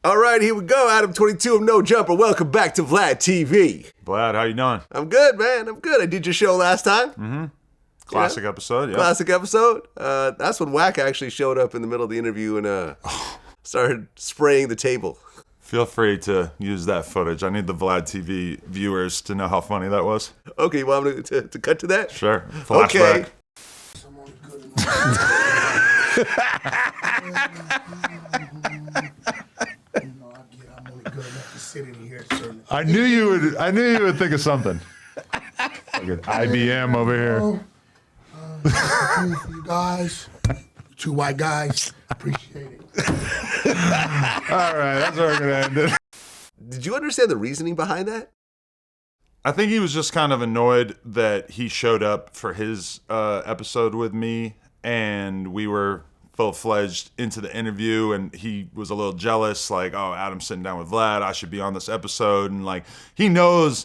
All right, here we go. Adam22 of No Jumper. Welcome back to VladTV. Vlad, how you doing? I'm good, man. I'm good. I did your show last time. Mm-hmm. Classic episode, yeah. Classic episode. That's when Wack actually showed up in the middle of the interview and started spraying the table. Feel free to use that footage. I need the VladTV viewers to know how funny that was. Okay, you want me to cut to that? Sure. Flashback. I knew you would think of something. Like an IBM over here. For you guys, two white guys, appreciate it. All right, that's where we're gonna end it. Did you understand the reasoning behind that? I think he was just kind of annoyed that he showed up for his episode with me, and we were full-fledged into the interview, and he was a little jealous, like, oh, Adam's sitting down with Vlad, I should be on this episode, and like, he knows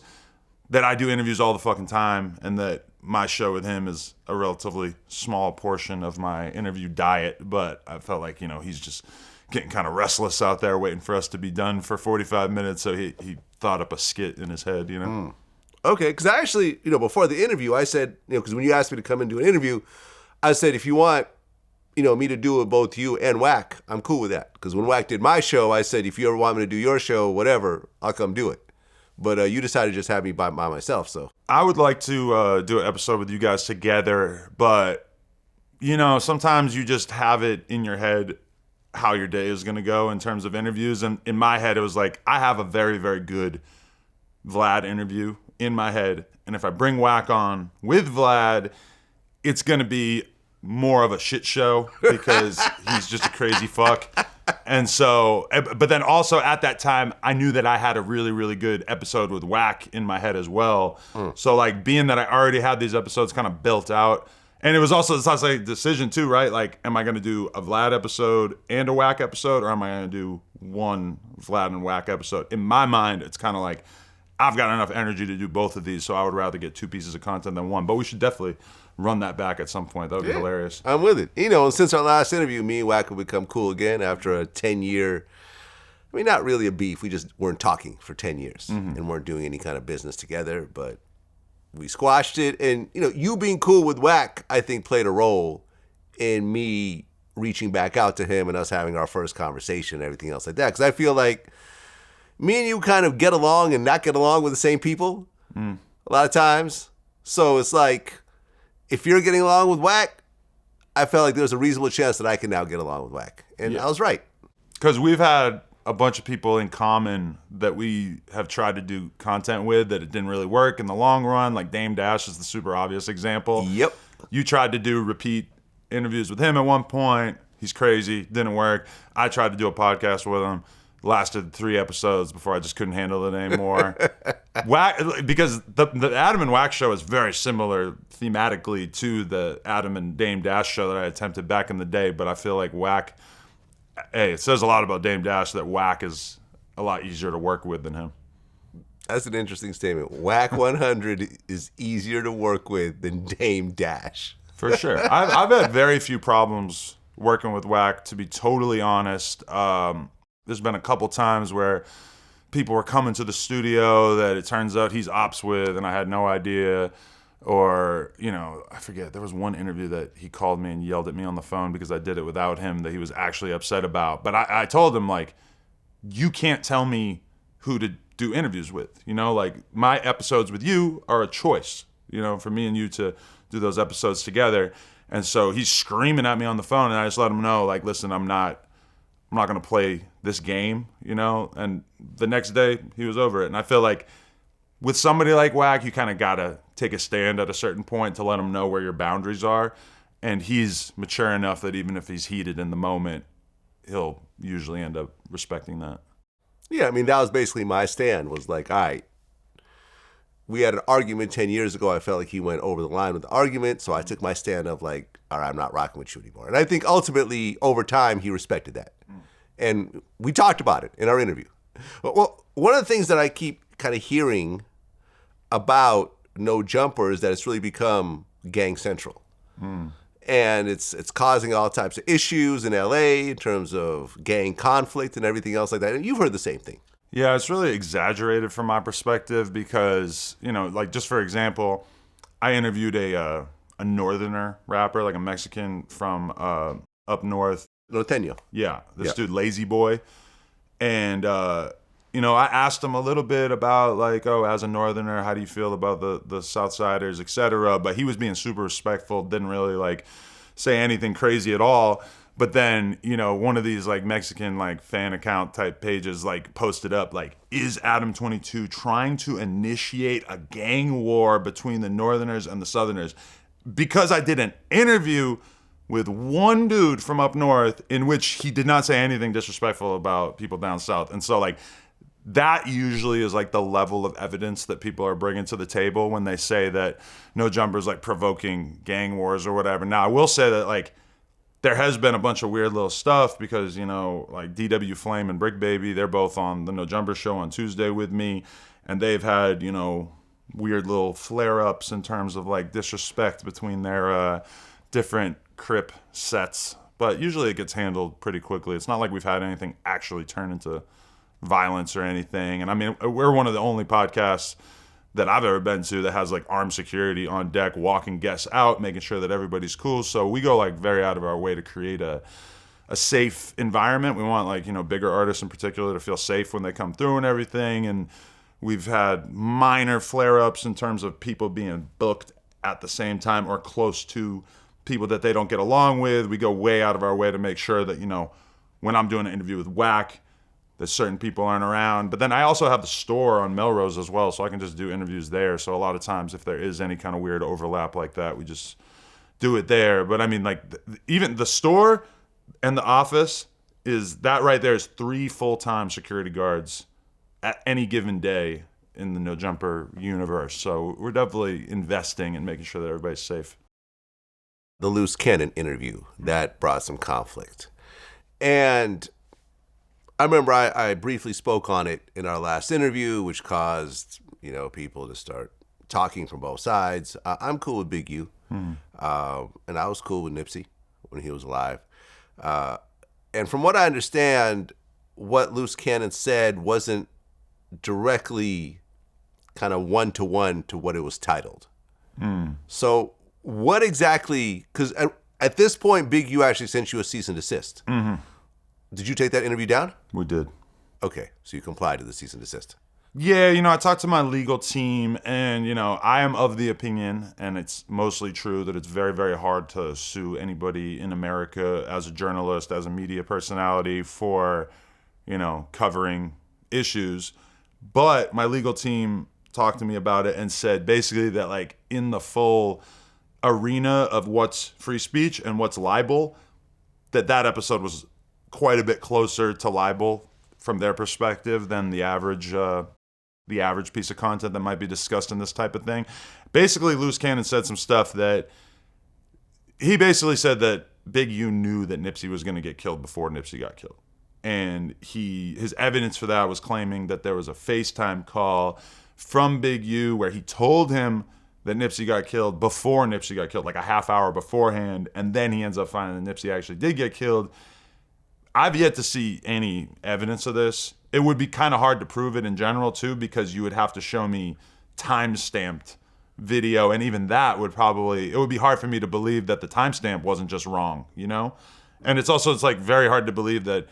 that I do interviews all the fucking time, and that my show with him is a relatively small portion of my interview diet, but I felt like, you know, he's just getting kind of restless out there waiting for us to be done for 45 minutes, so he thought up a skit in his head, you know? Okay, because I actually, you know, before the interview, I said, you know, because when you asked me to come and do an interview, I said, if you want, you know, me to do it with both you and Wack, I'm cool with that. Because when Wack did my show, I said, if you ever want me to do your show, whatever, I'll come do it. But you decided to just have me by myself, so. I would like to do an episode with you guys together, but, you know, sometimes you just have it in your head how your day is going to go in terms of interviews. And in my head, it was like, I have a very, very good Vlad interview in my head. And if I bring Wack on with Vlad, it's going to be more of a shit show because he's just a crazy fuck. And so, but then also at that time, I knew that I had a really, really good episode with Wack in my head as well. So like being that I already had these episodes kind of built out, and it was also a decision too, right? Like, am I going to do a Vlad episode and a Wack episode, or am I going to do one Vlad and Wack episode? In my mind, it's kind of like, I've got enough energy to do both of these, so I would rather get two pieces of content than one. But we should definitely run that back at some point. That would be hilarious. I'm with it. You know, since our last interview, me and Wack have become cool again after a 10-year, I mean, not really a beef. We just weren't talking for 10 years and weren't doing any kind of business together, but we squashed it. And, you know, you being cool with Wack, I think, played a role in me reaching back out to him and us having our first conversation and everything else like that. Because I feel like me and you kind of get along and not get along with the same people a lot of times. So it's like, if you're getting along with Wack, I felt like there's a reasonable chance that I can now get along with Wack. And I was right. Because we've had a bunch of people in common that we have tried to do content with that it didn't really work in the long run. Like Dame Dash is the super obvious example. Yep. You tried to do repeat interviews with him at one point. He's crazy. Didn't work. I tried to do a podcast with him. Lasted 3 episodes before I just couldn't handle it anymore. Wack, because the Adam and Wack show is very similar thematically to the Adam and Dame Dash show that I attempted back in the day, but I feel like Wack, hey, it says a lot about Dame Dash that Wack is a lot easier to work with than him. That's an interesting statement. Wack100 is easier to work with than Dame Dash. For sure. I've had very few problems working with Wack, to be totally honest. There's been a couple times where people were coming to the studio that it turns out he's ops with and I had no idea. Or, you know, I forget, there was one interview that he called me and yelled at me on the phone because I did it without him that he was actually upset about. But I told him, like, you can't tell me who to do interviews with. You know, like, my episodes with you are a choice, you know, for me and you to do those episodes together. And so he's screaming at me on the phone and I just let him know, like, listen, I'm not going to play this game, you know? And the next day, he was over it. And I feel like with somebody like Wack, you kind of got to take a stand at a certain point to let him know where your boundaries are. And he's mature enough that even if he's heated in the moment, he'll usually end up respecting that. Yeah, I mean, that was basically my stand, was like, all right, we had an argument 10 years ago. I felt like he went over the line with the argument, so I took my stand of like, all right, I'm not rocking with you anymore. And I think ultimately, over time, he respected that. And we talked about it in our interview. Well, one of the things that I keep kind of hearing about No Jumper is that it's really become gang central. and it's causing all types of issues in LA in terms of gang conflict and everything else like that. And you've heard the same thing. Yeah, it's really exaggerated from my perspective because, like just for example, I interviewed a northerner rapper, like a Mexican from up north. Norteño. Yeah, this dude, Lazy Boy. And, I asked him a little bit about like, as a northerner, how do you feel about the Southsiders, et cetera? But he was being super respectful, didn't really like say anything crazy at all. But then, one of these like Mexican like fan account type pages like posted up like, is Adam22 trying to initiate a gang war between the Northerners and the Southerners? Because I did an interview with one dude from up north in which he did not say anything disrespectful about people down south. And so like that usually is like the level of evidence that people are bringing to the table when they say that No Jumper's like provoking gang wars or whatever. Now, I will say that like, there has been a bunch of weird little stuff because, like DW Flame and Brick Baby, they're both on the No Jumper show on Tuesday with me. And they've had, weird little flare-ups in terms of like disrespect between their different Crip sets. But usually it gets handled pretty quickly. It's not like we've had anything actually turn into violence or anything. And I mean, we're one of the only podcasts that I've ever been to that has like armed security on deck, walking guests out, making sure that everybody's cool. So we go like very out of our way to create a safe environment. We want like, bigger artists in particular to feel safe when they come through and everything. And we've had minor flare-ups in terms of people being booked at the same time or close to people that they don't get along with. We go way out of our way to make sure that, when I'm doing an interview with Wack, that certain people aren't around. But then I also have the store on Melrose as well, so I can just do interviews there. So a lot of times if there is any kind of weird overlap like that, we just do it there. But I mean, like even the store and the office is that right there is 3 full-time security guards at any given day in the No Jumper universe. So we're definitely investing in making sure that everybody's safe. The Loose Cannon interview, that brought some conflict. And I remember I briefly spoke on it in our last interview, which caused, people to start talking from both sides. I'm cool with Big U, and I was cool with Nipsey when he was alive. And from what I understand, what Loose Cannon said wasn't directly kind of one-to-one to what it was titled. So what exactly, because at this point, Big U actually sent you a cease and desist. Did you take that interview down? We did. Okay, so you complied to the cease and desist. Yeah, I talked to my legal team, and, I am of the opinion, and it's mostly true, that it's very, very hard to sue anybody in America as a journalist, as a media personality for, covering issues. But my legal team talked to me about it and said basically that, like, in the full arena of what's free speech and what's libel, that episode was quite a bit closer to libel from their perspective than the average piece of content that might be discussed in this type of thing. Basically, Loose Cannon said some stuff that he basically said that Big U knew that Nipsey was going to get killed before Nipsey got killed. And his evidence for that was claiming that there was a FaceTime call from Big U where he told him that Nipsey got killed before Nipsey got killed, like a half hour beforehand. And then he ends up finding that Nipsey actually did get killed. I've yet to see any evidence of this. It would be kind of hard to prove it in general, too, because you would have to show me time-stamped video. And even that would be hard for me to believe that the timestamp wasn't just wrong, And it's like very hard to believe that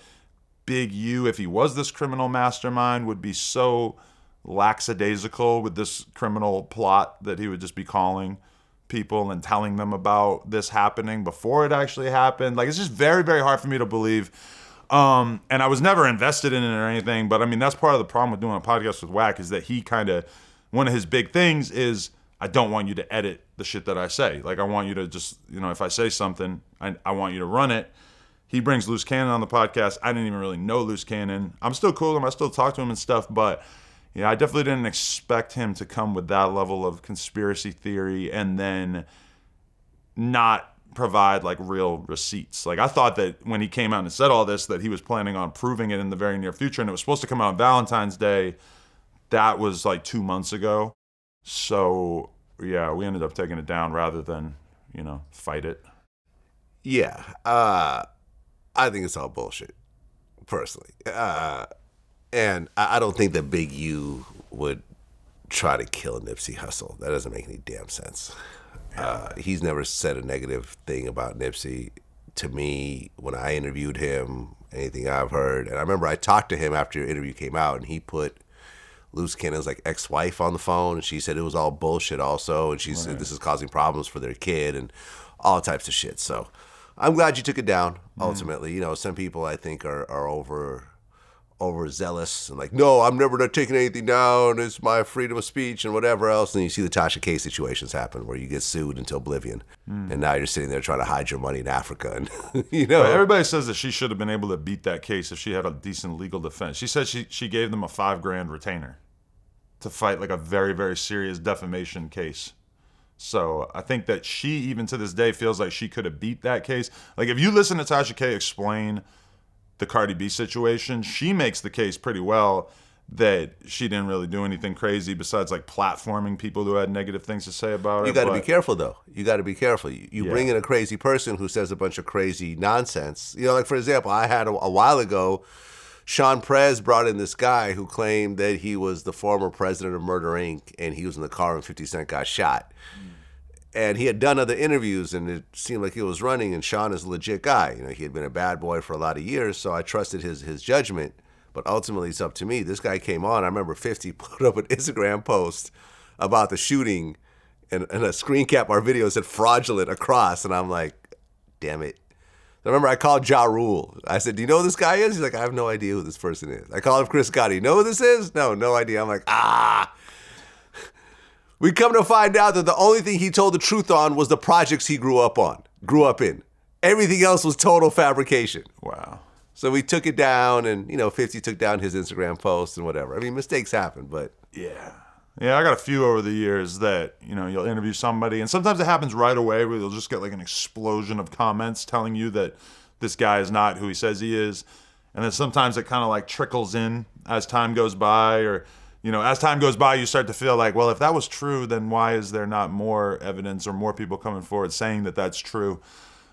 Big U, if he was this criminal mastermind, would be so lackadaisical with this criminal plot that he would just be calling people and telling them about this happening before it actually happened. Like, it's just very, very hard for me to believe. And I was never invested in it or anything, but I mean, that's part of the problem with doing a podcast with Wack is that he one of his big things is, I don't want you to edit the shit that I say. Like, I want you to just, if I say something, I want you to run it. He brings Loose Cannon on the podcast. I didn't even really know Loose Cannon. I'm still cool with him. I still talk to him and stuff, but I definitely didn't expect him to come with that level of conspiracy theory and then not provide like real receipts. Like, I thought that when he came out and said all this, that he was planning on proving it in the very near future, and it was supposed to come out on Valentine's Day. That was like 2 months ago. So yeah, we ended up taking it down rather than, fight it. Yeah. I think it's all bullshit, personally. And I don't think that Big U would try to kill Nipsey Hussle. That doesn't make any damn sense. He's never said a negative thing about Nipsey to me when I interviewed him, anything I've heard. And I remember I talked to him after your interview came out, and he put Loose Cannon's like ex-wife on the phone, and she said it was all bullshit also, and she said this is causing problems for their kid and all types of shit. So I'm glad you took it down, ultimately. You know, some people I think are overzealous and like, no, I'm never not taking anything down. It's my freedom of speech and whatever else. And you see the Tasha K situations happen where you get sued into oblivion. And now you're sitting there trying to hide your money in Africa. And, you know. But everybody says that she should have been able to beat that case if she had a decent legal defense. She said she gave them a $5,000 retainer to fight like a very, very serious defamation case. So I think that she, even to this day, feels like she could have beat that case. Like if you listen to Tasha K explain the Cardi B situation, she makes the case pretty well that she didn't really do anything crazy besides like platforming people who had negative things to say about her. You got to be careful, though. You got to be careful. You bring in a crazy person who says a bunch of crazy nonsense. You know, like for example, I had a while ago, Sean Prez brought in this guy who claimed that he was the former president of Murder Inc. and he was in the car when 50 Cent got shot. And he had done other interviews, and it seemed like he was running, and Sean is a legit guy. You know, he had been a bad boy for a lot of years, so I trusted his judgment. But ultimately, it's up to me. This guy came on. I remember 50 put up an Instagram post about the shooting, and a screen cap our video said fraudulent across, and I'm like, damn it. I remember I called Ja Rule. I said, do you know who this guy is? He's like, I have no idea who this person is. I called him Chris Gotti. You know who this is? No idea. I'm like, We come to find out that the only thing he told the truth on was the projects he grew up in. Everything else was total fabrication. Wow. So we took it down, and, 50 took down his Instagram post and whatever. I mean, mistakes happen, but... Yeah, I got a few over the years that, you'll interview somebody, and sometimes it happens right away where you'll just get like an explosion of comments telling you that this guy is not who he says he is. And then sometimes it kind of like trickles in as time goes by, or... as time goes by, you start to feel like, well, if that was true, then why is there not more evidence or more people coming forward saying that that's true?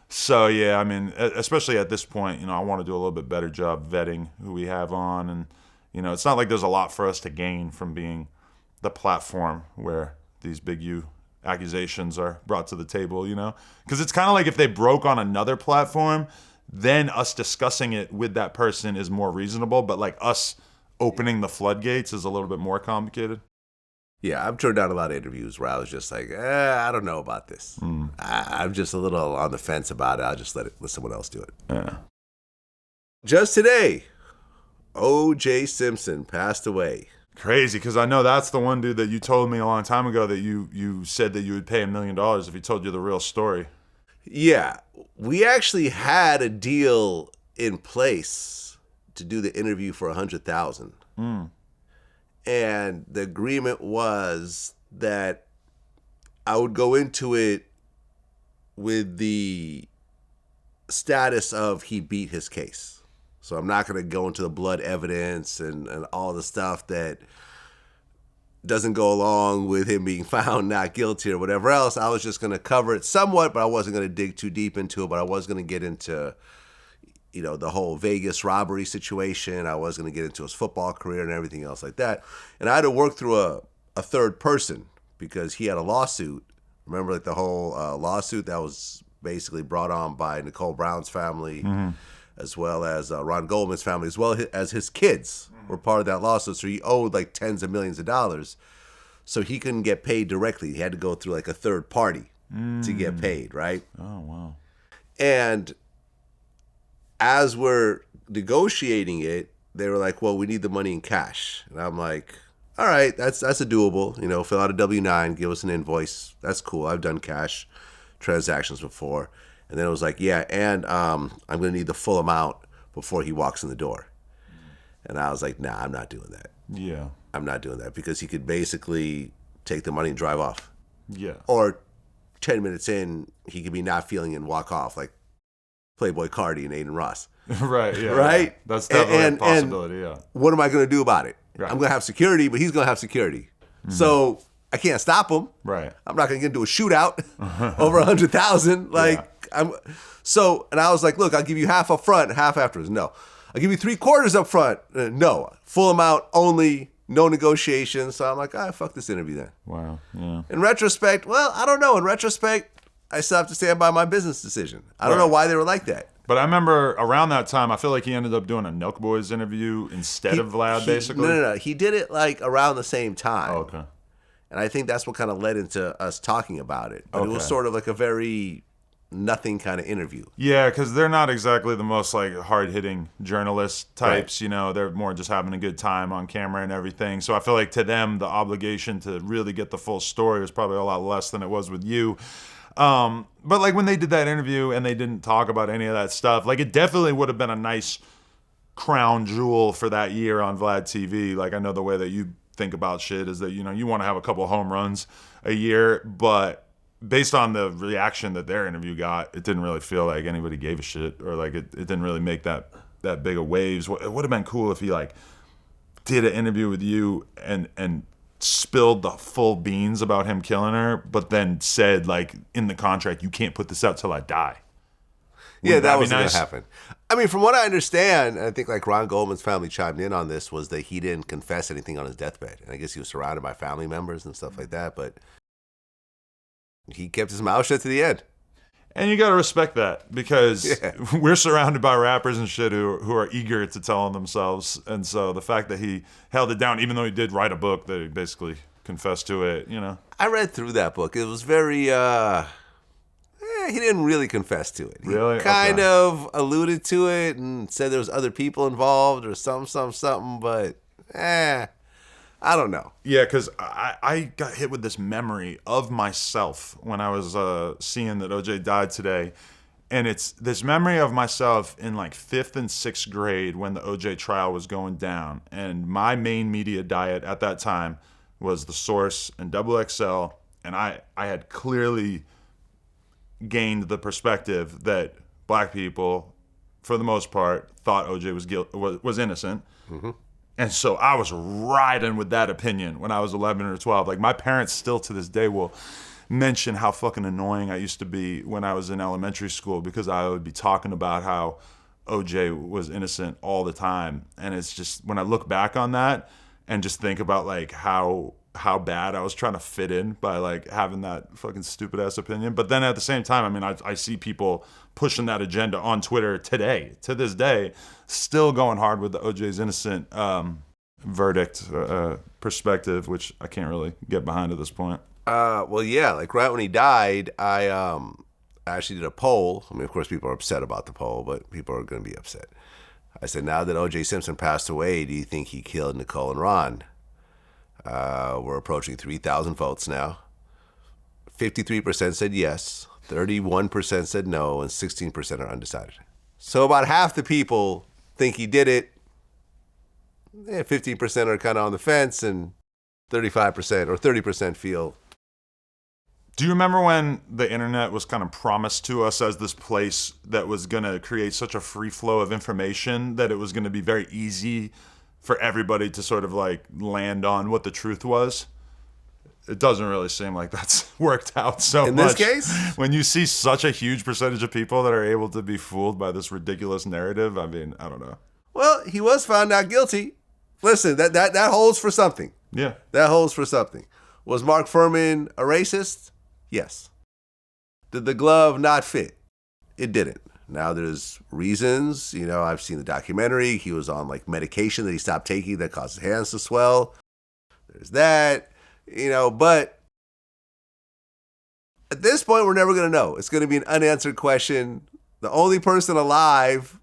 So, yeah, I mean, especially at this point, I want to do a little bit better job vetting who we have on. And, it's not like there's a lot for us to gain from being the platform where these big U accusations are brought to the table, Because it's kind of like if they broke on another platform, then us discussing it with that person is more reasonable. But like us opening the floodgates is a little bit more complicated. Yeah, I've turned down a lot of interviews where I was just like, I don't know about this. I'm just a little on the fence about it. I'll just let someone else do it. Yeah. Just today, OJ Simpson passed away. Crazy, because I know that's the one dude that you told me a long time ago that you said that you would pay $1 million if he told you the real story. Yeah, we actually had a deal in place to do the interview for $100,000. And the agreement was that I would go into it with the status of he beat his case. So I'm not going to go into the blood evidence and all the stuff that doesn't go along with him being found not guilty or whatever else. I was just going to cover it somewhat, but I wasn't going to dig too deep into it. But I was going to get into the whole Vegas robbery situation. I was going to get into his football career and everything else like that. And I had to work through a third person because he had a lawsuit. Remember, like the whole lawsuit that was basically brought on by Nicole Brown's family, as well as Ron Goldman's family, as well as his kids were part of that lawsuit. So he owed like tens of millions of dollars. So he couldn't get paid directly. He had to go through like a third party to get paid, right? Oh, wow. And as we're negotiating it, they were like, well, we need the money in cash. And I'm like, all right, that's a doable. Fill out a W-9, give us an invoice. That's cool. I've done cash transactions before. And then it was like, yeah, and I'm going to need the full amount before he walks in the door. And I was like, nah, I'm not doing that. Yeah. I'm not doing that because he could basically take the money and drive off. Yeah. Or 10 minutes in, he could be not feeling it and walk off like Playboy Carti and Aiden Ross. Right, yeah. Right? Yeah. That's definitely a possibility, yeah. What am I going to do about it? Right. I'm going to have security, but he's going to have security. So I can't stop him. Right. I'm not going to get into a shootout over $100,000. Like, And I was like, look, I'll give you half up front, half afterwards. No. I'll give you 3/4 up front. No. Full amount only, no negotiations. So I'm like, fuck this interview then. Wow. Yeah. In retrospect, well, I don't know. In retrospect, I still have to stand by my business decision. I don't know why they were like that. But I remember around that time, I feel like he ended up doing a Nelk Boys interview instead of Vlad, basically. No. He did it like around the same time. Oh, okay. And I think that's what kind of led into us talking about it. But it was sort of like a very nothing kind of interview. Yeah, because they're not exactly the most like hard-hitting journalist types. Right. You know, they're more just having a good time on camera and everything. So I feel like to them, the obligation to really get the full story was probably a lot less than it was with you. But like when they did that interview and they didn't talk about any of that stuff, like it definitely would have been a nice crown jewel for that year on VladTV. Like I know the way that you think about shit is that, you know, you want to have a couple home runs a year, but based on the reaction that their interview got, it didn't really feel like anybody gave a shit, or like it didn't really make that big of waves. It would have been cool if he like did an interview with you and spilled the full beans about him killing her, but then said like in the contract, you can't put this out till I die. Wouldn't that was nice? Going to happen. I mean, from what I understand, I think like Ron Goldman's family chimed in on this, was that he didn't confess anything on his deathbed. And I guess he was surrounded by family members and stuff like that, but he kept his mouth shut to the end. And you got to respect that, because we're surrounded by rappers and shit who are eager to tell on themselves. And so the fact that he held it down, even though he did write a book that he basically confessed to it, you know. I read through that book. It was very, he didn't really confess to it. He really? kind of alluded to it and said there was other people involved or something, but I don't know. Yeah, because I got hit with this memory of myself when I was seeing that OJ died today. And it's this memory of myself in like 5th and 6th grade when the OJ trial was going down. And my main media diet at that time was The Source and XXL. And I had clearly gained the perspective that black people, for the most part, thought OJ was innocent. Mm-hmm. And so I was riding with that opinion when I was 11 or 12. Like my parents still to this day will mention how fucking annoying I used to be when I was in elementary school, because I would be talking about how OJ was innocent all the time. And it's just, when I look back on that and just think about like how bad I was trying to fit in by like having that fucking stupid ass opinion. But then at the same time, I mean, I see people pushing that agenda on Twitter today, to this day, still going hard with the OJ's innocent verdict perspective, which I can't really get behind at this point. Well, yeah, like right when he died, I actually did a poll. I mean, of course, people are upset about the poll, but people are going to be upset. I said, now that OJ Simpson passed away, do you think he killed Nicole and Ron? We're approaching 3,000 votes now. 53% said yes, 31% said no, and 16% are undecided. So about half the people think he did it. 15% are kind of on the fence, and 35% or 30% feel. Do you remember when the internet was kind of promised to us as this place that was going to create such a free flow of information that it was going to be very easy for everybody to sort of like land on what the truth was? It doesn't really seem like that's worked out so much. In this case? When you see such a huge percentage of people that are able to be fooled by this ridiculous narrative, I mean, I don't know. Well, he was found not guilty. Listen, that holds for something. Yeah. That holds for something. Was Mark Furman a racist? Yes. Did the glove not fit? It didn't. Now there's reasons, you know, I've seen the documentary. He was on like medication that he stopped taking that caused his hands to swell. There's that, you know, but at this point, we're never going to know. It's going to be an unanswered question. The only person alive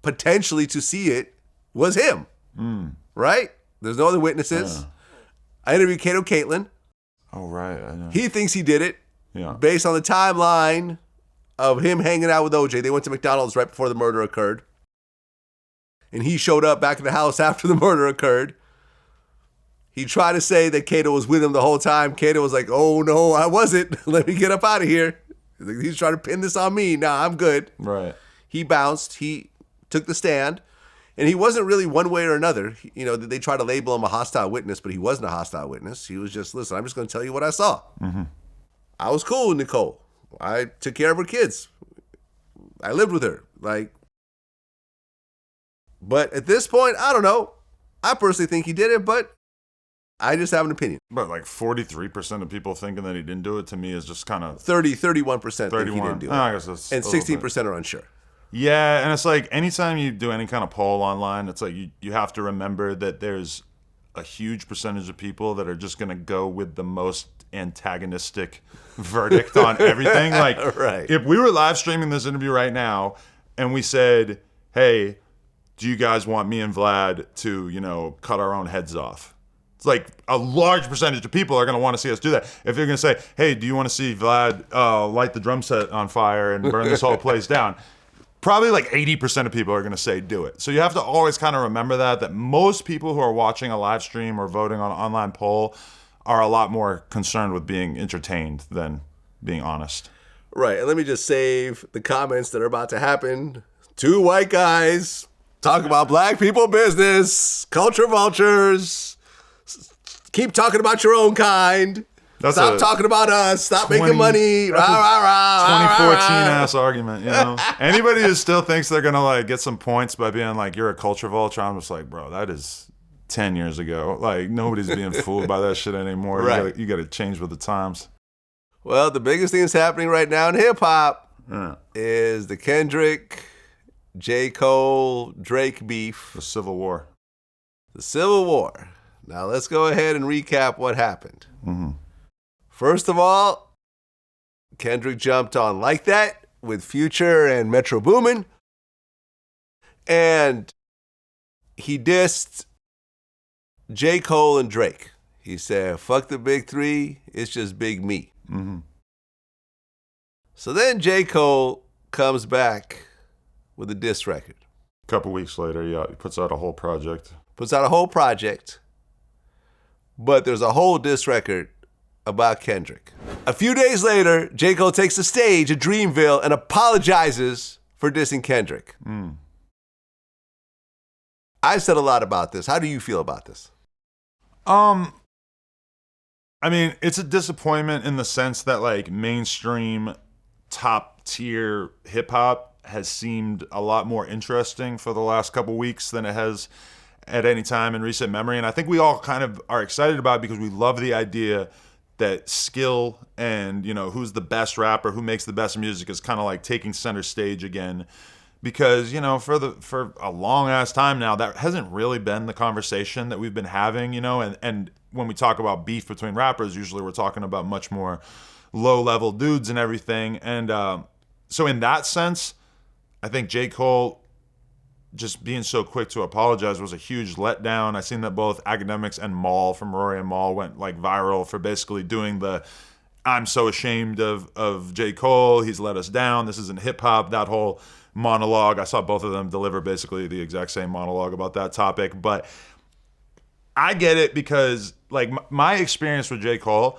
potentially to see it was him, right? There's no other witnesses. I interviewed Kato Caitlin. Oh, right. I know. He thinks he did it. Yeah. Based on the timeline of him hanging out with OJ. They went to McDonald's right before the murder occurred. And he showed up back in the house after the murder occurred. He tried to say that Kato was with him the whole time. Kato was like, oh, no, I wasn't. Let me get up out of here. He's trying to pin this on me. Nah, I'm good. Right. He bounced. He took the stand. And he wasn't really one way or another. You know, they tried to label him a hostile witness, but he wasn't a hostile witness. He was just, listen, I'm just going to tell you what I saw. Mm-hmm. I was cool with Nicole. I took care of her kids. I lived with her. Like, but at this point, I don't know. I personally think he did it, but I just have an opinion. But like 43% of people thinking that he didn't do it to me is just kind of 31% think he didn't do it. I guess that's and 16% are unsure. Yeah, and it's like anytime you do any kind of poll online, it's like you have to remember that there's a huge percentage of people that are just going to go with the most antagonistic verdict on everything. Like, right. If we were live streaming this interview right now and we said, hey, do you guys want me and Vlad to, cut our own heads off? It's like a large percentage of people are going to want to see us do that. If you're going to say, hey, do you want to see Vlad light the drum set on fire and burn this whole place down? Probably like 80% of people are going to say do it. So you have to always kind of remember that most people who are watching a live stream or voting on an online poll are a lot more concerned with being entertained than being honest. Right. And let me just save the comments that are about to happen. 2 white guys talk about black people business, culture vultures. Keep talking about your own kind. Stop talking about us. Stop making money. Rah, rah, rah, 2014 ass argument, Anybody who still thinks they're gonna like get some points by being like you're a culture vulture, I'm just like, bro, that is 10 years ago. Like nobody's being fooled by that shit anymore. Right. You gotta change with the times. Well, the biggest thing that's happening right now in hip hop is the Kendrick, J. Cole, Drake beef. The Civil War. The Civil War. Now let's go ahead and recap what happened. Mm-hmm. First of all, Kendrick jumped on Like That with Future and Metro Boomin. And he dissed J. Cole and Drake. He said, fuck the big three, it's just big me. Mm-hmm. So then J. Cole comes back with a diss record. A couple weeks later, he puts out a whole project. But there's a whole diss record about Kendrick. A few days later, J. Cole takes the stage at Dreamville and apologizes for dissing Kendrick. I've said a lot about this. How do you feel about this? I mean, it's a disappointment in the sense that like mainstream top tier hip hop has seemed a lot more interesting for the last couple weeks than it has at any time in recent memory. And I think we all kind of are excited about it because we love the idea that skill and, who's the best rapper, who makes the best music is kind of like taking center stage again. Because, for a long ass time now, that hasn't really been the conversation that we've been having, and when we talk about beef between rappers, usually we're talking about much more low level dudes and everything. And so in that sense, I think J. Cole just being so quick to apologize was a huge letdown. I seen that both Academics and Maul from Rory and Maul went like viral for basically doing the I'm so ashamed of J. Cole. He's let us down. This isn't hip hop. That whole monologue. I saw both of them deliver basically the exact same monologue about that topic. But I get it because like my experience with J. Cole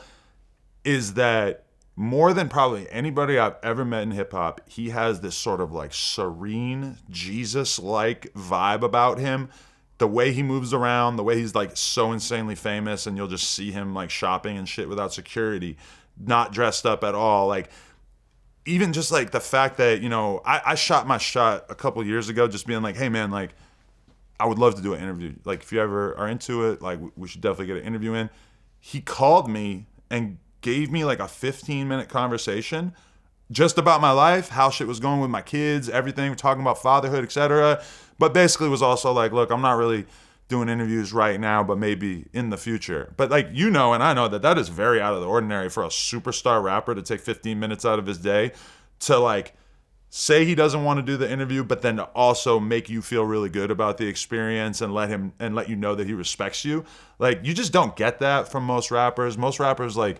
is that more than probably anybody I've ever met in hip hop, he has this sort of like serene, Jesus-like vibe about him. The way he moves around, the way he's like so insanely famous, and you'll just see him like shopping and shit without security, not dressed up at all. Like even just like the fact that, I shot my shot a couple years ago just being like, hey man, like I would love to do an interview. Like if you ever are into it, like we should definitely get an interview in. He called me and gave me like a 15-minute conversation just about my life, how shit was going with my kids, everything, talking about fatherhood, etc. But basically was also like, look, I'm not really doing interviews right now, but maybe in the future. But like, and I know that is very out of the ordinary for a superstar rapper to take 15 minutes out of his day to like say he doesn't want to do the interview, but then to also make you feel really good about the experience and let you know that he respects you. Like you just don't get that from most rappers. Most rappers, like,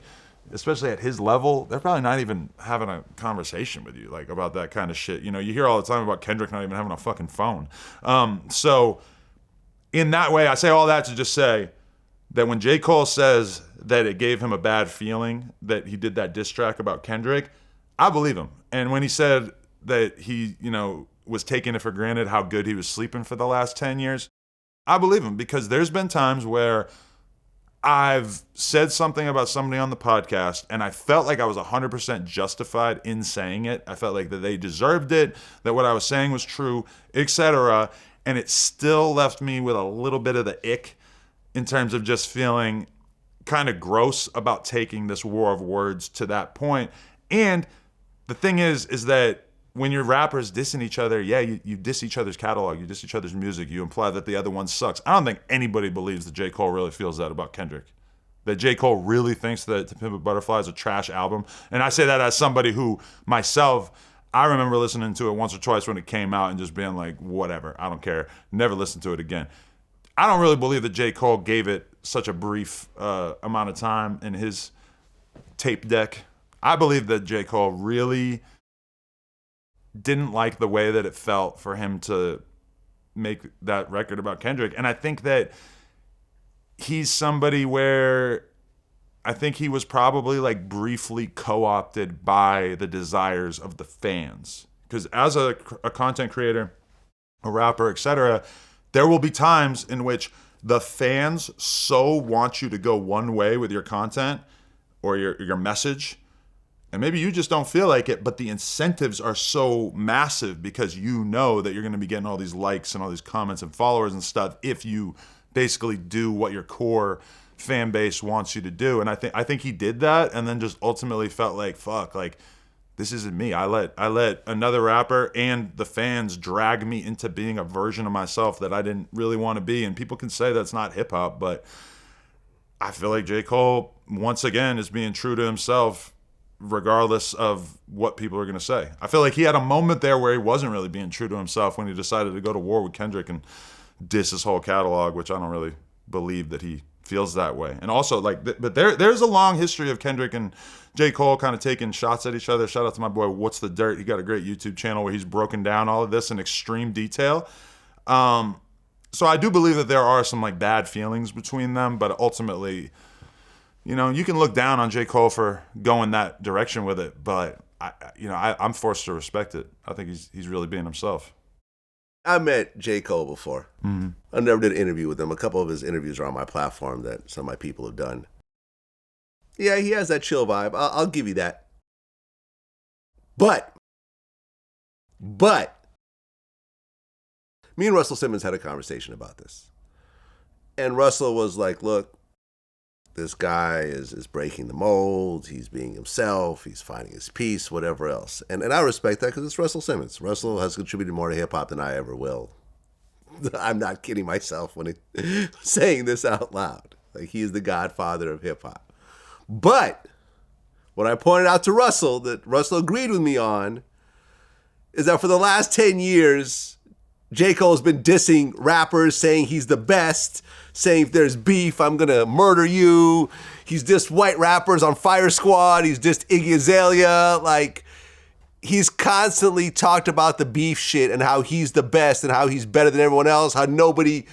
especially at his level, they're probably not even having a conversation with you like about that kind of shit. You hear all the time about Kendrick not even having a fucking phone. So in that way, I say all that to just say that when J. Cole says that it gave him a bad feeling that he did that diss track about Kendrick, I believe him. And when he said that he, was taking it for granted how good he was sleeping for the last 10 years, I believe him because there's been times where I've said something about somebody on the podcast, and I felt like I was 100% justified in saying it. I felt like that they deserved it, that what I was saying was true, etc. And it still left me with a little bit of the ick in terms of just feeling kind of gross about taking this war of words to that point. And the thing is that when you're rappers dissing each other, yeah, you diss each other's catalog, you diss each other's music, you imply that the other one sucks. I don't think anybody believes that J. Cole really feels that about Kendrick. That J. Cole really thinks that To Pimp a Butterfly is a trash album. And I say that as somebody who, myself, I remember listening to it once or twice when it came out and just being like, whatever, I don't care. Never listen to it again. I don't really believe that J. Cole gave it such a brief amount of time in his tape deck. I believe that J. Cole really didn't like the way that it felt for him to make that record about Kendrick. And I think that he's somebody where I think he was probably like briefly co-opted by the desires of the fans. Because as a content creator, a rapper, etc., there will be times in which the fans so want you to go one way with your content or your message, and maybe you just don't feel like it, but the incentives are so massive because you know that you're going to be getting all these likes and all these comments and followers and stuff if you basically do what your core fan base wants you to do. And I think he did that, and then just ultimately felt like, fuck, like this isn't me. I let another rapper and the fans drag me into being a version of myself that I didn't really want to be. And people can say that's not hip hop, but I feel like J. Cole once again is being true to himself regardless of what people are going to say. I feel like he had a moment there where he wasn't really being true to himself when he decided to go to war with Kendrick and diss his whole catalog, which I don't really believe that he feels that way. And also, like, but there's a long history of Kendrick and J. Cole kind of taking shots at each other. Shout out to my boy, What's the Dirt? He got a great YouTube channel where he's broken down all of this in extreme detail. So I do believe that there are some like bad feelings between them, but ultimately, you know, you can look down on J. Cole for going that direction with it, but I'm forced to respect it. I think he's really being himself. I met J. Cole before. Mm-hmm. I never did an interview with him. A couple of his interviews are on my platform that some of my people have done. Yeah, he has that chill vibe. I'll give you that. But me and Russell Simmons had a conversation about this. And Russell was like, look, this guy is breaking the mold. He's being himself. He's finding his peace, whatever else. And I respect that because it's Russell Simmons. Russell has contributed more to hip-hop than I ever will. I'm not kidding myself when saying this out loud. Like, he is the godfather of hip-hop. But what I pointed out to Russell, that Russell agreed with me on, is that for the last 10 years, J. Cole's been dissing rappers, saying he's the best, saying if there's beef, I'm going to murder you. He's dissed white rappers on Fire Squad. He's dissed Iggy Azalea. Like, he's constantly talked about the beef shit and how he's the best and how he's better than everyone else, how nobody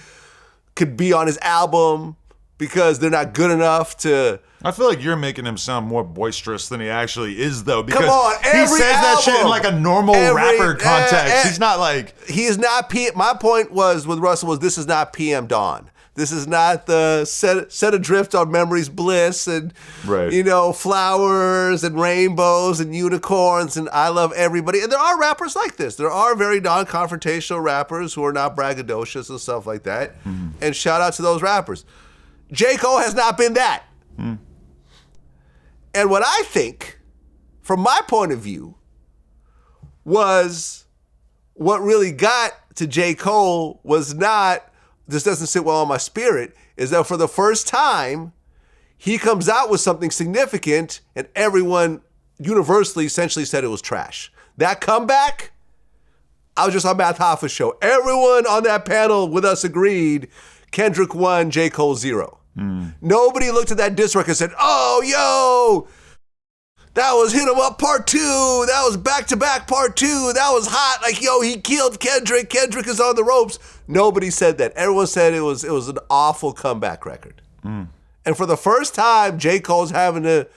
could be on his album because they're not good enough to... I feel like you're making him sound more boisterous than he actually is, though. Because come on, he says that shit in like a normal rapper context. He's not like... He is not... My point was with Russell was this is not PM Dawn. This is not the set adrift on Memory's Bliss and, right, flowers and rainbows and unicorns and I love everybody. And there are rappers like this. There are very non-confrontational rappers who are not braggadocious and stuff like that. Mm-hmm. And shout out to those rappers. J. Cole has not been that. Mm. And what I think, from my point of view, was what really got to J. Cole was not, this doesn't sit well on my spirit, is that for the first time, he comes out with something significant and everyone universally essentially said it was trash. That comeback, I was just on Math Hoffa's show. Everyone on that panel with us agreed Kendrick 1, J. Cole 0. Nobody looked at that diss record and said, oh, yo, that was Hit 'Em Up Part 2. That was Back-to-Back Part 2. That was hot. Like, yo, he killed Kendrick. Kendrick is on the ropes. Nobody said that. Everyone said it was an awful comeback record. And for the first time, J. Cole's having to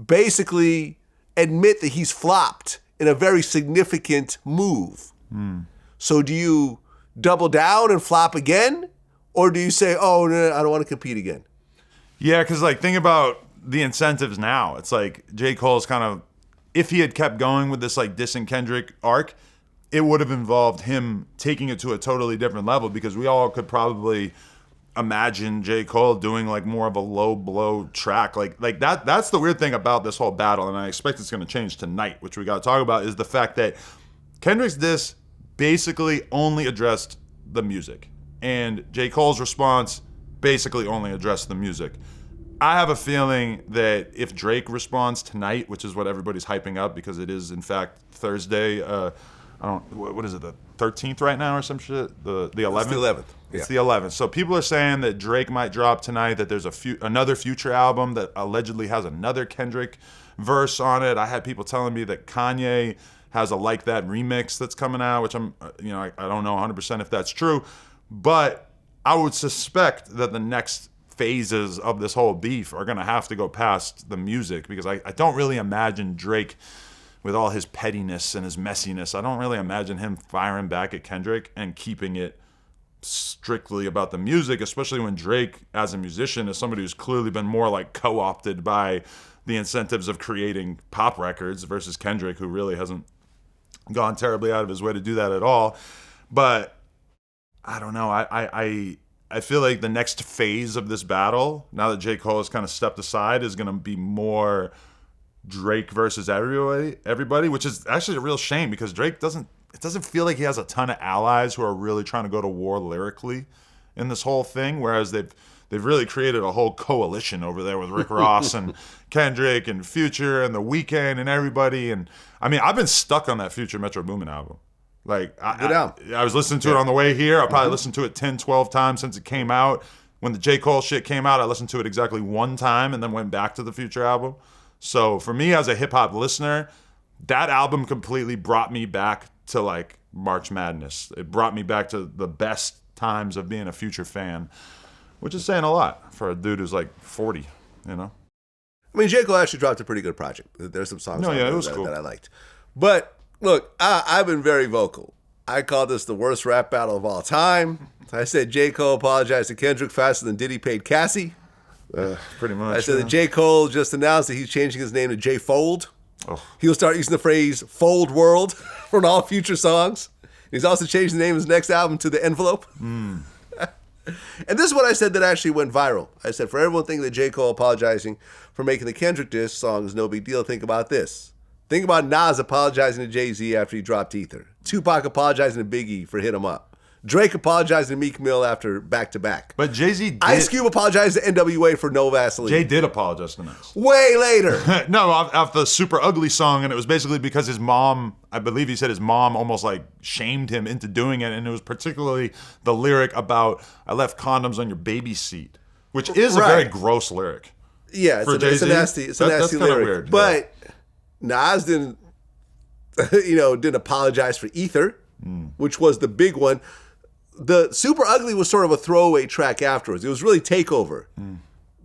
basically admit that he's flopped in a very significant move. So do you double down and flop again? Or do you say, oh, no, I don't want to compete again? Yeah, because like think about the incentives now. It's like J. Cole's kind of, if he had kept going with this like dissing Kendrick arc, it would have involved him taking it to a totally different level, because we all could probably imagine J. Cole doing like more of a low blow track. Like that. That's the weird thing about this whole battle, and I expect it's going to change tonight, which we got to talk about, is the fact that Kendrick's diss basically only addressed the music, and J. Cole's response basically only addressed the music. I have a feeling that if Drake responds tonight, which is what everybody's hyping up because it is in fact Thursday, what is it, the 13th right now or some shit? The 11th? It's the 11th. It's the 11th. So people are saying that Drake might drop tonight, that there's another Future album that allegedly has another Kendrick verse on it. I had people telling me that Kanye has a Like That remix that's coming out, which I don't know 100% if that's true. But I would suspect that the next phases of this whole beef are going to have to go past the music, because I don't really imagine Drake, with all his pettiness and his messiness, I don't really imagine him firing back at Kendrick and keeping it strictly about the music, especially when Drake, as a musician, is somebody who's clearly been more like co-opted by the incentives of creating pop records, versus Kendrick, who really hasn't gone terribly out of his way to do that at all. But I don't know. I feel like the next phase of this battle, now that J. Cole has kind of stepped aside, is going to be more Drake versus everybody, which is actually a real shame, because Drake doesn't feel like he has a ton of allies who are really trying to go to war lyrically in this whole thing, whereas they've really created a whole coalition over there with Rick Ross and Kendrick and Future and The Weeknd and everybody. And I mean, I've been stuck on that Future Metro Boomin album. Like I was listening to it on the way here. I probably listened to it 10, 12 times since it came out. When the J. Cole shit came out, I listened to it exactly one time and then went back to the Future album. So for me as a hip hop listener, that album completely brought me back to like March Madness. It brought me back to the best times of being a Future fan, which is saying a lot for a dude who's like 40, you know? I mean, J. Cole actually dropped a pretty good project. There's some songs on it there was cool. that I liked. But look, I've been very vocal. I called this the worst rap battle of all time. I said J. Cole apologized to Kendrick faster than Diddy paid Cassie. Pretty much. I said that J. Cole just announced that he's changing his name to J. Fold. Oh. He'll start using the phrase Fold World for all future songs. He's also changed the name of his next album to The Envelope. And this is what I said that actually went viral. I said, for everyone thinking that J. Cole apologizing for making the Kendrick diss song is no big deal, think about this. Think about Nas apologizing to Jay-Z after he dropped Ether. Tupac apologizing to Biggie for Hit 'Em Up. Drake apologized to Meek Mill after back-to-back. But Jay-Z did. Ice Cube apologized to NWA for No Vaseline. Jay did apologize to Nas. Way later. No, after the Super Ugly song, and it was basically because his mom, I believe he said his mom almost like shamed him into doing it, and it was particularly the lyric about, I left condoms on your baby seat, which is a very gross lyric. Yeah, it's a nasty lyric. Weird, but Nas didn't apologize for Ether, which was the big one. The Super Ugly was sort of a throwaway track afterwards. It was really Takeover.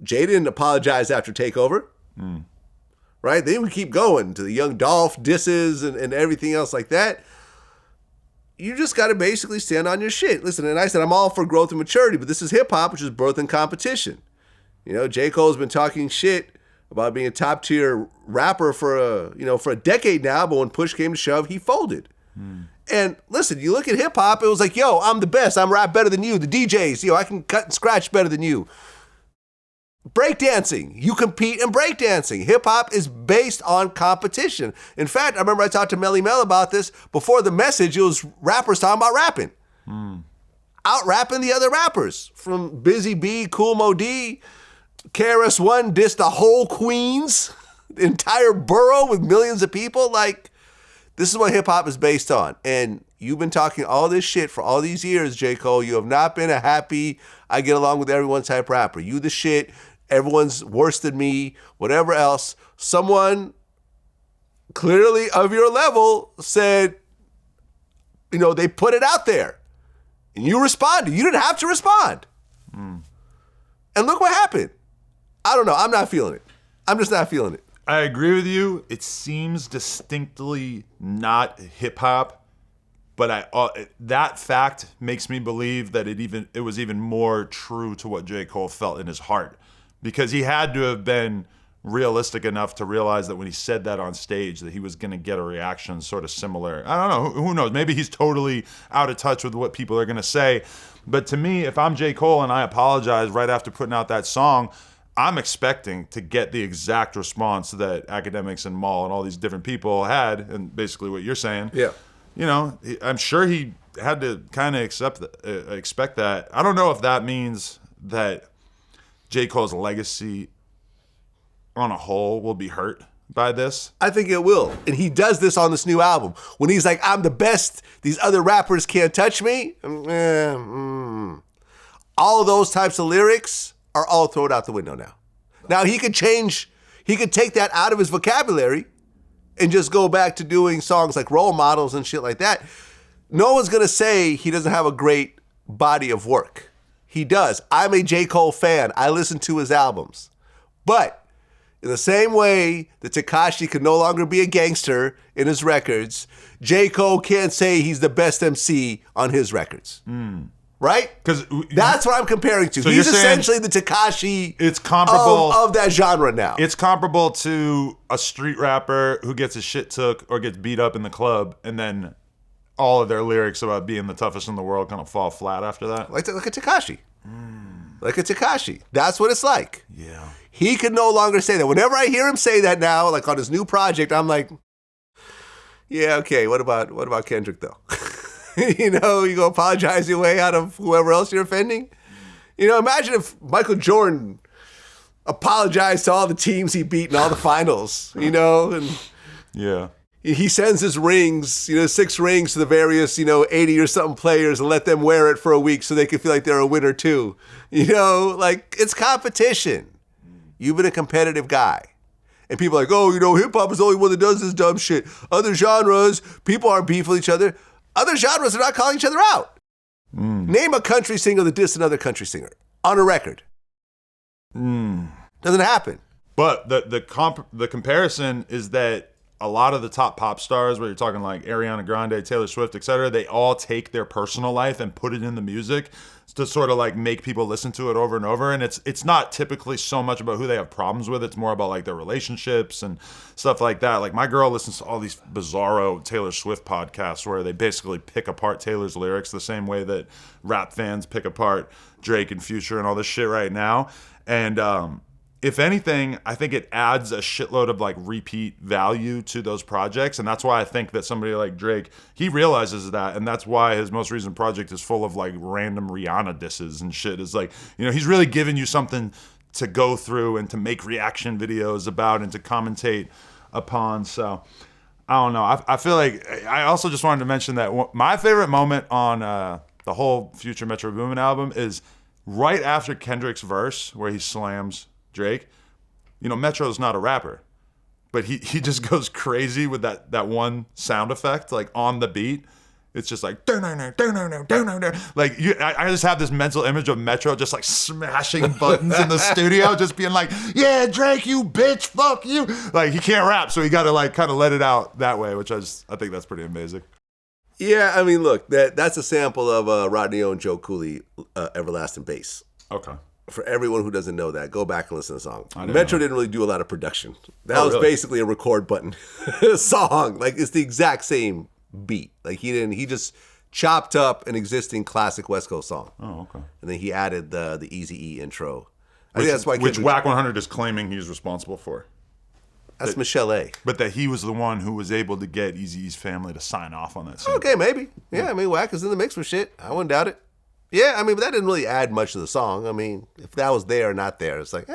Jay didn't apologize after Takeover. Right? Then we keep going to the Young Dolph disses and everything else like that. You just got to basically stand on your shit. Listen, and I said I'm all for growth and maturity, but this is hip-hop, which is birth and competition. J. Cole's been talking shit about being a top-tier rapper for a decade now, but when push came to shove, he folded. And listen, you look at hip hop, it was like, yo, I'm the best. I'm rap better than you. The DJs, I can cut and scratch better than you. Breakdancing, you compete in breakdancing. Hip hop is based on competition. In fact, I remember I talked to Melly Mel about this. Before the message, it was rappers talking about rapping. Out-rapping the other rappers. From Busy B, Cool Mo D, KRS-One dissed the whole Queens, the entire borough with millions of people. Like, this is what hip-hop is based on. And you've been talking all this shit for all these years, J. Cole. You have not been a happy, I get along with everyone type rapper. You the shit. Everyone's worse than me. Whatever else. Someone clearly of your level said, they put it out there. And you responded. You didn't have to respond. And look what happened. I don't know. I'm not feeling it. I'm just not feeling it. I agree with you. It seems distinctly not hip hop, but that fact makes me believe that it was even more true to what J. Cole felt in his heart, because he had to have been realistic enough to realize that when he said that on stage that he was going to get a reaction sort of similar. I don't know. Who knows? Maybe he's totally out of touch with what people are going to say. But to me, if I'm J. Cole and I apologize right after putting out that song, I'm expecting to get the exact response that Academics and Maul and all these different people had, and basically what you're saying. Yeah. You know, I'm sure he had to kind of expect that. I don't know if that means that J. Cole's legacy on a whole will be hurt by this. I think it will. And he does this on this new album. When he's like, I'm the best, these other rappers can't touch me. All of those types of lyrics are all thrown out the window now. Now he could take that out of his vocabulary and just go back to doing songs like Role Models and shit like that. No one's going to say he doesn't have a great body of work. He does. I'm a J. Cole fan. I listen to his albums. But in the same way that Tekashi could no longer be a gangster in his records, J. Cole can't say he's the best MC on his records. Right? Because that's what I'm comparing to. So he's essentially the Tekashi it's comparable of that genre now. It's comparable to a street rapper who gets his shit took or gets beat up in the club, and then all of their lyrics about being the toughest in the world kind of fall flat after that. Like a Tekashi. Like a Tekashi. That's what it's like. Yeah. He can no longer say that. Whenever I hear him say that now, like on his new project, I'm like, yeah, okay, what about Kendrick though? You know, you go apologize your way out of whoever else you're offending. You know, imagine if Michael Jordan apologized to all the teams he beat in all the finals, you know, and yeah. He sends his rings, 6 rings to the various, 80 or something players and let them wear it for a week so they can feel like they're a winner too. Like it's competition. You've been a competitive guy. And people are like, oh, hip hop is the only one that does this dumb shit. Other genres, people aren't beefing with each other. Other genres are not calling each other out. Name a country singer that dissed another country singer on a record. Doesn't happen. But the comparison is that a lot of the top pop stars, where you're talking like Ariana Grande, Taylor Swift, etc., they all take their personal life and put it in the music to sort of like make people listen to it over and over. And it's not typically so much about who they have problems with. It's more about like their relationships and stuff like that. Like my girl listens to all these bizarro Taylor Swift podcasts where they basically pick apart Taylor's lyrics the same way that rap fans pick apart Drake and Future and all this shit right now. And if anything, I think it adds a shitload of like repeat value to those projects. And that's why I think that somebody like Drake, he realizes that. And that's why his most recent project is full of like random Rihanna disses and shit. It's like, he's really giving you something to go through and to make reaction videos about and to commentate upon. So I don't know. I feel like I also just wanted to mention that my favorite moment on the whole Future Metro Boomin album is right after Kendrick's verse where he slams Drake. Metro's not a rapper, but he just goes crazy with that one sound effect, like on the beat. It's just like like I just have this mental image of Metro just like smashing buttons in the studio, just being like, yeah, Drake, you bitch, fuck you. Like he can't rap, so he got to like kind of let it out that way, which I think that's pretty amazing. Yeah, I mean, look, that's a sample of Rodney O and Joe Cooley, Everlasting Bass. Okay. For everyone who doesn't know that, go back and listen to the song. Metro didn't really do a lot of production. That was really? Basically a record button song. Like it's the exact same beat. Like he just chopped up an existing classic West Coast song. Oh, okay. And then he added the Eazy-E intro. I think that's why which Wack100 is claiming he's responsible for. That's Michelle A. But that he was the one who was able to get Eazy-E's family to sign off on that song. Okay, maybe. Yeah, I mean, Wack is in the mix for shit. I wouldn't doubt it. Yeah, I mean, but that didn't really add much to the song. I mean, if that was there or not there, it's like,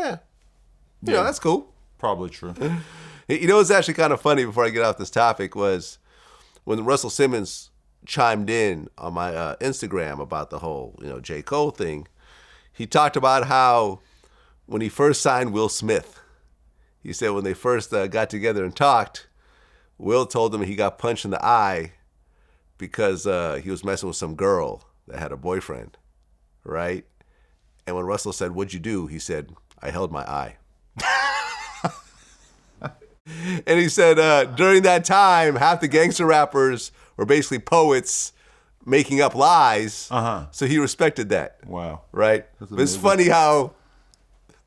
that's cool. Probably true. What's actually kind of funny before I get off this topic was when Russell Simmons chimed in on my Instagram about the whole, J. Cole thing. He talked about how when he first signed Will Smith, he said when they first got together and talked, Will told him he got punched in the eye because he was messing with some girl that had a boyfriend, right? And when Russell said, "What'd you do?" he said, "I held my eye." And he said during that time, half the gangster rappers were basically poets making up lies. So he respected that. Wow. Right? But it's funny how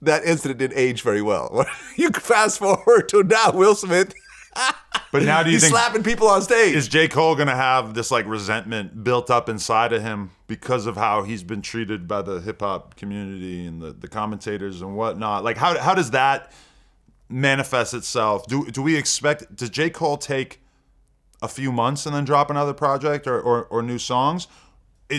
that incident didn't age very well. You can fast forward to now Will Smith. But now do you He's think slapping people on stage? is J. Cole going to have this like resentment built up inside of him because of how he's been treated by the hip hop community and the commentators and whatnot? Like how does that manifest itself? Do we expect, does J. Cole take a few months and then drop another project or new songs?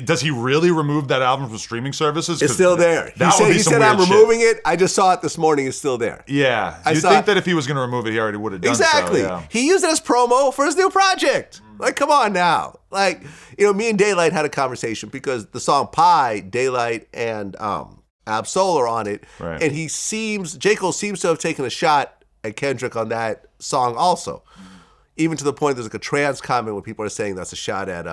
Does he really remove that album from streaming services? It's still there. He said I'm removing it. I just saw it this morning. It's still there. Yeah. You think that if he was going to remove it, he already would have done exactly. so. Yeah. He used it as promo for his new project. Like, come on now. Like, me and Daylight had a conversation because the song Pie, Daylight and Ab-Soul are on it. Right. And J. Cole seems to have taken a shot at Kendrick on that song also. Even to the point there's like a trans comment where people are saying that's a shot at,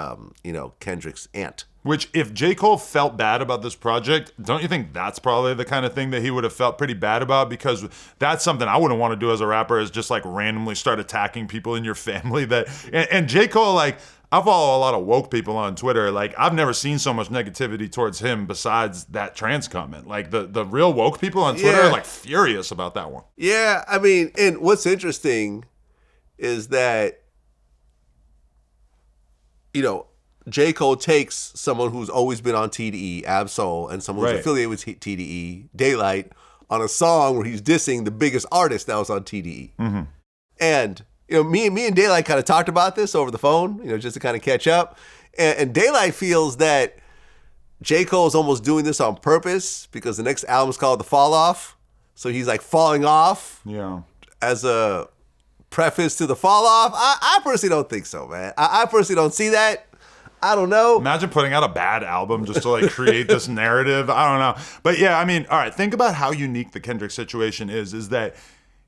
Kendrick's aunt. Which, if J. Cole felt bad about this project, don't you think that's probably the kind of thing that he would have felt pretty bad about? Because that's something I wouldn't want to do as a rapper, is just like randomly start attacking people in your family. And J. Cole, like, I follow a lot of woke people on Twitter. Like, I've never seen so much negativity towards him besides that trans comment. Like, the real woke people on Twitter are like furious about that one. Yeah, I mean, and what's interesting is that, J. Cole takes someone who's always been on TDE, Ab-Soul, and someone who's affiliated with TDE, Daylight, on a song where he's dissing the biggest artist that was on TDE. Mm-hmm. And, me and Daylight kind of talked about this over the phone, just to kind of catch up. And Daylight feels that J. Cole is almost doing this on purpose because the next album is called The Fall Off. So he's like falling off as a preface to the fall off. I personally don't think so, man. I personally don't see that. I don't know. Imagine putting out a bad album just to like create this narrative. I don't know. But yeah, I mean, all right, think about how unique the Kendrick situation is that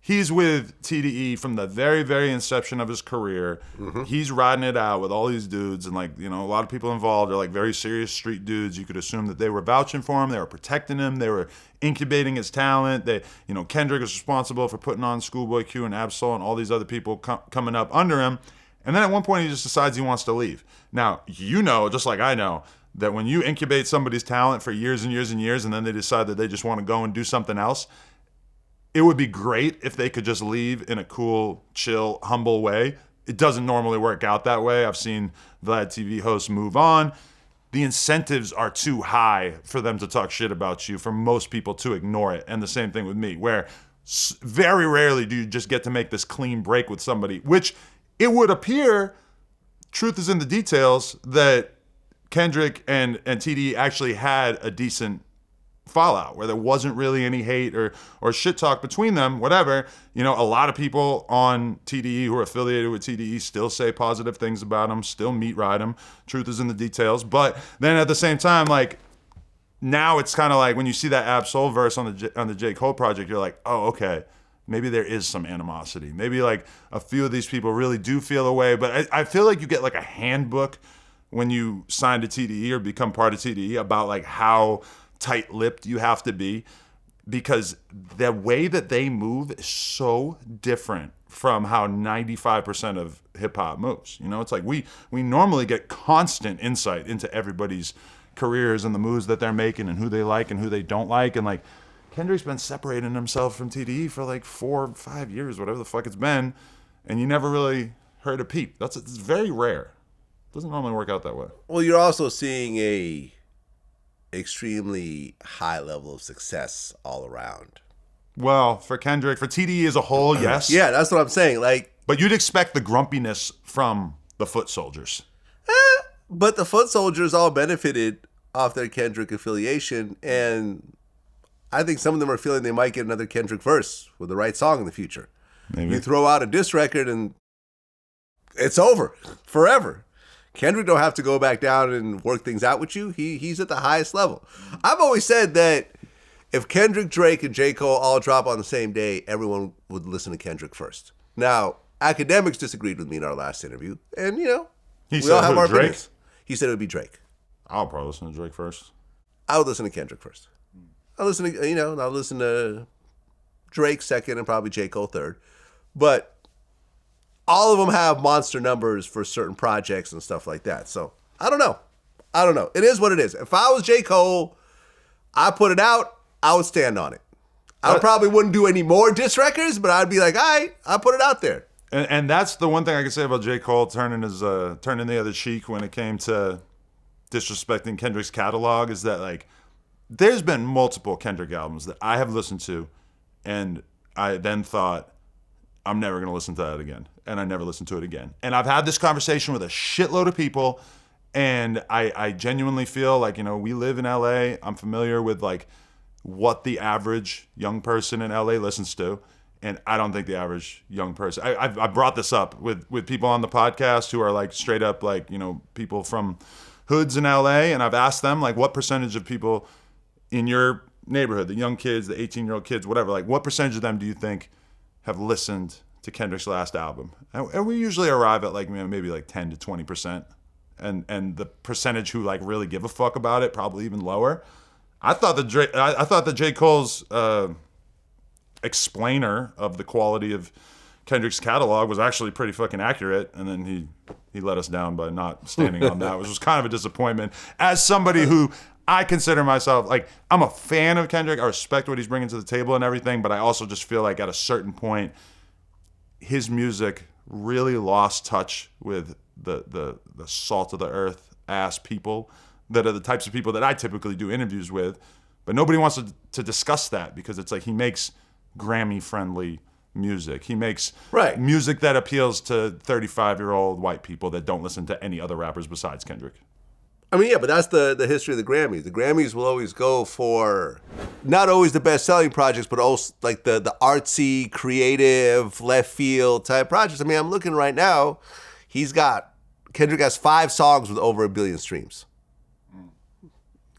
he's with TDE from the very, very inception of his career. Mm-hmm. He's riding it out with all these dudes, and like, a lot of people involved are like very serious street dudes. You could assume that they were vouching for him, they were protecting him, they were incubating his talent. Kendrick is responsible for putting on Schoolboy Q and Ab-Soul and all these other people coming up under him. And then at one point he just decides he wants to leave. Now, just like I know, that when you incubate somebody's talent for years and years and years, and then they decide that they just want to go and do something else, it would be great if they could just leave in a cool, chill, humble way. It doesn't normally work out that way. I've seen VladTV hosts move on. The incentives are too high for them to talk shit about you, for most people to ignore it. And the same thing with me, where very rarely do you just get to make this clean break with somebody, which it would appear, truth is in the details, that Kendrick and TDE actually had a decent fallout where there wasn't really any hate or shit talk between them, whatever. A lot of people on TDE who are affiliated with TDE still say positive things about him, still meat ride him. Truth is in the details. But then at the same time, like, now it's kind of like when you see that Ab-Soul verse on the J. Cole project, you're like, oh, okay, maybe there is some animosity. Maybe like a few of these people really do feel a way. But I feel like you get like a handbook when you sign to TDE or become part of TDE about like how tight-lipped you have to be, because the way that they move is so different from how 95% of hip-hop moves. It's like we normally get constant insight into everybody's careers and the moves that they're making and who they like and who they don't like. And like, Kendrick's been separating himself from TDE for like 4 or 5 years, whatever the fuck it's been, and you never really heard a peep. It's very rare. It doesn't normally work out that way. Well, you're also seeing a extremely high level of success all around. Well, for Kendrick, for TDE as a whole, yes. Yeah, that's what I'm saying. Like, but you'd expect the grumpiness from the Foot Soldiers. But the Foot Soldiers all benefited off their Kendrick affiliation, and I think some of them are feeling they might get another Kendrick verse with the right song in the future. Maybe. You throw out a diss record and it's over forever. Kendrick don't have to go back down and work things out with you. He's at the highest level. I've always said that if Kendrick, Drake, and J. Cole all drop on the same day, everyone would listen to Kendrick first. Now, academics disagreed with me in our last interview, and we all have our opinions. He said it would be Drake. I'll probably listen to Drake first. I would listen to Kendrick first. I'll listen to Drake second and probably J. Cole third. But all of them have monster numbers for certain projects and stuff like that. So I don't know. It is what it is. If I was J. Cole, I put it out, I would stand on it. I probably wouldn't do any more diss records, but I'd be like, all right, I'll put it out there. And that's the one thing I can say about J. Cole turning the other cheek when it came to disrespecting Kendrick's catalog is that, like, there's been multiple Kendrick albums that I have listened to, and I then thought, I'm never going to listen to that again. And I never listened to it again. And I've had this conversation with a shitload of people, and I genuinely feel like, you know, we live in LA. I'm familiar with, like, what the average young person in LA listens to. And I don't think the average young person, I brought this up with people on the podcast who are, like, straight up, like, you know, people from hoods in LA. And I've asked them, like, what percentage of people in your neighborhood, the young kids, the 18-year-old kids, whatever, like, what percentage of them do you think have listened to Kendrick's last album? And we usually arrive at, like, maybe like 10 to 20%. And the percentage who, like, really give a fuck about it, probably even lower. I thought that J. Cole's explainer of the quality of Kendrick's catalog was actually pretty fucking accurate, and then he let us down by not standing on that, which was kind of a disappointment. As somebody who I consider myself, like, I'm a fan of Kendrick, I respect what he's bringing to the table and everything, but I also just feel like at a certain point, his music really lost touch with the salt of the earth ass people that are the types of people that I typically do interviews with, but nobody wants to discuss that because it's like he makes Grammy-friendly music. He makes music that appeals to 35-year-old white people that don't listen to any other rappers besides Kendrick. I mean, yeah, but that's the history of the Grammys. The Grammys will always go for not always the best-selling projects, but also, like, the artsy, creative, left field type projects. I mean, I'm looking right now. Kendrick has 5 songs with over 1 billion streams.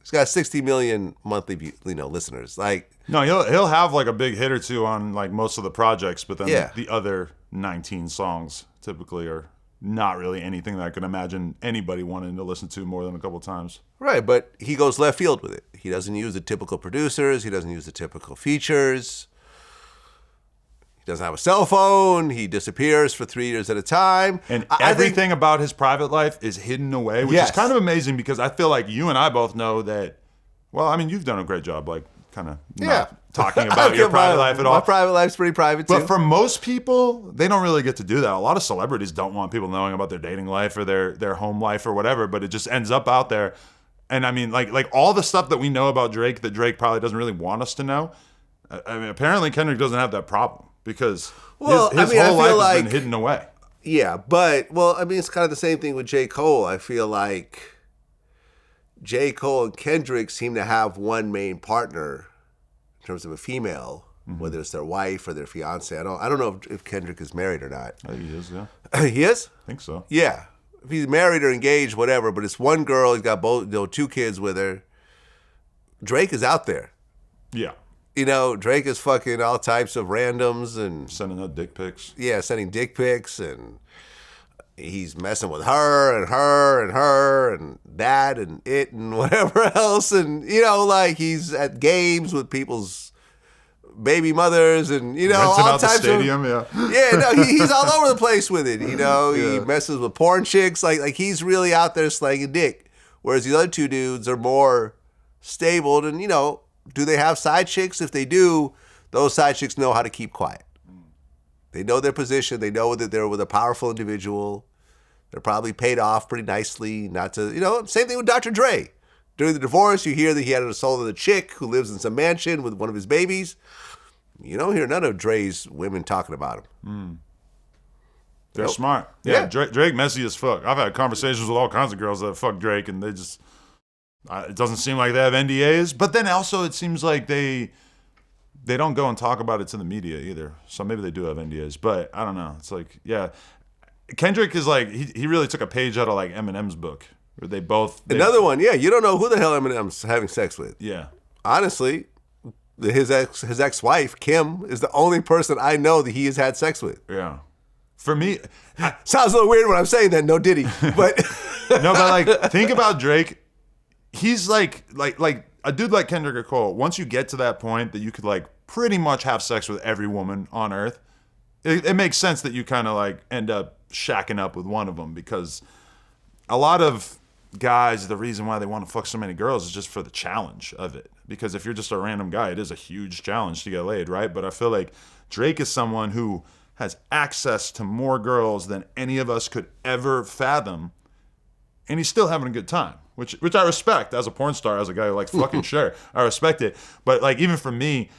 He's got 60 million monthly, listeners. Like, no, he'll have, like, a big hit or two on, like, most of the projects, but then yeah. the other 19 songs typically are not really anything that I can imagine anybody wanting to listen to more than a couple times. Right, but he goes left field with it. He doesn't use the typical producers. He doesn't use the typical features. He doesn't have a cell phone. He disappears for 3 years at a time. And everything about his private life is hidden away, which is kind of amazing because I feel like you and I both know that, well, I mean, you've done a great job, like, kind of not talking about your private life at all. My private life's pretty private, too. But for most people, they don't really get to do that. A lot of celebrities don't want people knowing about their dating life or their home life or whatever, but it just ends up out there. And I mean, like all the stuff that we know about Drake that Drake probably doesn't really want us to know, I mean, apparently Kendrick doesn't have that problem because his whole life has been hidden away. Yeah, but, well, I mean, it's kind of the same thing with J. Cole. I feel like J. Cole and Kendrick seem to have one main partner in terms of a female, whether it's their wife or their fiance. I don't know if Kendrick is married or not. I think he is, yeah. He is? I think so. Yeah. If he's married or engaged, whatever, but it's one girl, he's got both, 2 kids with her. Drake is out there. Yeah. Drake is fucking all types of randoms and sending out dick pics. Yeah, sending dick pics, and he's messing with her and her and her and that and it and whatever else. And, like, he's at games with people's baby mothers and, renting all out types the stadium, of... Yeah, no, he's all over the place with it, He messes with porn chicks. Like he's really out there slanging dick. Whereas the other 2 dudes are more stable and, do they have side chicks? If they do, those side chicks know how to keep quiet. They know their position. They know that they're with a powerful individual. They're probably paid off pretty nicely. Not to, same thing with Dr. Dre. During the divorce, you hear that he had assaulted a chick who lives in some mansion with one of his babies. You don't hear none of Dre's women talking about him. They're smart. Yeah. Drake messy as fuck. I've had conversations with all kinds of girls that fuck Drake, and they just... it doesn't seem like they have NDAs, but then also it seems like they don't go and talk about it to the media either. So maybe they do have NDAs, but I don't know. It's like, yeah, Kendrick is like he really took a page out of like Eminem's book, where they another one. Yeah, you don't know who the hell Eminem's having sex with. Yeah, honestly, his ex-wife Kim is the only person I know that he has had sex with. Yeah, for me, sounds a little weird when I'm saying that. No Diddy, but no, but like think about Drake. He's like a dude like Kendrick or Cole. Once you get to that point that you could like pretty much have sex with every woman on earth, it makes sense that you kind of like end up shacking up with one of them, because a lot of guys, the reason why they want to fuck so many girls is just for the challenge of it. because if you're just a random guy, it is a huge challenge to get laid, right? But I feel like Drake is someone who has access to more girls than any of us could ever fathom, and he's still having a good time, which I respect as a porn star, as a guy who likes fucking sure. I respect it. But like, even for me,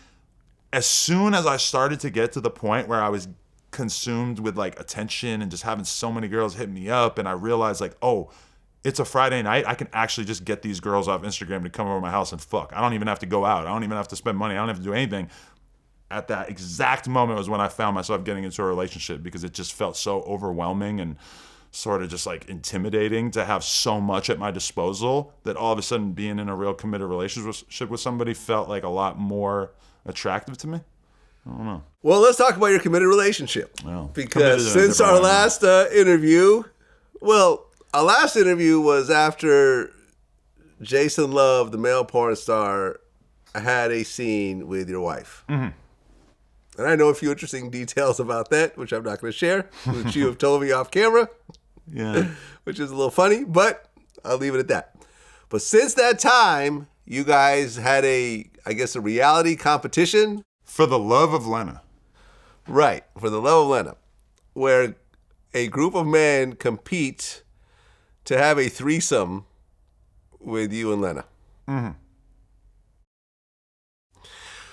as soon as I started to get to the point where I was consumed with like attention and just having so many girls hit me up, and I realized like, oh, it's a Friday night, I can actually just get these girls off Instagram to come over to my house and fuck. I don't even have to go out. I don't even have to spend money. I don't have to do anything. At that exact moment was when I found myself getting into a relationship, because it just felt so overwhelming and sort of just like intimidating to have so much at my disposal, that all of a sudden being in a real committed relationship with somebody felt like a lot more attractive to me. I don't know. Well, let's talk about your committed relationship. Well, because since our last interview, our last interview was after Jason Love, the male porn star, had a scene with your wife. Mm-hmm. And I know a few interesting details about that, which I'm not going to share, which you have told me off camera. Yeah. Which is a little funny, but I'll leave it at that. But since that time, you guys had a reality competition. For the love of Lena. Right, for the love of Lena, where a group of men compete to have a threesome with you and Lena. Mm-hmm.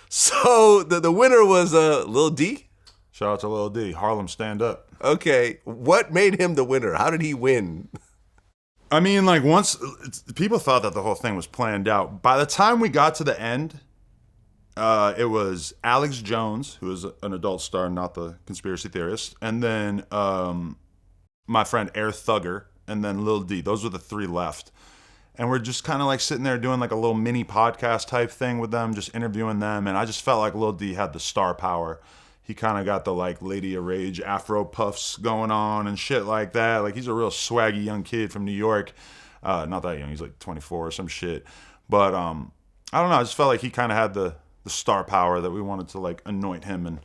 So the winner was Lil D? Shout out to Lil D. Harlem Stand Up. Okay, what made him the winner? How did he win? I mean, like, once people thought that the whole thing was planned out. By the time we got to the end, it was Alex Jones, who is an adult star, not the conspiracy theorist, and then my friend Air Thugger, and then Lil D. Those were the three left. And we're just kind of like sitting there doing like a little mini podcast type thing with them, just interviewing them. And I just felt like Lil D had the star power. He kind of got the like Lady of Rage Afro puffs going on and shit like that. Like, he's a real swaggy young kid from New York. Not that young, he's like 24 or some shit. But I don't know, I just felt like he kind of had the star power that we wanted to like anoint him and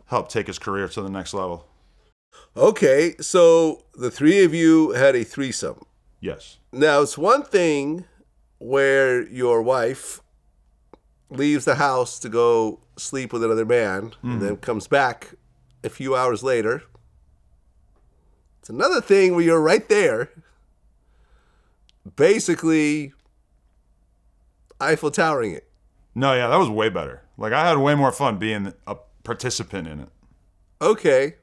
help take his career to the next level. Okay, so the three of you had a threesome. Yes. Now, it's one thing where your wife leaves the house to go sleep with another man and then comes back a few hours later. It's another thing where you're right there, basically Eiffel Towering it. No, yeah, that was way better. Like, I had way more fun being a participant in it. Okay.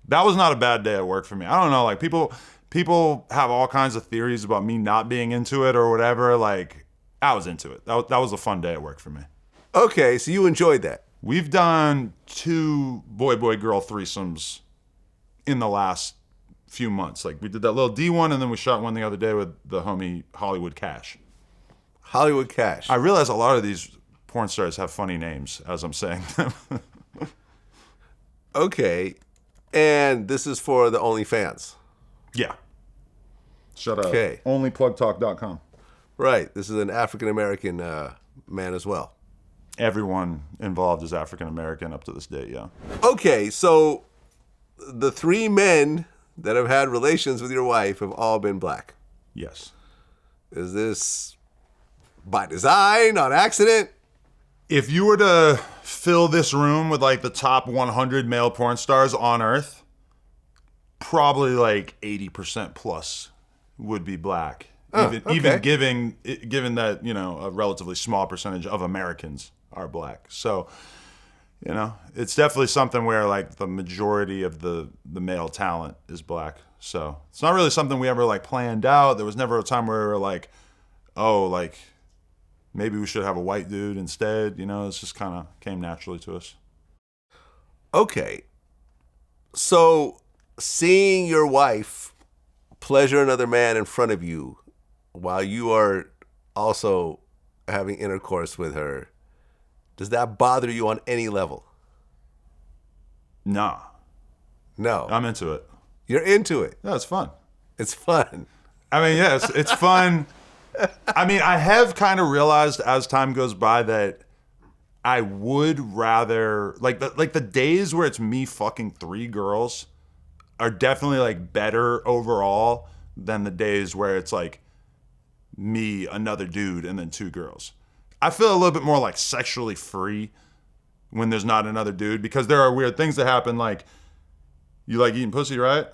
That was not a bad day at work for me. I don't know, like, people have all kinds of theories about me not being into it or whatever. Like, I was into it. That was a fun day at work for me. Okay, so you enjoyed that. We've done 2 boy-girl threesomes in the last few months. Like, we did that Lil D one, and then we shot one the other day with the homie Hollywood Cash. Hollywood Cash. I realize a lot of these porn stars have funny names as I'm saying them. Okay, and this is for the OnlyFans. Yeah. Shut up. Okay. Onlyplugtalk.com. Right. This is an African-American man as well. Everyone involved is African-American up to this day, yeah. Okay, so the 3 men that have had relations with your wife have all been black. Yes. Is this by design, on accident? If you were to fill this room with like the top 100 male porn stars on Earth, probably like 80% plus would be black. Even given that, you know, a relatively small percentage of Americans are black. So, you know, it's definitely something where like the majority of the male talent is black. So it's not really something we ever like planned out. There was never a time where we were like, oh, like maybe we should have a white dude instead. You know, it's just kind of came naturally to us. Okay. So seeing your wife pleasure another man in front of you while you are also having intercourse with her, does that bother you on any level? Nah. No. I'm into it. You're into it. Yeah, it's fun. It's fun. I mean, yeah, it's fun. I mean, I have kind of realized as time goes by that I would rather, like the days where it's me fucking 3 girls are definitely like better overall than the days where it's like me, another dude, and then 2 girls. I feel a little bit more like sexually free when there's not another dude, because there are weird things that happen. Like, you like eating pussy, right?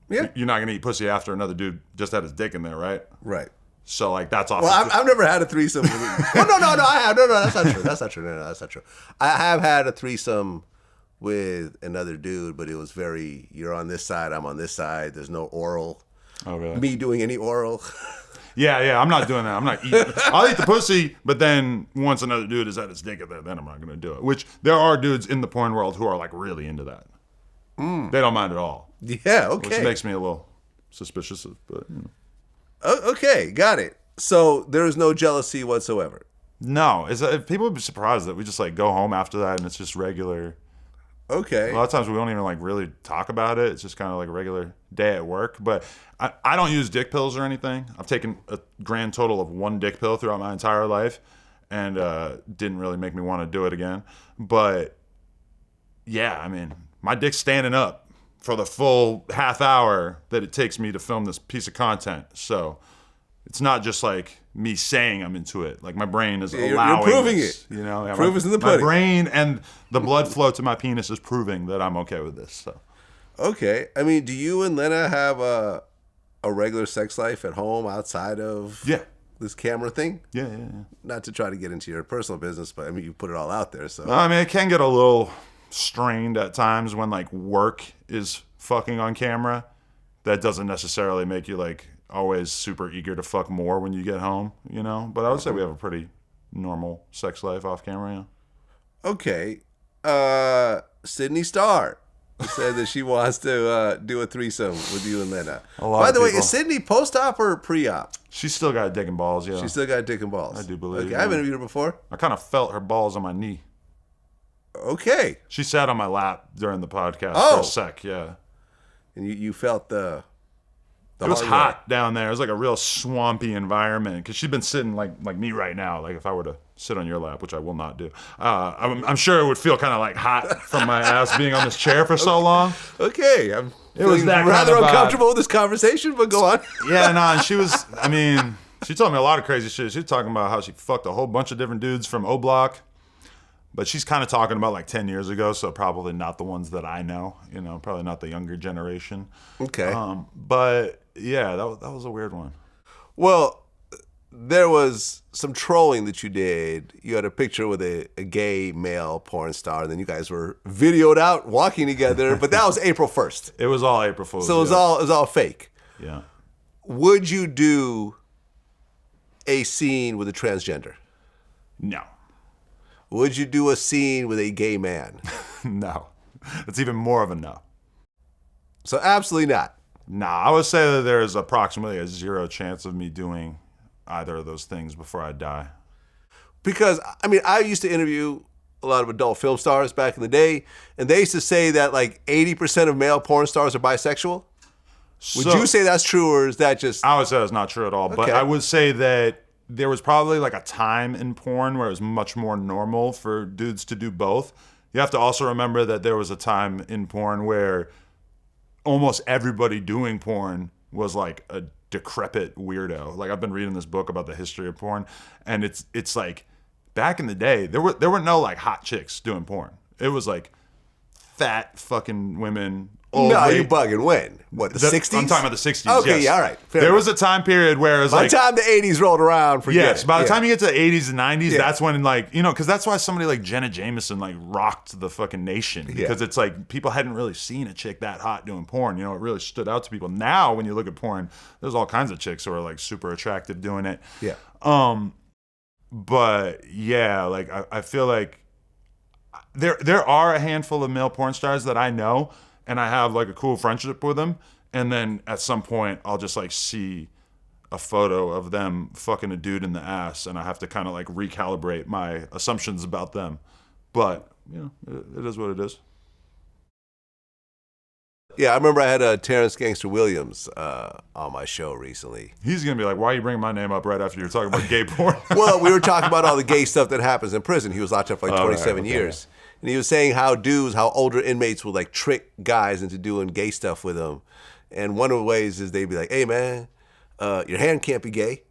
Yeah. You're not gonna eat pussy after another dude just had his dick in there, right? Right. So like that's off. Well, I've never had a threesome. Oh, no, I have. No, that's not true. That's not true. No, that's not true. I have had a threesome with another dude, but it was very, you're on this side, I'm on this side. There's no oral. Oh, really? Me doing any oral. Yeah, I'm not doing that. I'm not eating. I'll eat the pussy, but then once another dude is at his dick in there, then I'm not going to do it. Which there are dudes in the porn world who are like really into that. They don't mind at all. Yeah, okay. Which makes me a little suspicious of, but you know. Okay, got it. So there is no jealousy whatsoever. No, people would be surprised that we just like go home after that and it's just regular. Okay. A lot of times we don't even like really talk about it. It's just kind of like a regular day at work. But I don't use dick pills or anything. I've taken a grand total of 1 dick pill throughout my entire life, and didn't really make me want to do it again. But yeah, I mean, my dick's standing up for the full half hour that it takes me to film this piece of content. So it's not just like me saying I'm into it. Like my brain is allowing you're proving this, it. You know, yeah, Proof is in the pudding. My brain and the blood flow to my penis is proving that I'm okay with this. So okay, I mean, do you and Lena have a regular sex life at home outside of this camera thing? Yeah. Not to try to get into your personal business, but I mean, you put it all out there. So I mean, it can get a little strained at times when like work is fucking on camera. That doesn't necessarily make you like always super eager to fuck more when you get home, you know? But I would say we have a pretty normal sex life off camera, yeah. Okay. Sydney Starr said that she wants to do a threesome with you and Lena. By the way, is Sydney post-op or pre-op? She's still got dick and balls, yeah. She's still got dick and balls. I do believe. Okay, I've interviewed her before. I kind of felt her balls on my knee. Okay. She sat on my lap during the podcast for a sec, yeah. And you felt the it was hot down there. It was like a real swampy environment because she'd been sitting like me right now. Like if I were to sit on your lap, which I will not do, I'm sure it would feel kind of like hot from my ass being on this chair for so long. Okay, I'm was that rather kind of uncomfortable with this conversation, but go on. Yeah, no, and she was. I mean, she told me a lot of crazy shit. She was talking about how she fucked a whole bunch of different dudes from O Block. But she's kind of talking about like 10 years ago, so probably not the ones that I know, you know, probably not the younger generation. Okay. But yeah, that was a weird one. Well, there was some trolling that you did. You had a picture with a gay male porn star, and then you guys were videoed out walking together, but that was April 1st. It was all April Fool's. So it was all fake. Yeah. Would you do a scene with a transgender? No. Would you do a scene with a gay man? No. It's even more of a no. So absolutely not. Nah, I would say that there is approximately a 0 chance of me doing either of those things before I die. Because, I mean, I used to interview a lot of adult film stars back in the day, and they used to say that like 80% of male porn stars are bisexual. Would you say that's true, or is that just... I would say that's not true at all, but I would say that there was probably like a time in porn where it was much more normal for dudes to do both. You have to also remember that there was a time in porn where almost everybody doing porn was like a decrepit weirdo. Like I've been reading this book about the history of porn, and it's like back in the day there were no like hot chicks doing porn. It was like fat fucking women. No, you're bugging. When? What, the 60s? I'm talking about the 60s, Okay, yes. Yeah, all right. There was a time period where it was by the time the 80s rolled around, forget yes, it. by the time you get to the 80s and 90s, that's when, like, you know, because that's why somebody like Jenna Jameson, like, rocked the fucking nation. Because it's like, people hadn't really seen a chick that hot doing porn. You know, it really stood out to people. Now, when you look at porn, there's all kinds of chicks who are, like, super attractive doing it. Yeah. But, yeah, like, I feel like there are a handful of male porn stars that I know, and I have like a cool friendship with them, and then at some point I'll just like see a photo of them fucking a dude in the ass, and I have to kind of like recalibrate my assumptions about them. But you know, it is what it is. Yeah, I remember I had Terrence Gangster Williams on my show recently. He's gonna be like, "Why are you bringing my name up right after you're talking about gay porn?" Well, we were talking about all the gay stuff that happens in prison. He was locked up for like 27 years. And he was saying how older inmates would like trick guys into doing gay stuff with them. And one of the ways is they'd be like, "Hey man, your hand can't be gay."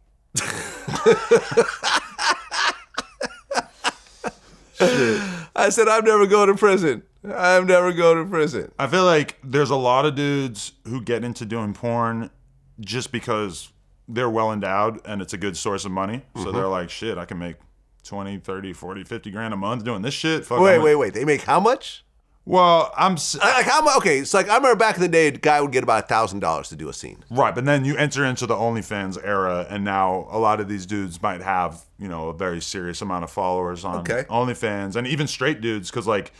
I said, I'm never going to prison. I'm never going to prison. I feel like there's a lot of dudes who get into doing porn just because they're well endowed and it's a good source of money. So they're like, shit, I can make 20, 30, 40, 50 grand a month doing this shit. Fuck, Wait. They make how much? Well, Like how much? Okay, it's like I remember back in the day, a guy would get about $1,000 to do a scene. right, but then you enter into the OnlyFans era, and now a lot of these dudes might have, a very serious amount of followers on OnlyFans, and even straight dudes, because like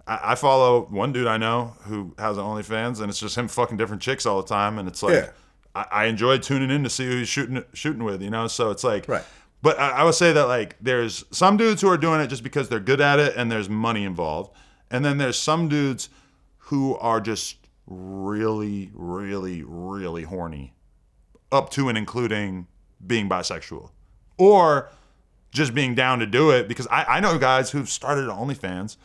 I follow one dude I know who has an OnlyFans, and it's just him fucking different chicks all the time, and it's like I enjoy tuning in to see who he's shooting with, so it's like right. But I would say that like there's some dudes who are doing it just because they're good at it and there's money involved. And then there's some dudes who are just really, really, really horny, up to and including being bisexual, or just being down to do it. Because I know guys who've started OnlyFans,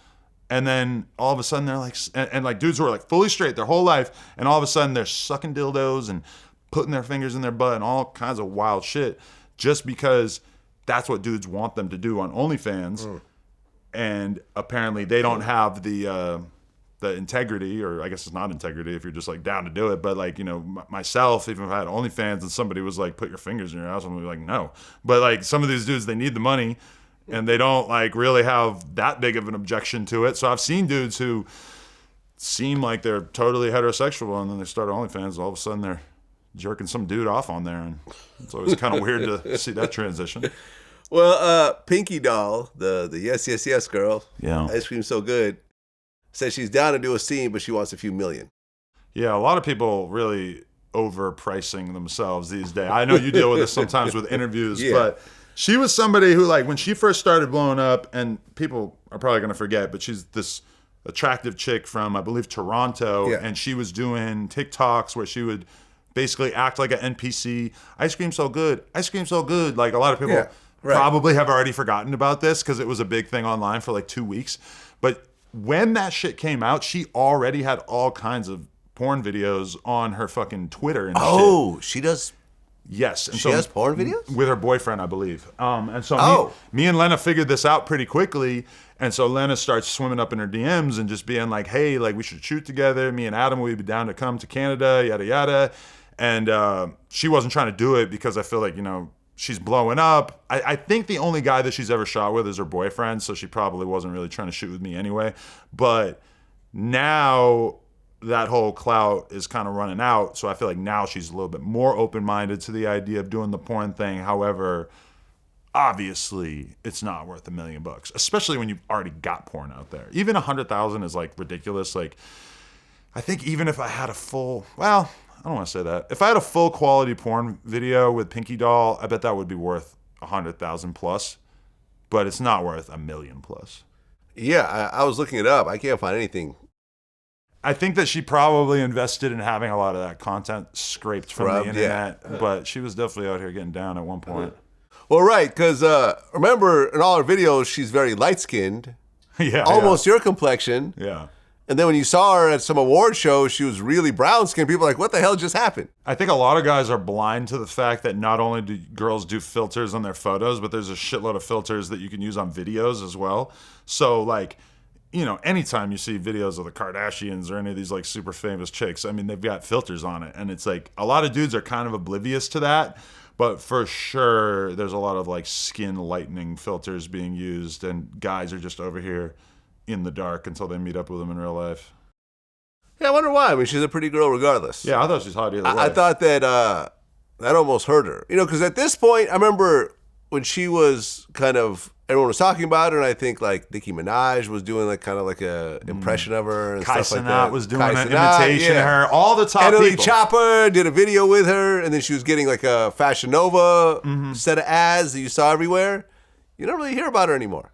and then all of a sudden they're like, and like dudes who are like fully straight their whole life, and all of a sudden they're sucking dildos and putting their fingers in their butt and all kinds of wild shit, just because that's what dudes want them to do on OnlyFans. And apparently they don't have the integrity, or I guess it's not integrity if you're just like down to do it. But like, myself, even if I had OnlyFans and somebody was like, put your fingers in your ass, I'm gonna be like, no. But like some of these dudes, they need the money and they don't like really have that big of an objection to it. So I've seen dudes who seem like they're totally heterosexual and then they start OnlyFans and all of a sudden they're jerking some dude off on there. And it's always kind of weird to see that transition. Well, Pinky Doll, the yes girl, Ice Cream So Good, says she's down to do a scene, but she wants a few million. Yeah, a lot of people really overpricing themselves these days. I know you deal with this sometimes with interviews, but she was somebody who, like, when she first started blowing up, and people are probably going to forget, but she's this attractive chick from, I believe, Toronto, and she was doing TikToks where she would basically act like an NPC. Ice Cream So Good. Like, a lot of people... Right. Probably have already forgotten about this because it was a big thing online for like 2 weeks. But when that shit came out, she already had all kinds of porn videos on her fucking Twitter and shit. Oh, she does? Yes. And she has porn videos? With her boyfriend, I believe. And so me and Lena figured this out pretty quickly. And so Lena starts swimming up in her DMs and just being like, hey, like we should shoot together. Me and Adam, we'd be down to come to Canada, yada, yada. And she wasn't trying to do it because I feel like, she's blowing up. I think the only guy that she's ever shot with is her boyfriend, so she probably wasn't really trying to shoot with me anyway. But now that whole clout is kind of running out, so I feel like now she's a little bit more open-minded to the idea of doing the porn thing. However, obviously, it's not worth $1 million, especially when you've already got porn out there. Even 100,000 is like ridiculous. Like, I think even if I had a full, well, I don't want to say that. If I had a full quality porn video with Pinky Doll, I bet that would be worth 100,000 plus, but it's not worth $1 million plus. Yeah, I was looking it up. I can't find anything. I think that she probably invested in having a lot of that content scraped from the internet, but she was definitely out here getting down at one point. Well, right, because remember, in all her videos, she's very light-skinned. Almost your complexion. Yeah. And then when you saw her at some award show, she was really brown-skinned. People are like, what the hell just happened? I think a lot of guys are blind to the fact that not only do girls do filters on their photos, but there's a shitload of filters that you can use on videos as well. So, like, anytime you see videos of the Kardashians or any of these, like, super famous chicks, I mean, they've got filters on it. And it's like, a lot of dudes are kind of oblivious to that. But for sure, there's a lot of, like, skin lightening filters being used. And guys are just over here in the dark until they meet up with them in real life. Yeah, I wonder why. I mean, she's a pretty girl regardless. Yeah, I thought she's hot either way. I thought that that almost hurt her. Because at this point, I remember when she was kind of, everyone was talking about her, and I think like Nicki Minaj was doing like kind of like a impression of her and Kai stuff like that. Cenat was doing an imitation of her. All the top Emily people. Chopper did a video with her, and then she was getting like a Fashion Nova set of ads that you saw everywhere. You don't really hear about her anymore.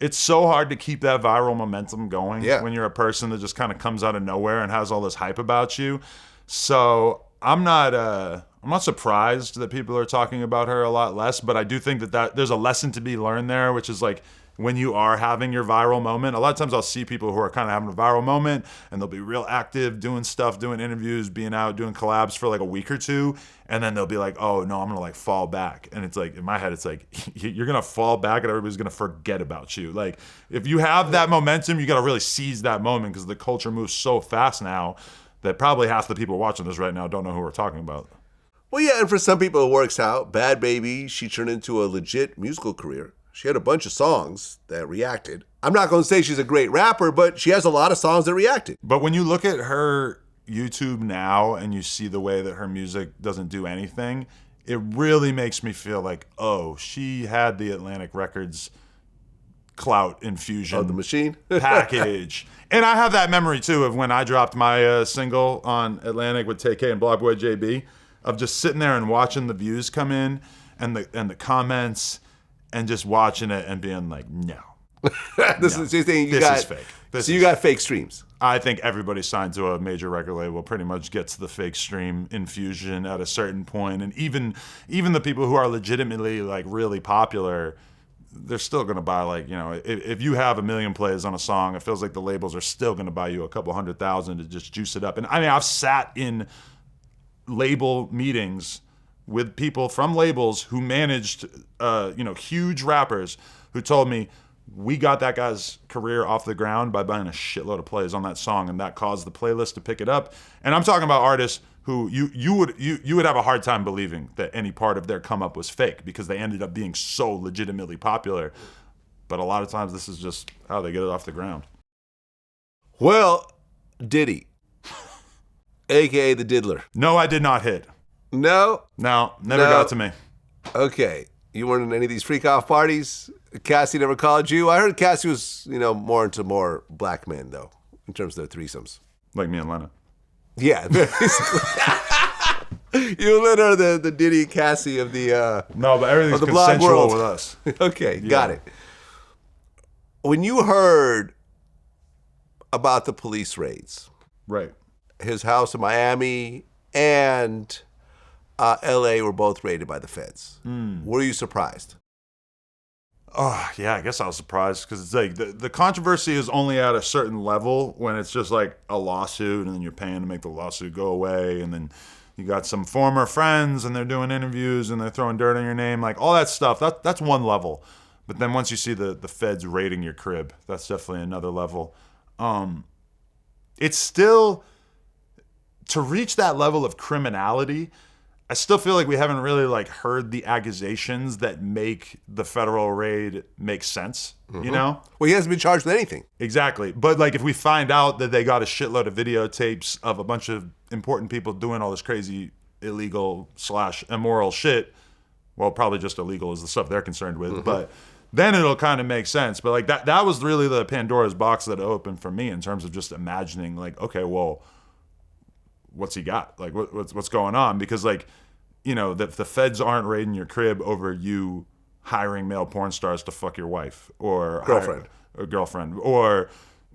It's so hard to keep that viral momentum going when you're a person that just kind of comes out of nowhere and has all this hype about you. So I'm not surprised that people are talking about her a lot less, but I do think that there's a lesson to be learned there, which is like, when you are having your viral moment. A lot of times I'll see people who are kind of having a viral moment and they'll be real active, doing stuff, doing interviews, being out, doing collabs for like a week or two. And then they'll be like, oh no, I'm gonna like fall back. And it's like, in my head, it's like, you're gonna fall back and everybody's gonna forget about you. Like if you have that momentum, you gotta really seize that moment because the culture moves so fast now that probably half the people watching this right now don't know who we're talking about. Well, yeah, and for some people it works out. Bad Baby, she turned into a legit musical career. She had a bunch of songs that reacted. I'm not going to say she's a great rapper, but she has a lot of songs that reacted. But when you look at her YouTube now and you see the way that her music doesn't do anything, it really makes me feel like, oh, she had the Atlantic Records clout infusion. Oh, the machine? package. And I have that memory, too, of when I dropped my single on Atlantic with TK and Blockboy JB, of just sitting there and watching the views come in and the comments and just watching it and being like, no. This is fake. You got fake streams. I think everybody signed to a major record label pretty much gets the fake stream infusion at a certain point. And even the people who are legitimately like really popular, they're still going to buy like, you know, if you have 1 million plays on a song, it feels like the labels are still going to buy you a couple 100,000 to just juice it up. And I mean, I've sat in label meetings with people from labels who managed, huge rappers who told me, we got that guy's career off the ground by buying a shitload of plays on that song, and that caused the playlist to pick it up. And I'm talking about artists who you would have a hard time believing that any part of their come up was fake because they ended up being so legitimately popular. But a lot of times this is just how they get it off the ground. Well, Diddy, aka the Diddler. No, I did not hit. No, never got to me. Okay, you weren't in any of these freak off parties. Cassie never called you. I heard Cassie was, more into more black men though, in terms of their threesomes. Like me and Lena. Yeah, basically. You and Lena are the Diddy Cassie of the no, but everything's the consensual with us. Okay, got it. When you heard about the police raids, right? His house in Miami and LA were both raided by the feds. Were you surprised? Oh, yeah, I guess I was surprised because it's like the controversy is only at a certain level when it's just like a lawsuit and then you're paying to make the lawsuit go away, and then you got some former friends and they're doing interviews and they're throwing dirt on your name, like all that stuff. That's one level. But then once you see the feds raiding your crib, that's definitely another level. It's still, to reach that level of criminality, I still feel like we haven't really like heard the accusations that make the federal raid make sense, you know? Well, he hasn't been charged with anything. Exactly. But like if we find out that they got a shitload of videotapes of a bunch of important people doing all this crazy illegal / immoral shit, well, probably just illegal is the stuff they're concerned with, but then it'll kind of make sense. But like that was really the Pandora's box that opened for me in terms of just imagining like, okay, well, what's he got? Like what's going on? Because like, the feds aren't raiding your crib over you hiring male porn stars to fuck your wife or girlfriend, or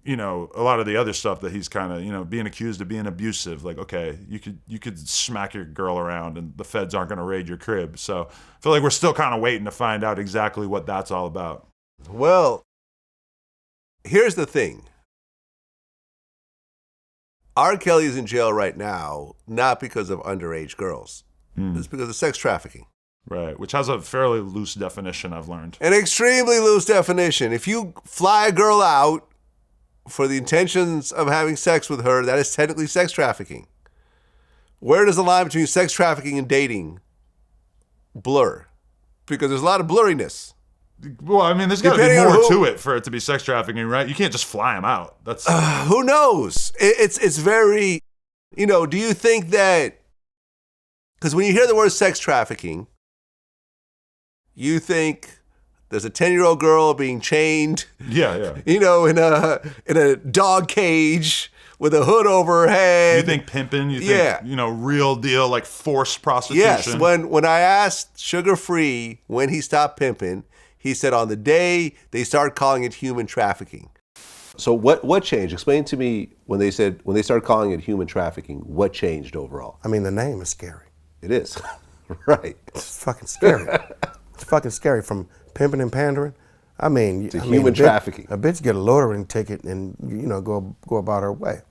a lot of the other stuff that he's kind of being accused of being abusive. Like, okay, you could smack your girl around and the feds aren't going to raid your crib. So I feel like we're still kind of waiting to find out exactly what that's all about. Well, here's the thing. R. Kelly's in jail right now, not because of underage girls. It's because of sex trafficking. Right, which has a fairly loose definition, I've learned. An extremely loose definition. If you fly a girl out for the intentions of having sex with her, that is technically sex trafficking. Where does the line between sex trafficking and dating blur? Because there's a lot of blurriness. Well, I mean, there's got to be more to it for it to be sex trafficking, right? You can't just fly them out. That's who knows? It's very, do you think that, because when you hear the word sex trafficking, you think there's a 10-year-old girl being chained, in a dog cage with a hood over her head. You think pimping? You think, real deal, like forced prostitution? Yes. When I asked Sugar Free when he stopped pimping, he said on the day they started calling it human trafficking. So what changed? Explain to me when they started calling it human trafficking, what changed overall? I mean, the name is scary. It is. Right. It's fucking scary. It's fucking scary. From pimping and pandering, I mean, human trafficking. A bitch get a loitering ticket and go about her way.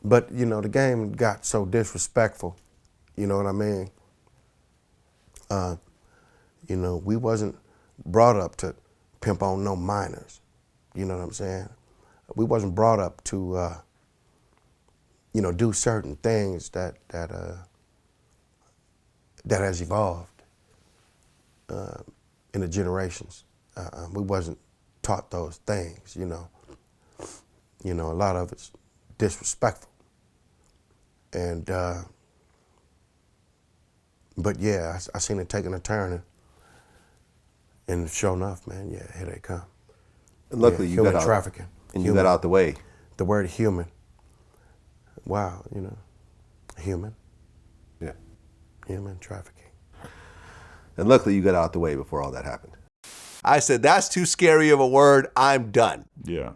But the game got so disrespectful. You know what I mean? We wasn't brought up to pimp on no minors. You know what I'm saying? We wasn't brought up to do certain things that has evolved in the generations. We wasn't taught those things, a lot of it's disrespectful. And, but yeah, I seen it taking a turn, and sure enough, man, yeah, here they come. And luckily you got out. Trafficking. And you got out the way. The word human. Wow, human. Yeah. Human trafficking. And luckily you got out the way before all that happened. I said, that's too scary of a word. I'm done. Yeah.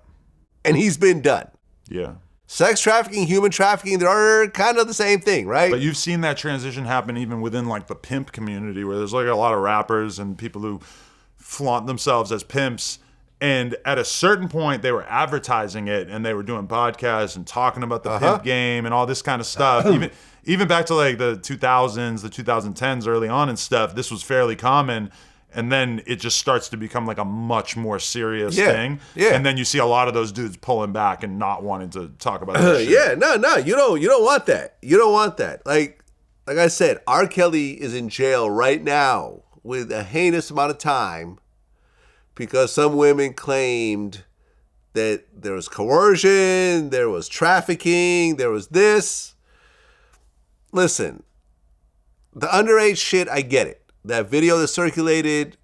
And he's been done. Yeah. Sex trafficking, human trafficking, they're kind of the same thing, right? But you've seen that transition happen even within like the pimp community, where there's like a lot of rappers and people who flaunt themselves as pimps. And at a certain point, they were advertising it, and they were doing podcasts and talking about the pimp game and all this kind of stuff. Even back to like the 2000s, the 2010s, early on and stuff, this was fairly common. And then it just starts to become like a much more serious thing. Yeah. And then you see a lot of those dudes pulling back and not wanting to talk about that shit. Yeah, no, you don't want that. You don't want that. Like I said, R. Kelly is in jail right now with a heinous amount of time because some women claimed that there was coercion, there was trafficking, there was this. Listen, the underage shit, I get it. That video that circulated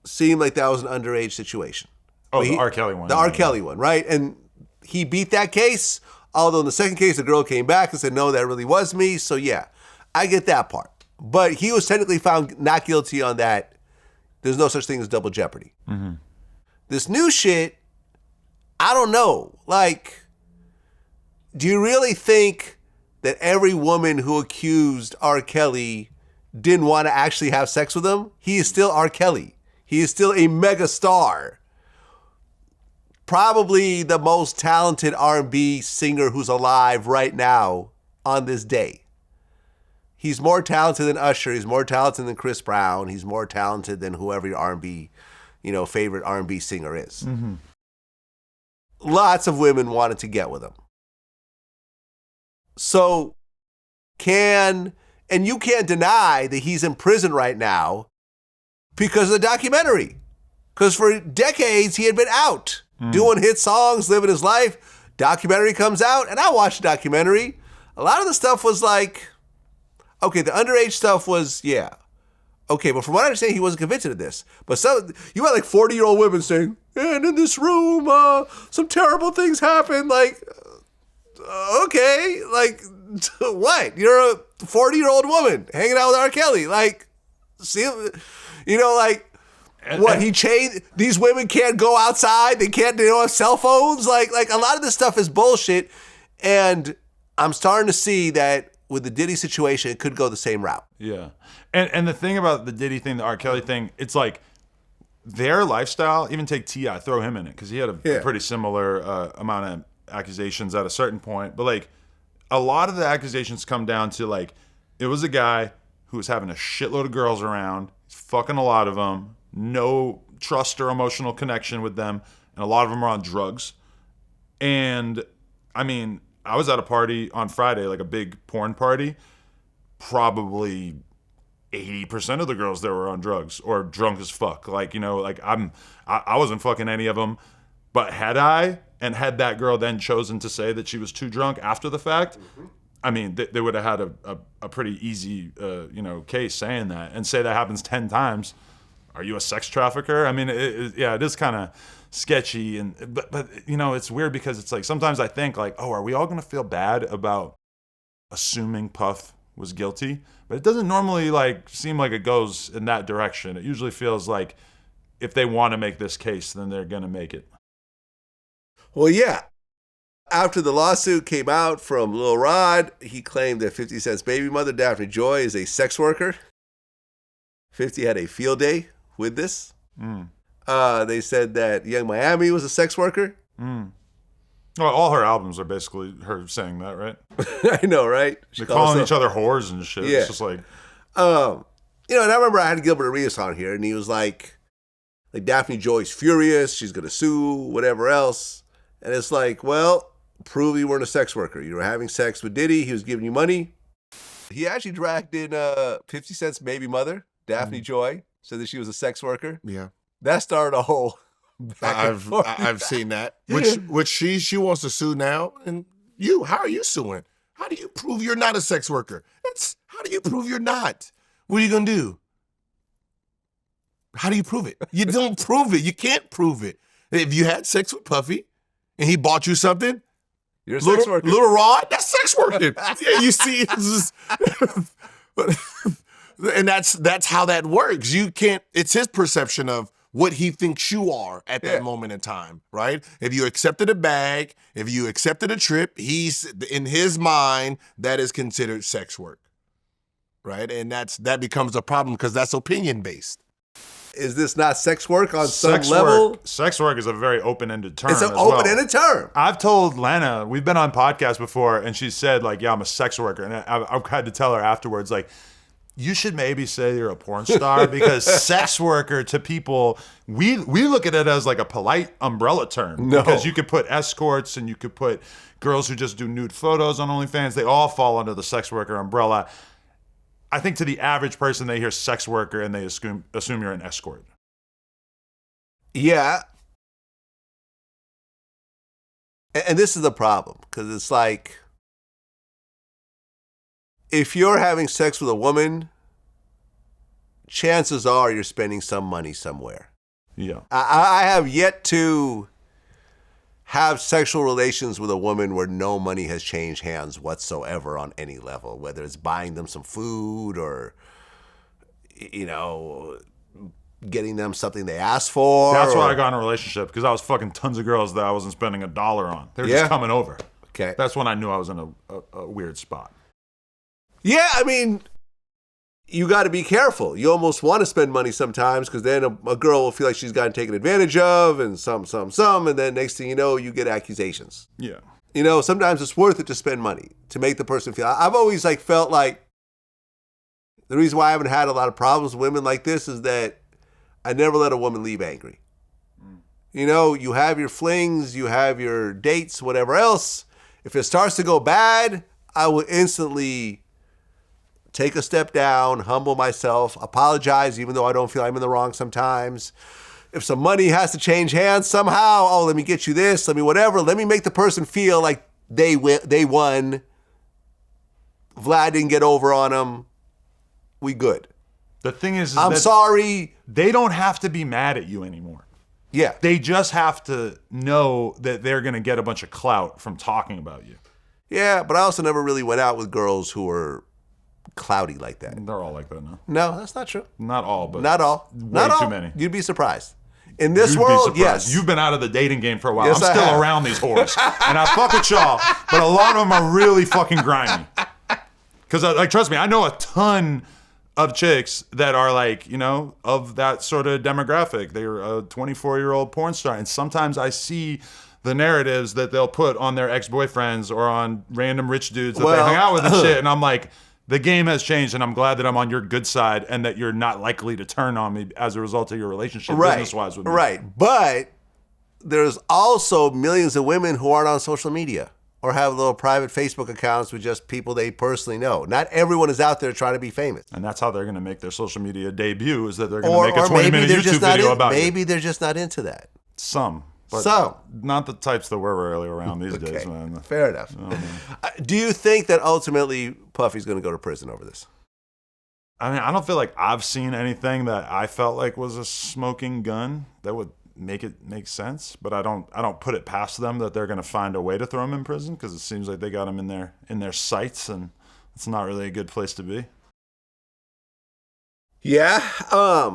seemed like that was an underage situation. Oh, the R. Kelly one. The R. Kelly one, right? And he beat that case, although in the second case, the girl came back and said, no, that really was me. So yeah, I get that part. But he was technically found not guilty on that. There's no such thing as double jeopardy. Mm-hmm. This new shit, I don't know. Like, do you really think that every woman who accused R. Kelly didn't want to actually have sex with him? He is still R. Kelly. He is still a mega star. Probably the most talented R&B singer who's alive right now on this day. He's more talented than Usher. He's more talented than Chris Brown. He's more talented than whoever your R&B, favorite R&B singer is. Mm-hmm. Lots of women wanted to get with him. So and you can't deny that he's in prison right now because of the documentary. Because for decades, he had been out doing hit songs, living his life. Documentary comes out, and I watched the documentary. A lot of the stuff was like, okay, the underage stuff was, yeah. Okay, but from what I understand, he wasn't convicted of this. But you had like 40-year-old women saying, and in this room, some terrible things happened. Like, okay, like, what? You're a 40-year-old woman hanging out with R. Kelly. Like, see, like, what, he chained, these women can't go outside, they can't, they don't have cell phones. Like a lot of this stuff is bullshit. And I'm starting to see that with the Diddy situation, it could go the same route. Yeah. And the thing about the Diddy thing, the R. Kelly thing, it's like their lifestyle, even take T.I., throw him in it, because he had a pretty similar amount of accusations at a certain point. But like a lot of the accusations come down to like, it was a guy who was having a shitload of girls around, fucking a lot of them, no trust or emotional connection with them, and a lot of them are on drugs. And I mean, I was at a party on Friday, like a big porn party. Probably 80% of the girls there were on drugs or drunk as fuck. Like, like I wasn't fucking any of them. But had that girl then chosen to say that she was too drunk after the fact, I mean, they would have had a pretty easy, case saying that. And say that happens 10 times. Are you a sex trafficker? I mean, it is kind of sketchy. But it's weird because it's like, sometimes I think like, oh, are we all going to feel bad about assuming Puff was guilty? But it doesn't normally like seem like it goes in that direction. It usually feels like if they want to make this case, then they're going to make it. Well, yeah. After the lawsuit came out from Lil Rod, he claimed that 50 Cent's baby mother, Daphne Joy, is a sex worker. 50 had a field day with this. They said that Young Miami was a sex worker. Well, all her albums are basically her saying that, right? I know, right? They're calling each other whores and shit. Yeah. It's just like... You know, and I remember I had Gilbert Arenas on here, and he was like Daphne Joy's furious. She's going to sue, whatever else. And it's like, well, prove you weren't a sex worker. You were having sex with Diddy. He was giving you money. He actually dragged in 50 Cent's baby mother, Daphne Joy, said that she was a sex worker. Yeah. That started a whole I've seen that. Which she wants to sue now. And how are you suing? How do you prove you're not a sex worker? How do you prove you're not? What are you gonna do? How do you prove it? You don't prove it. You can't prove it. If you had sex with Puffy and he bought you something, you're a sex worker. Little Rod, that's sex working. Yeah, you see, it's just, and that's how that works. You can't. It's his perception of what he thinks you are at that moment in time, right? If you accepted a bag, if you accepted a trip, he's in his mind that is considered sex work, right? And that becomes a problem because that's opinion based. Is this not sex work on some level? Sex work is a very open-ended term. It's an open-ended term. I've told Lana, we've been on podcasts before, and she said, like, yeah, I'm a sex worker. And I've had to tell her afterwards, like, you should maybe say you're a porn star because sex worker to people, we look at it as like a polite umbrella term. No. Because you could put escorts and you could put girls who just do nude photos on OnlyFans. They all fall under the sex worker umbrella. I think to the average person, they hear sex worker and they assume you're an escort. Yeah. And this is the problem, because it's like, if you're having sex with a woman, chances are you're spending some money somewhere. Yeah. I have yet to have sexual relations with a woman where no money has changed hands whatsoever on any level, whether it's buying them some food or, you know, getting them something they asked for. That's why I got in a relationship, because I was fucking tons of girls that I wasn't spending $1 on. They were just coming over. Okay. That's when I knew I was in a weird spot. Yeah, I mean, you got to be careful. You almost want to spend money sometimes, because then a girl will feel like she's gotten taken advantage of, and some, and then next thing you know, you get accusations. Yeah. You know, sometimes it's worth it to spend money to make the person feel. I've always felt like the reason why I haven't had a lot of problems with women like this is that I never let a woman leave angry. You know, you have your flings, you have your dates, whatever else. If it starts to go bad, I will instantly take a step down, humble myself, apologize, even though I don't feel I'm in the wrong sometimes. If some money has to change hands somehow, oh, let me get you this, let me whatever. Let me make the person feel like they won. Vlad didn't get over on them. We good. The thing is I'm sorry. They don't have to be mad at you anymore. Yeah. They just have to know that they're going to get a bunch of clout from talking about you. Yeah, but I also never really went out with girls who were cloudy like that. They're all like that now. No, that's not true. Not all, but not all. Way not all. too many. You'd be surprised. In this world, yes. You've been out of the dating game for a while. Yes, I'm I still have. around these whores. And I fuck with y'all, but a lot of them are really fucking grimy. Because, like, trust me, I know a ton of chicks that are like, you know, of that sort of demographic. They're a 24-year-old porn star. And sometimes I see the narratives that they'll put on their ex-boyfriends or on random rich dudes that they hang out with and shit. And I'm like, the game has changed, and I'm glad that I'm on your good side and that you're not likely to turn on me as a result of your relationship business-wise with me. Right. But there's also millions of women who aren't on social media or have little private Facebook accounts with just people they personally know. Not everyone is out there trying to be famous. And that's how they're going to make their social media debut, is that they're going to make a 20-minute YouTube video about maybe you. they're just not into that. Some. But Some. Not the types that we're really around these days, man. Fair enough. Do you think that ultimately Puffy's going to go to prison over this? I mean, I don't feel like I've seen anything that I felt like was a smoking gun that would make it make sense, but I don't put it past them that they're going to find a way to throw him in prison, because it seems like they got him in their sights, and it's not really a good place to be. Yeah.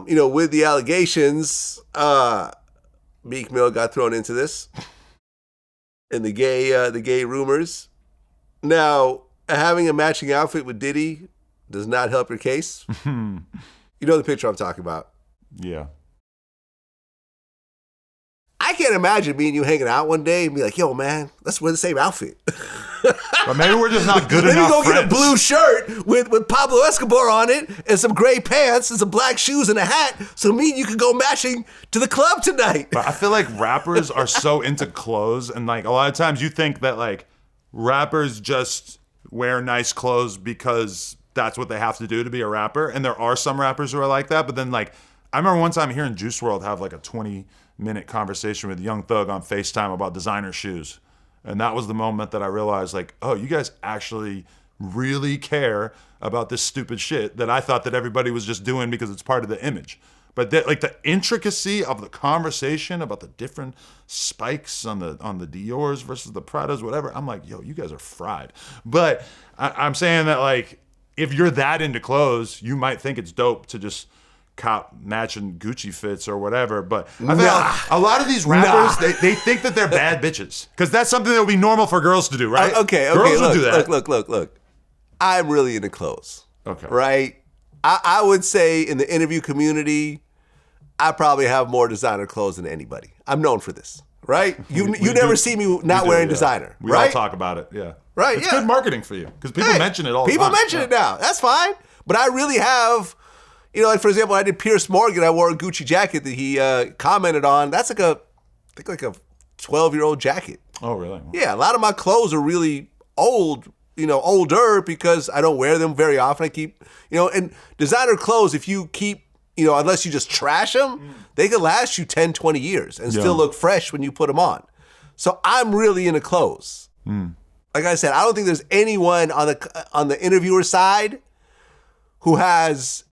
You know, with the allegations, Meek Mill got thrown into this, and the gay rumors. Now, having a matching outfit with Diddy does not help your case. You know the picture I'm talking about. Yeah. can't imagine me and you hanging out one day and be like, yo, man, let's wear the same outfit. But maybe we're just not good Maybe enough go friends. get a blue shirt with Pablo Escobar on it and some gray pants and some black shoes and a hat so me and you could go matching to the club tonight. But I feel like rappers are so into clothes, and like a lot of times you think that like rappers just wear nice clothes because that's what they have to do to be a rapper. And there are some rappers who are like that, but then like I remember one time hearing Juice WRLD have like a 20-minute conversation with Young Thug on FaceTime about designer shoes. And that was the moment that I realized, like, oh, you guys actually really care about this stupid shit that I thought that everybody was just doing because it's part of the image. But like the intricacy of the conversation about the different spikes on the Dior's versus the Pradas, whatever, I'm like, yo, you guys are fried. But I'm saying that, like, if you're that into clothes, you might think it's dope to just cop matching Gucci fits or whatever, but I feel like a lot of these rappers, they think that they're bad bitches because that's something that would be normal for girls to do, right? Okay, girls look, would do that. Look. I'm really into clothes. Okay. Right? I would say in the interview community, I probably have more designer clothes than anybody. I'm known for this, right? You never see me not wearing designer, We right? all talk about it, yeah. Right, It's yeah. good marketing for you because people mention it all the time. People mention it now. That's fine. But I really have, you know, like for example, I did Pierce Morgan. I wore a Gucci jacket that he commented on. That's like I think like a 12-year-old jacket. Oh, really? Yeah, a lot of my clothes are really old, you know, older because I don't wear them very often. I keep, you know, and designer clothes, if you keep, you know, unless you just trash them, they can last you 10, 20 years and still look fresh when you put them on. So I'm really into clothes. Like I said, I don't think there's anyone on the interviewer side who has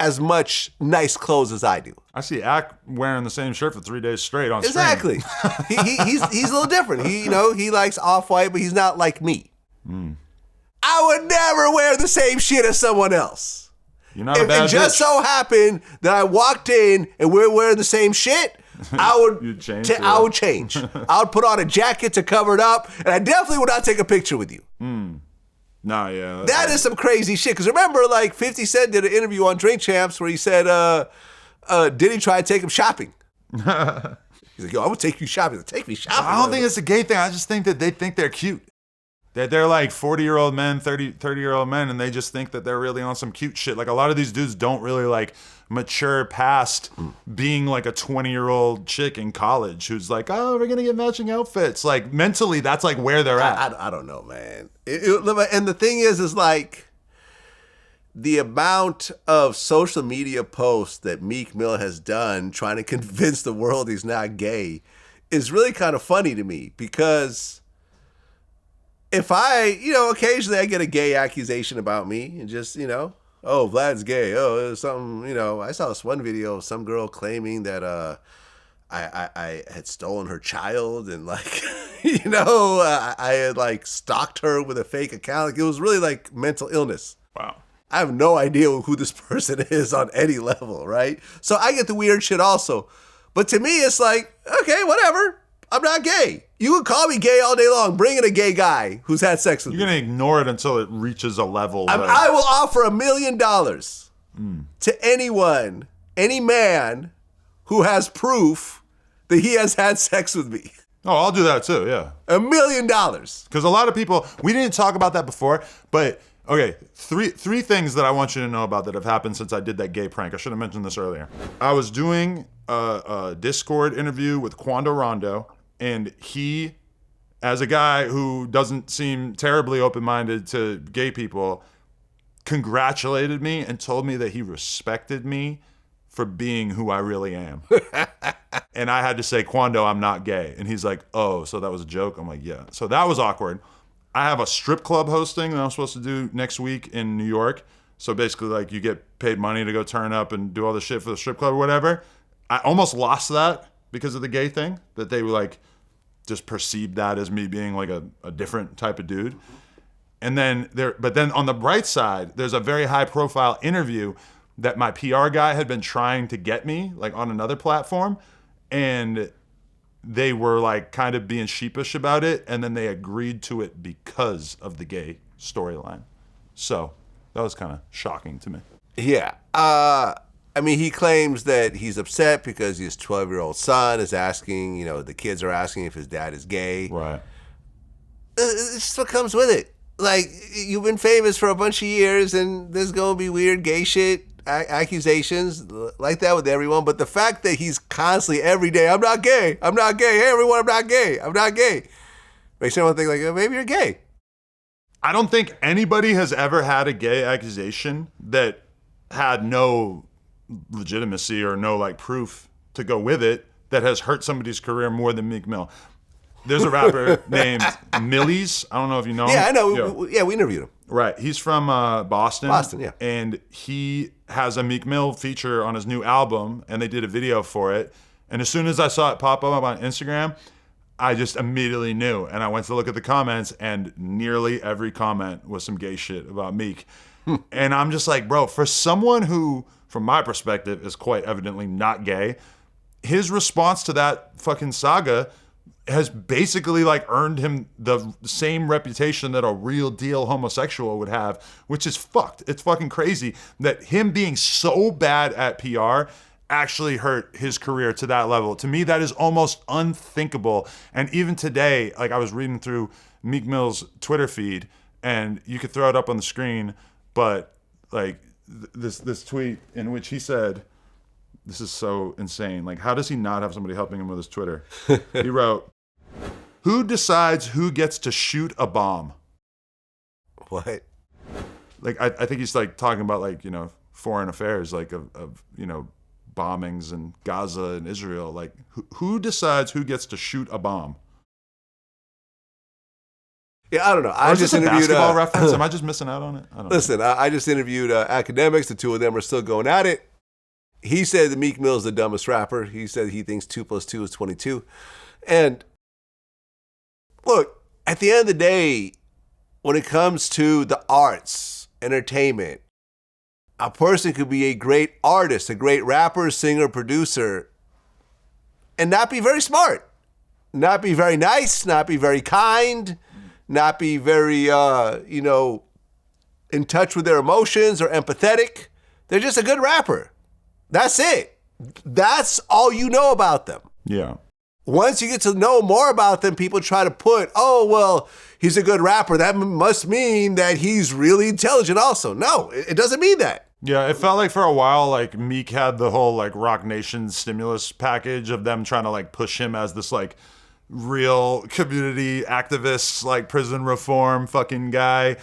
as much nice clothes as I do. I see Ack wearing the same shirt for 3 days straight on Exactly. He's a little different. He likes off-white, but he's not like me. I would never wear the same shit as someone else. You're not a If bad it just bitch. so happened that I walked in and we're wearing the same shit, I would You'd change, I would change. I would put on a jacket to cover it up, and I definitely would not take a picture with you. Nah, yeah. That is some crazy shit. Because remember, like 50 Cent did an interview on Drink Champs where he said, Diddy tried to take him shopping. He's like, yo, I'm gonna take you shopping. Take me shopping. I don't think it's a gay thing. I just think that they think they're cute. That they're like 40-year-old men, 30-year-old men, and they just think that they're really on some cute shit. Like a lot of these dudes don't really like mature past being like a 20-year-old chick in college who's like, oh, we're gonna get matching outfits. Like mentally, that's like where they're at. I don't know, man. And the thing is like the amount of social media posts that Meek Mill has done trying to convince the world he's not gay is really kind of funny to me because if occasionally I get a gay accusation about me and just, oh, Vlad's gay. Oh, there's something, I saw this one video of some girl claiming that I had stolen her child and like, I had like stalked her with a fake account. Like, it was really like mental illness. Wow. I have no idea who this person is on any level, right? So I get the weird shit also. But to me, it's like, okay, whatever. I'm not gay. You can call me gay all day long. Bring in a gay guy who's had sex with me. You're going to ignore it until it reaches a level. I will offer $1 million to anyone, any man who has proof that he has had sex with me. Oh, I'll do that too, yeah. $1 million. Because a lot of people, we didn't talk about that before, but okay, three things that I want you to know about that have happened since I did that gay prank. I should have mentioned this earlier. I was doing a Discord interview with Quando Rondo, and he, as a guy who doesn't seem terribly open-minded to gay people, congratulated me and told me that he respected me for being who I really am. And I had to say, Quando, I'm not gay. And he's like, oh, so that was a joke? I'm like, yeah. So that was awkward. I have a strip club hosting that I'm supposed to do next week in New York. So basically, like, you get paid money to go turn up and do all the shit for the strip club or whatever. I almost lost that because of the gay thing, that they were like, just perceived that as me being like a different type of dude. And then but then on the bright side, there's a very high profile interview that my PR guy had been trying to get me, like on another platform. And they were like kind of being sheepish about it. And then they agreed to it because of the gay storyline. So that was kind of shocking to me. Yeah. I mean, he claims that he's upset because his 12-year-old son is asking, the kids are asking if his dad is gay. Right. It's just what comes with it. Like, you've been famous for a bunch of years, and there's going to be weird gay shit, accusations like that with everyone. But the fact that he's constantly, every day, I'm not gay. Hey, everyone, I'm not gay. Makes everyone think, like, oh, maybe you're gay. I don't think anybody has ever had a gay accusation that had no legitimacy or no, like, proof to go with it that has hurt somebody's career more than Meek Mill. There's a rapper named Millies. I don't know if you know him. Yeah, I know. We interviewed him. Right. He's from Boston. Boston, yeah. And he has a Meek Mill feature on his new album, and they did a video for it. And as soon as I saw it pop up on Instagram, I just immediately knew. And I went to look at the comments, and nearly every comment was some gay shit about Meek. And I'm just like, bro, for someone who, from my perspective, is quite evidently not gay, his response to that fucking saga has basically like earned him the same reputation that a real deal homosexual would have, which is fucked. It's fucking crazy that him being so bad at PR actually hurt his career to that level. To me, that is almost unthinkable. And even today, like I was reading through Meek Mill's Twitter feed, and you could throw it up on the screen, but like this tweet in which he said, this is so insane. Like, how does he not have somebody helping him with his Twitter? He wrote, "Who decides who gets to shoot a bomb?" What? Like, I think he's like talking about like, foreign affairs, like of bombings in Gaza and Israel. Like, who decides who gets to shoot a bomb? Yeah, I don't know. I just interviewed a basketball reference. Am I just missing out on it? I don't Listen, know. I just interviewed academics. The two of them are still going at it. He said that Meek Mill is the dumbest rapper. He said he thinks 2 + 2 is 22. And look, at the end of the day, when it comes to the arts, entertainment, a person could be a great artist, a great rapper, singer, producer, and not be very smart, not be very nice, not be very kind, not be very, in touch with their emotions or empathetic. They're just a good rapper. That's it. That's all you know about them. Yeah. Once you get to know more about them, people try to put, oh, well, he's a good rapper. That must mean that he's really intelligent also. No, it doesn't mean that. Yeah, it felt like for a while, like Meek had the whole like Rock Nation stimulus package of them trying to like push him as this like real community activist, like prison reform fucking guy.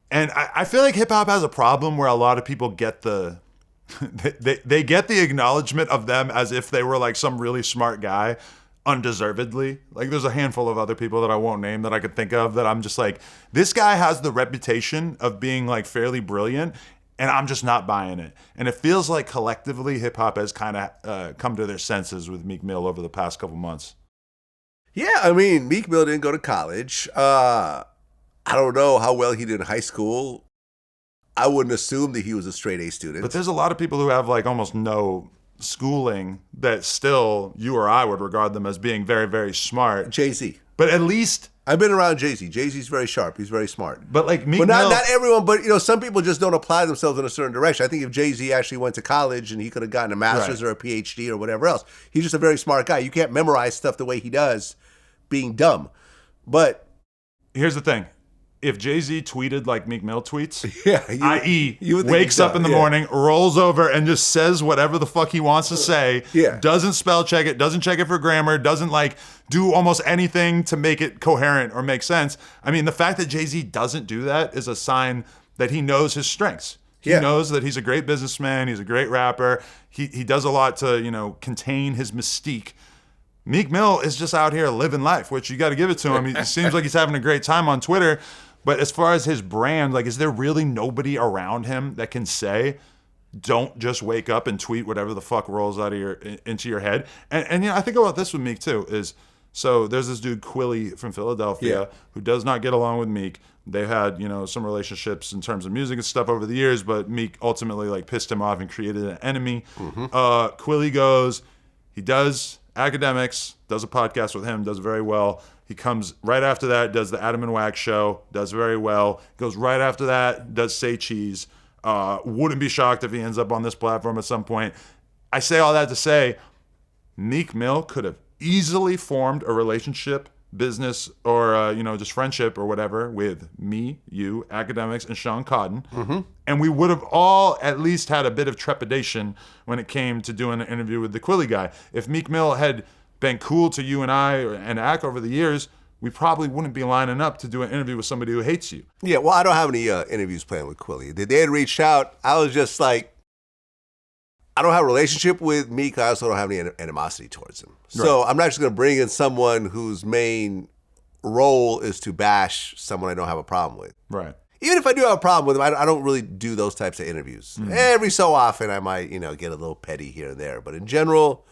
And I feel like hip hop has a problem where a lot of people get they get the acknowledgement of them as if they were like some really smart guy undeservedly. Like there's a handful of other people that I won't name that I could think of that I'm just like, this guy has the reputation of being like fairly brilliant, and I'm just not buying it. And it feels like collectively hip hop has kind of come to their senses with Meek Mill over the past couple months. Yeah, I mean, Meek Mill didn't go to college. I don't know how well he did in high school. I wouldn't assume that he was a straight A student. But there's a lot of people who have like almost no schooling that still you or I would regard them as being very, very smart. Jay-Z. But at least I've been around Jay-Z. Jay-Z's very sharp. He's very smart. But like Meek Mill, not everyone, but some people just don't apply themselves in a certain direction. I think if Jay-Z actually went to college and he could have gotten a master's or a PhD or whatever else, he's just a very smart guy. You can't memorize stuff the way he does being dumb. But here's the thing. If Jay-Z tweeted like Meek Mill tweets, i.e. wakes up in the morning, rolls over and just says whatever the fuck he wants to say, doesn't spell check it, doesn't check it for grammar, doesn't like do almost anything to make it coherent or make sense. I mean, the fact that Jay-Z doesn't do that is a sign that he knows his strengths. He knows that he's a great businessman, he's a great rapper, he does a lot to, contain his mystique. Meek Mill is just out here living life, which you got to give it to him. It seems like he's having a great time on Twitter. But as far as his brand, like, is there really nobody around him that can say, don't just wake up and tweet whatever the fuck rolls out of into your head? And I think about this with Meek too, is so there's this dude Quilly from Philadelphia who does not get along with Meek. They had, some relationships in terms of music and stuff over the years, but Meek ultimately like pissed him off and created an enemy. Mm-hmm. Quilly goes, he does academics, does a podcast with him, does very well. He comes right after that, does the Adam and Wack show, does very well. Goes right after that, does Say Cheese. Wouldn't be shocked if he ends up on this platform at some point. I say all that to say Meek Mill could have easily formed a relationship, business, or just friendship or whatever with me, you, Academics, and Sean Cotton. Mm-hmm. And we would have all at least had a bit of trepidation when it came to doing an interview with the Quilly guy. If Meek Mill had been cool to you and I and Ack over the years, we probably wouldn't be lining up to do an interview with somebody who hates you. Yeah, well, I don't have any interviews planned with Quilly. They had reached out. I was just like, I don't have a relationship with Meek. I also don't have any animosity towards him. So I'm not just going to bring in someone whose main role is to bash someone I don't have a problem with. Right. Even if I do have a problem with him, I don't really do those types of interviews. Mm-hmm. Every so often, I might, get a little petty here and there. But in general,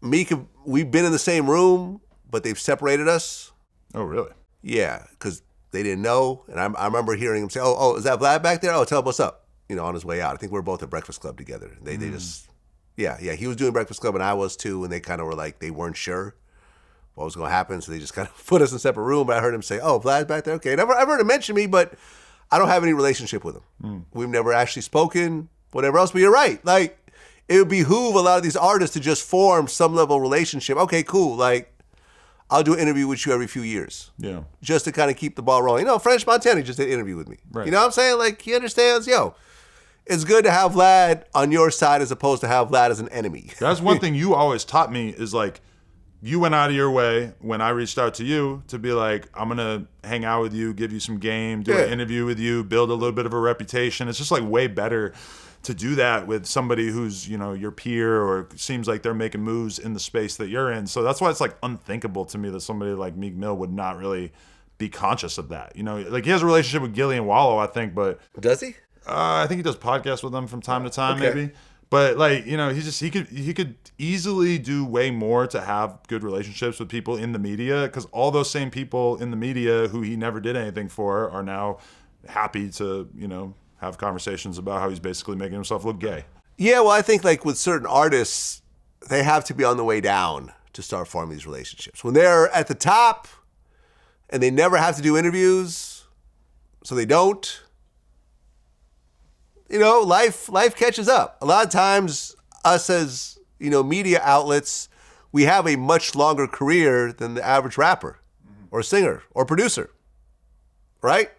Meek, we've been in the same room, but they've separated us. Oh, really? Yeah, because they didn't know. And I remember hearing him say, oh, is that Vlad back there? Oh, tell him what's up. On his way out. I think we were both at Breakfast Club together. They just, he was doing Breakfast Club and I was too. And they kind of were like, they weren't sure what was going to happen. So they just kind of put us in a separate room. But I heard him say, oh, Vlad's back there. Okay. I've heard him mention me, but I don't have any relationship with him. We've never actually spoken, whatever else. But you're right. Like, it would behoove a lot of these artists to just form some level of relationship. Okay, cool. Like, I'll do an interview with you every few years. Yeah. Just to kind of keep the ball rolling. French Montana just did an interview with me. Right. You know what I'm saying? Like, he understands, it's good to have Vlad on your side as opposed to have Vlad as an enemy. That's one thing you always taught me is like, you went out of your way when I reached out to you to be like, I'm going to hang out with you, give you some game, do an interview with you, build a little bit of a reputation. It's just like way better to do that with somebody who's, your peer or seems like they're making moves in the space that you're in. So that's why it's like unthinkable to me that somebody like Meek Mill would not really be conscious of that. Like he has a relationship with Gilly and Wallow, I think, but... Does he? I think he does podcasts with them from time to time, maybe. But like, he could easily do way more to have good relationships with people in the media, because all those same people in the media who he never did anything for are now happy to, have conversations about how he's basically making himself look gay. Yeah, well, I think like with certain artists, they have to be on the way down to start forming these relationships. When they're at the top and they never have to do interviews, so they don't. Life catches up. A lot of times, us as, media outlets, we have a much longer career than the average rapper or singer or producer, right?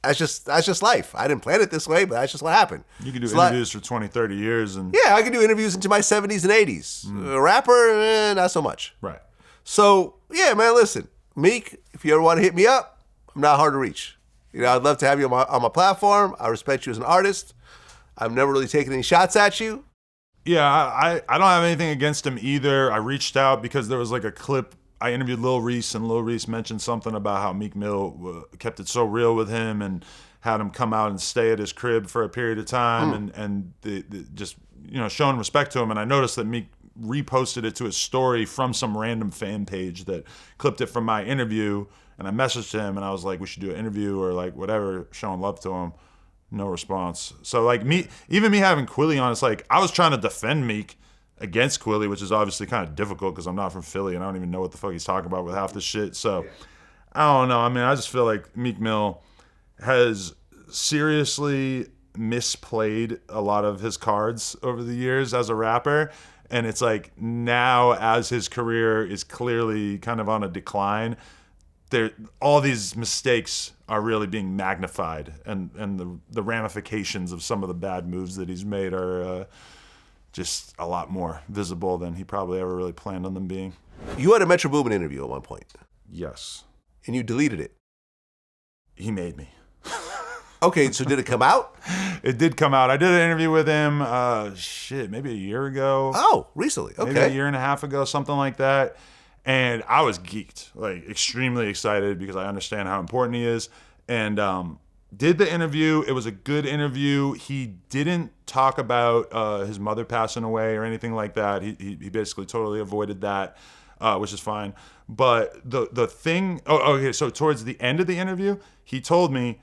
That's just life. I didn't plan it this way, but that's just what happened. You can do interviews for 20, 30 years. Yeah, I can do interviews into my 70s and 80s. A rapper, not so much. Right. So, yeah, man, listen. Meek, if you ever want to hit me up, I'm not hard to reach. I'd love to have you on my platform. I respect you as an artist. I've never really taken any shots at you. Yeah, I don't have anything against him either. I reached out because there was like a clip. I interviewed Lil Reese, and Lil Reese mentioned something about how Meek Mill kept it so real with him and had him come out and stay at his crib for a period of time and just, showing respect to him. And I noticed that Meek reposted it to his story from some random fan page that clipped it from my interview. And I messaged him and I was like, we should do an interview or like whatever, showing love to him. No response. So like even me having Quilly on, it's like I was trying to defend Meek against Quilly, which is obviously kind of difficult because I'm not from Philly and I don't even know what the fuck he's talking about with half the shit. So I don't know. I mean, I just feel like Meek Mill has seriously misplayed a lot of his cards over the years as a rapper. And it's like now as his career is clearly kind of on a decline, all these mistakes are really being magnified, and the ramifications of some of the bad moves that he's made are just a lot more visible than he probably ever really planned on them being. You had a Metro Boomin interview at one point. Yes. And you deleted it. He made me. Okay, so did it come out? It did come out. I did an interview with him, maybe a year ago. Oh, recently. Okay. Maybe a year and a half ago, something like that. And I was geeked, like extremely excited because I understand how important he is. And did the interview. It was a good interview. He didn't talk about his mother passing away or anything like that. He basically totally avoided that, which is fine. But the thing, okay, so towards the end of the interview, he told me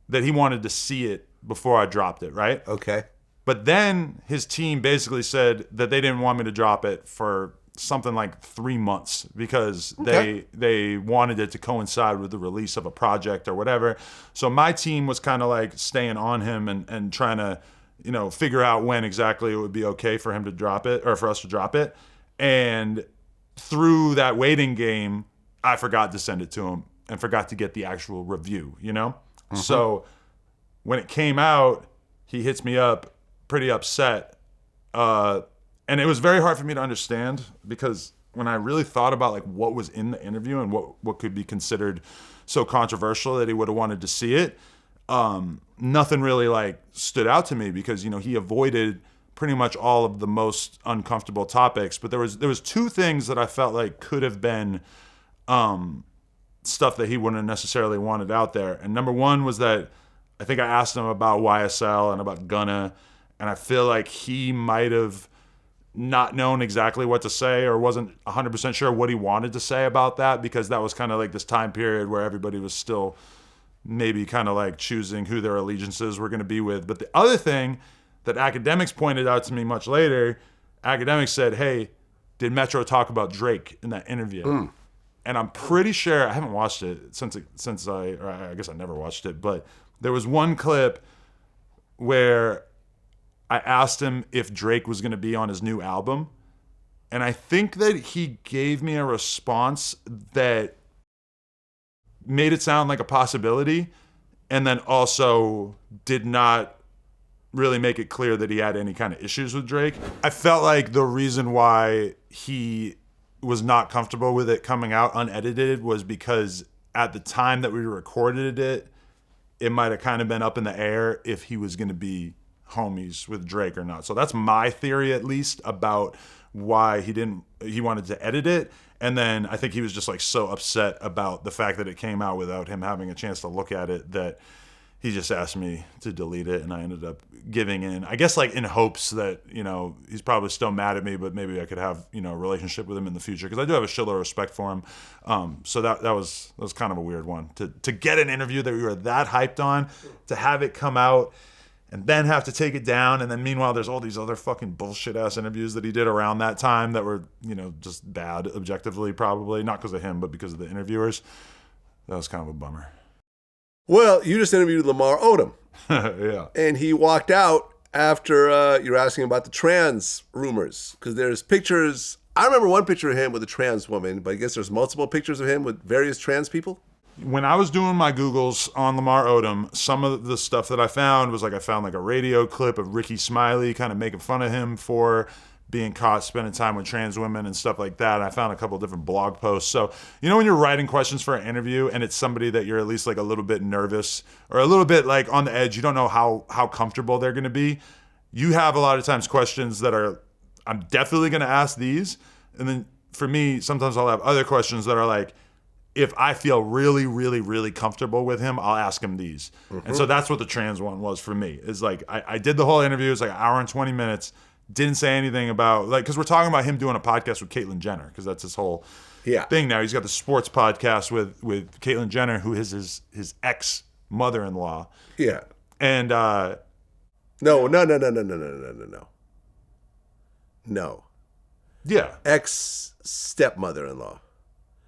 that he wanted to see it before I dropped it, right? Okay. But then his team basically said that they didn't want me to drop it for something like 3 months because they wanted it to coincide with the release of a project or whatever. So my team was kind of like staying on him and trying to, figure out when exactly it would be okay for him to drop it or for us to drop it. And through that waiting game, I forgot to send it to him and forgot to get the actual review, So when it came out, he hits me up pretty upset. And it was very hard for me to understand because when I really thought about like what was in the interview and what could be considered so controversial that he would have wanted to see it, nothing really like stood out to me because, he avoided pretty much all of the most uncomfortable topics. But there was two things that I felt like could have been stuff that he wouldn't have necessarily wanted out there. And number one was that I think I asked him about YSL and about Gunna, and I feel like he might have not known exactly what to say or wasn't 100% sure what he wanted to say about that because that was kind of like this time period where everybody was still maybe kind of like choosing who their allegiances were going to be with. But the other thing that Academics pointed out to me much later, Academics said, hey, did Metro talk about Drake in that interview? And I'm pretty sure, I haven't watched it since I guess I never watched it, but there was one clip where I asked him if Drake was going to be on his new album. And I think that he gave me a response that made it sound like a possibility and then also did not really make it clear that he had any kind of issues with Drake. I felt like the reason why he was not comfortable with it coming out unedited was because at the time that we recorded it, it might have kind of been up in the air if he was going to be homies with Drake or not. So that's my theory, at least, about why he wanted to edit it. And then I think he was just like so upset about the fact that it came out without him having a chance to look at it that he just asked me to delete it, and I ended up giving in, I guess, like in hopes that, he's probably still mad at me, but maybe I could have, a relationship with him in the future because I do have a shitload of respect for him. So that was kind of a weird one to get an interview that we were that hyped on, to have it come out and then have to take it down. And then meanwhile, there's all these other fucking bullshit ass interviews that he did around that time that were, just bad objectively, probably not because of him, but because of the interviewers. That was kind of a bummer. Well, you just interviewed Lamar Odom. Yeah. And he walked out after you were asking about the trans rumors. Because there's pictures. I remember one picture of him with a trans woman, but I guess there's multiple pictures of him with various trans people. When I was doing my Googles on Lamar Odom, some of the stuff that I found was like I found like a radio clip of Ricky Smiley kind of making fun of him for being caught spending time with trans women and stuff like that. And I found a couple of different blog posts. So, when you're writing questions for an interview and it's somebody that you're at least like a little bit nervous or a little bit like on the edge, you don't know how comfortable they're going to be. You have a lot of times questions that are, I'm definitely going to ask these. And then for me, sometimes I'll have other questions that are like, if I feel really, really, really comfortable with him, I'll ask him these. Mm-hmm. And so that's what the trans one was for me. Is like, I did the whole interview. It's like an hour and 20 minutes. Didn't say anything about, like, because we're talking about him doing a podcast with Caitlyn Jenner, because that's his whole thing now. He's got the sports podcast with Caitlyn Jenner, who is his ex-mother-in-law. Yeah. And No. Yeah. Ex-stepmother-in-law.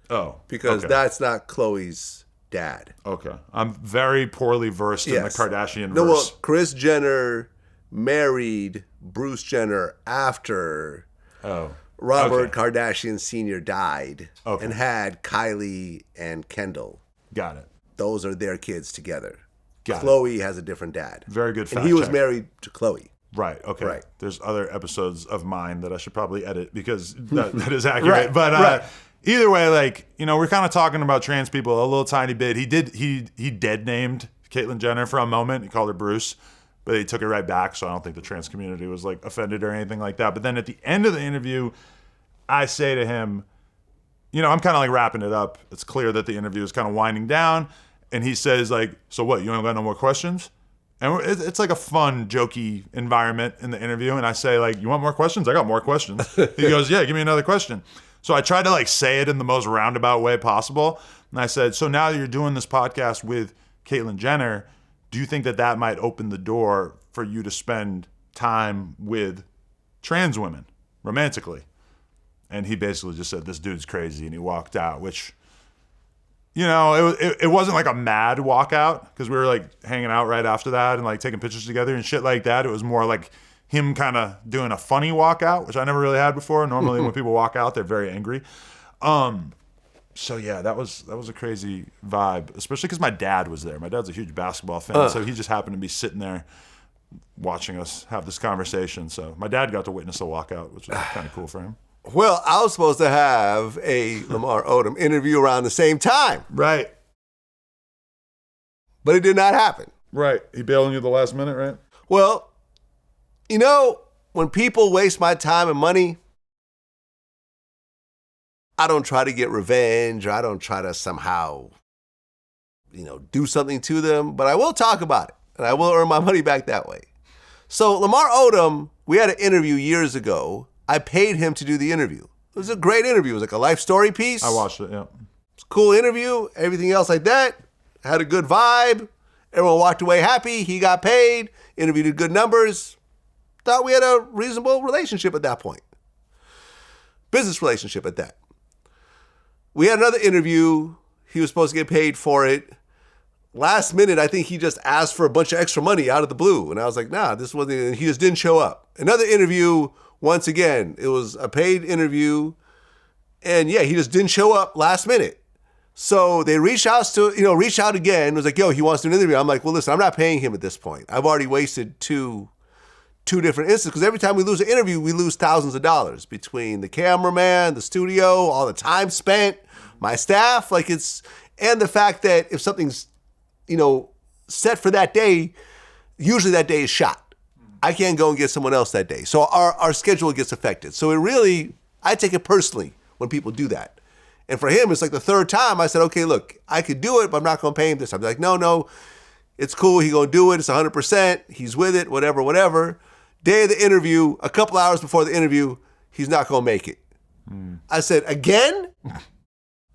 Oh. Because that's not Khloe's dad. Okay. I'm very poorly versed in the Kardashian verse. No, well, Kris Jenner married Bruce Jenner after Robert Kardashian Sr. died and had Kylie and Kendall. Got it. Those are their kids together. Got Khloe has a different dad. Very good fact And he was check. married to Khloe. Right. Okay. Right. There's other episodes of mine that I should probably edit because that is accurate. But either way, like, we're kind of talking about trans people a little tiny bit. He dead named Caitlyn Jenner for a moment. He called her Bruce, but he took it right back. So I don't think the trans community was like offended or anything like that. But then at the end of the interview, I say to him, I'm kind of like wrapping it up. It's clear that the interview is kind of winding down. And he says like, so what, you ain't got no more questions? And it's like a fun, jokey environment in the interview. And I say like, you want more questions? I got more questions. He goes, yeah, give me another question. So I tried to like say it in the most roundabout way possible. And I said, so now that you're doing this podcast with Caitlyn Jenner, do you think that might open the door for you to spend time with trans women romantically? And he basically just said, this dude's crazy, and he walked out, which, you know, it wasn't like a mad walkout, because we were like hanging out right after that and like taking pictures together and shit like that. It was more like him kind of doing a funny walkout, which I never really had before. Normally when people walk out, they're very angry. So yeah, that was a crazy vibe, especially because my dad was there. My dad's a huge basketball fan, so he just happened to be sitting there watching us have this conversation. So my dad got to witness a walkout, which was kind of cool for him. Well, I was supposed to have a Lamar Odom interview around the same time. Right. But it did not happen. Right. He bailed on you at the last minute, right? Well, you know, when people waste my time and money, I don't try to get revenge, or I don't try to somehow, you know, do something to them, but I will talk about it, and I will earn my money back that way. So Lamar Odom, we had an interview years ago. I paid him to do the interview. It was a great interview. It was like a life story piece. I watched it, yeah. It's a cool interview, everything else like that. Had a good vibe. Everyone walked away happy. He got paid. Interview did good numbers. Thought we had a reasonable relationship at that point. Business relationship at that. We had another interview. He was supposed to get paid for it. Last minute, I think he just asked for a bunch of extra money out of the blue. And I was like, nah, this wasn't, he just didn't show up. Another interview, once again, it was a paid interview. And yeah, he just didn't show up last minute. So they reached out again. It was like, yo, he wants to do an interview. I'm like, well, listen, I'm not paying him at this point. I've already wasted two different instances, because every time we lose an interview, we lose thousands of dollars between the cameraman, the studio, all the time spent, my staff, and the fact that if something's, you know, set for that day, usually that day is shot. I can't go and get someone else that day. So our schedule gets affected. So I take it personally when people do that. And for him, it's like the third time I said, okay, look, I could do it, but I'm not going to pay him this time. I'm like, no, it's cool. He's going to do it. It's 100%. He's with it, whatever. Day of the interview, a couple hours before the interview, he's not going to make it. I said, again?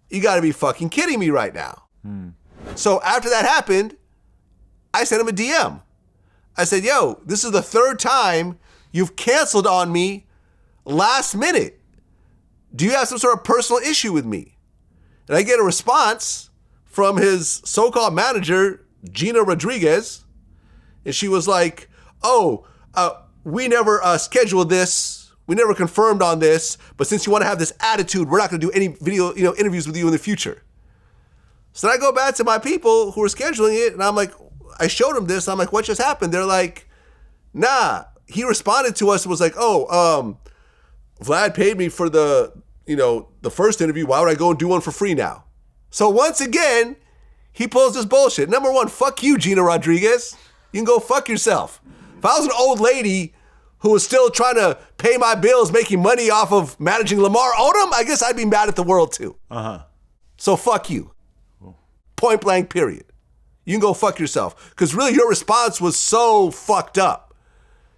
You got to be fucking kidding me right now. So after that happened, I sent him a DM. I said, yo, this is the third time you've canceled on me last minute. Do you have some sort of personal issue with me? And I get a response from his so-called manager, Gina Rodriguez. And she was like, we never scheduled this. We never confirmed on this. But since you want to have this attitude, we're not going to do any video, interviews with you in the future. So then I go back to my people who are scheduling it, and I'm like, I showed them this. I'm like, what just happened? They're like, nah. He responded to us and was like, Vlad paid me for the first interview. Why would I go and do one for free now? So once again, he pulls this bullshit. Number one, fuck you, Gina Rodriguez. You can go fuck yourself. If I was an old lady who was still trying to pay my bills, making money off of managing Lamar Odom, I guess I'd be mad at the world too. So fuck you. Point blank, period. You can go fuck yourself. Because really your response was so fucked up.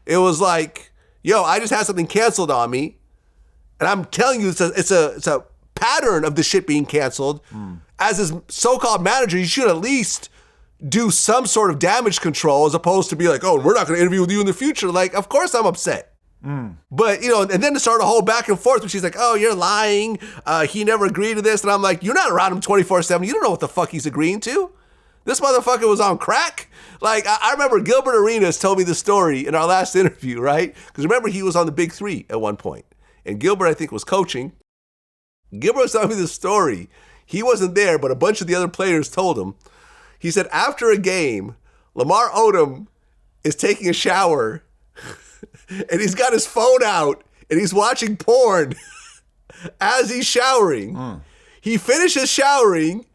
It was like, yo, I just had something canceled on me. And I'm telling you, it's a pattern of the shit being canceled. As his so-called manager, you should at least do some sort of damage control, as opposed to be like, oh, we're not going to interview with you in the future. Like, of course I'm upset. But, and then to start a whole back and forth, where she's like, oh, you're lying. He never agreed to this. And I'm like, you're not around him 24/7. You don't know what the fuck he's agreeing to. This motherfucker was on crack. Like, I remember Gilbert Arenas told me the story in our last interview, right? Because remember, he was on the Big Three at one point. And Gilbert, I think, was coaching. Gilbert was telling me this story. He wasn't there, but a bunch of the other players told him. He said after a game, Lamar Odom is taking a shower and he's got his phone out and he's watching porn as he's showering. He finishes showering,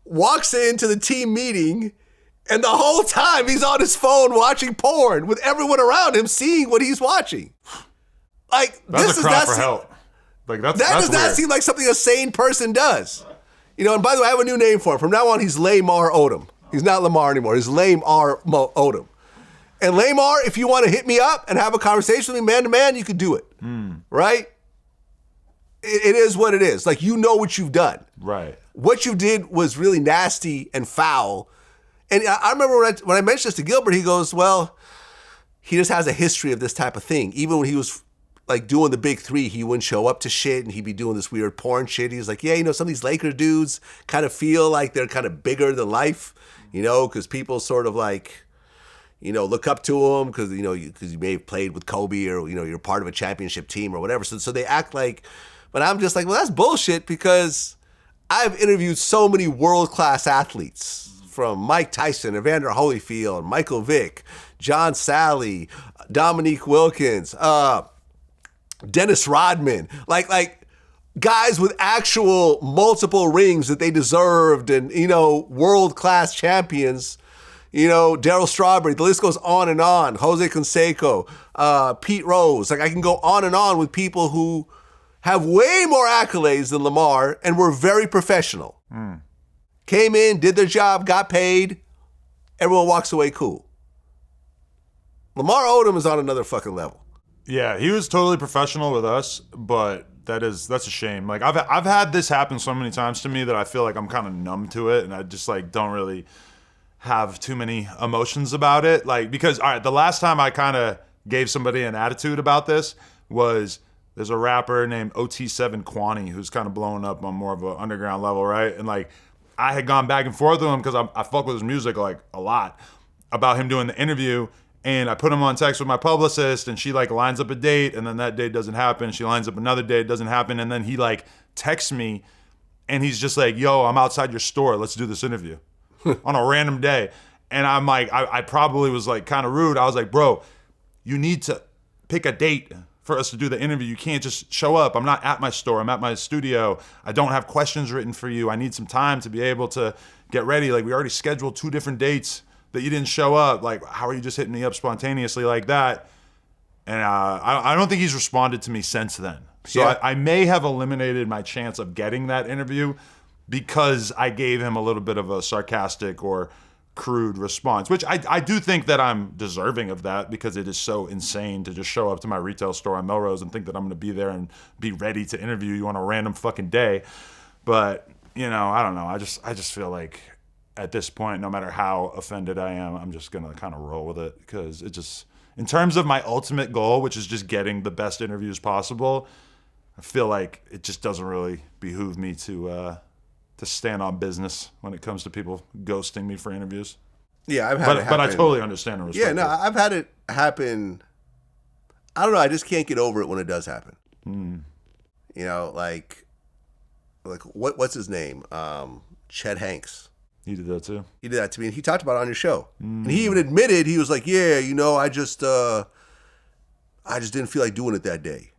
walks into the team meeting, and the whole time he's on his phone watching porn with everyone around him seeing what he's watching. Like, that's a cry for help. Like, that does not seem like something a sane person does. And by the way, I have a new name for him. From now on, he's Lamar Odom. He's not Lamar anymore. He's Lamar Odom. And Lamar, if you want to hit me up and have a conversation with me man to man, you could do it. Right? It is what it is. Like, you know what you've done. Right. What you did was really nasty and foul. And I remember when I mentioned this to Gilbert, he goes, well, he just has a history of this type of thing. Even when he was like doing the big three, he wouldn't show up to shit and he'd be doing this weird porn shit. He was like, yeah, some of these Laker dudes kind of feel like they're kind of bigger than life, because people sort of like, look up to him because, because you may have played with Kobe or, you're part of a championship team or whatever. So they act like, but I'm just like, well, that's bullshit because I've interviewed so many world-class athletes from Mike Tyson, Evander Holyfield, Michael Vick, John Sally, Dominique Wilkins, Dennis Rodman, like guys with actual multiple rings that they deserved and, world-class champions, Darryl Strawberry, the list goes on and on, Jose Canseco, Pete Rose. Like I can go on and on with people who have way more accolades than Lamar and were very professional. Came in, did their job, got paid, everyone walks away cool. Lamar Odom is on another fucking level. Yeah, he was totally professional with us, but that's a shame. Like I've had this happen so many times to me that I feel like I'm kind of numb to it, and I just like don't really have too many emotions about it. Like because all right, the last time I kind of gave somebody an attitude about this was there's a rapper named OT7 Kwani who's kind of blowing up on more of an underground level, right? And like I had gone back and forth with him because I fuck with his music like a lot about him doing the interview. And I put him on text with my publicist and she like lines up a date and then that date doesn't happen. She lines up another date, it doesn't happen. And then he like texts me and he's just like, yo, I'm outside your store. Let's do this interview on a random day. And I'm like, I probably was like kind of rude. I was like, bro, you need to pick a date for us to do the interview. You can't just show up. I'm not at my store. I'm at my studio. I don't have questions written for you. I need some time to be able to get ready. Like we already scheduled 2 different dates that you didn't show up. Like, how are you just hitting me up spontaneously like that? And I don't think he's responded to me since then. So Yeah. I may have eliminated my chance of getting that interview because I gave him a little bit of a sarcastic or crude response, which I do think that I'm deserving of that because it is so insane to just show up to my retail store on Melrose and think that I'm going to be there and be ready to interview you on a random fucking day. But, I don't know. I just feel like at this point, no matter how offended I am, I'm just going to kind of roll with it because it just, in terms of my ultimate goal, which is just getting the best interviews possible, I feel like it just doesn't really behoove me to stand on business when it comes to people ghosting me for interviews. Yeah, I've had it happen. But I totally understand and respect Yeah, no, I've had it happen. I don't know. I just can't get over it when it does happen. Like what's his name? Chet Hanks. You did that too? He did that to me, and he talked about it on your show. And he even admitted, he was like, yeah, I just didn't feel like doing it that day.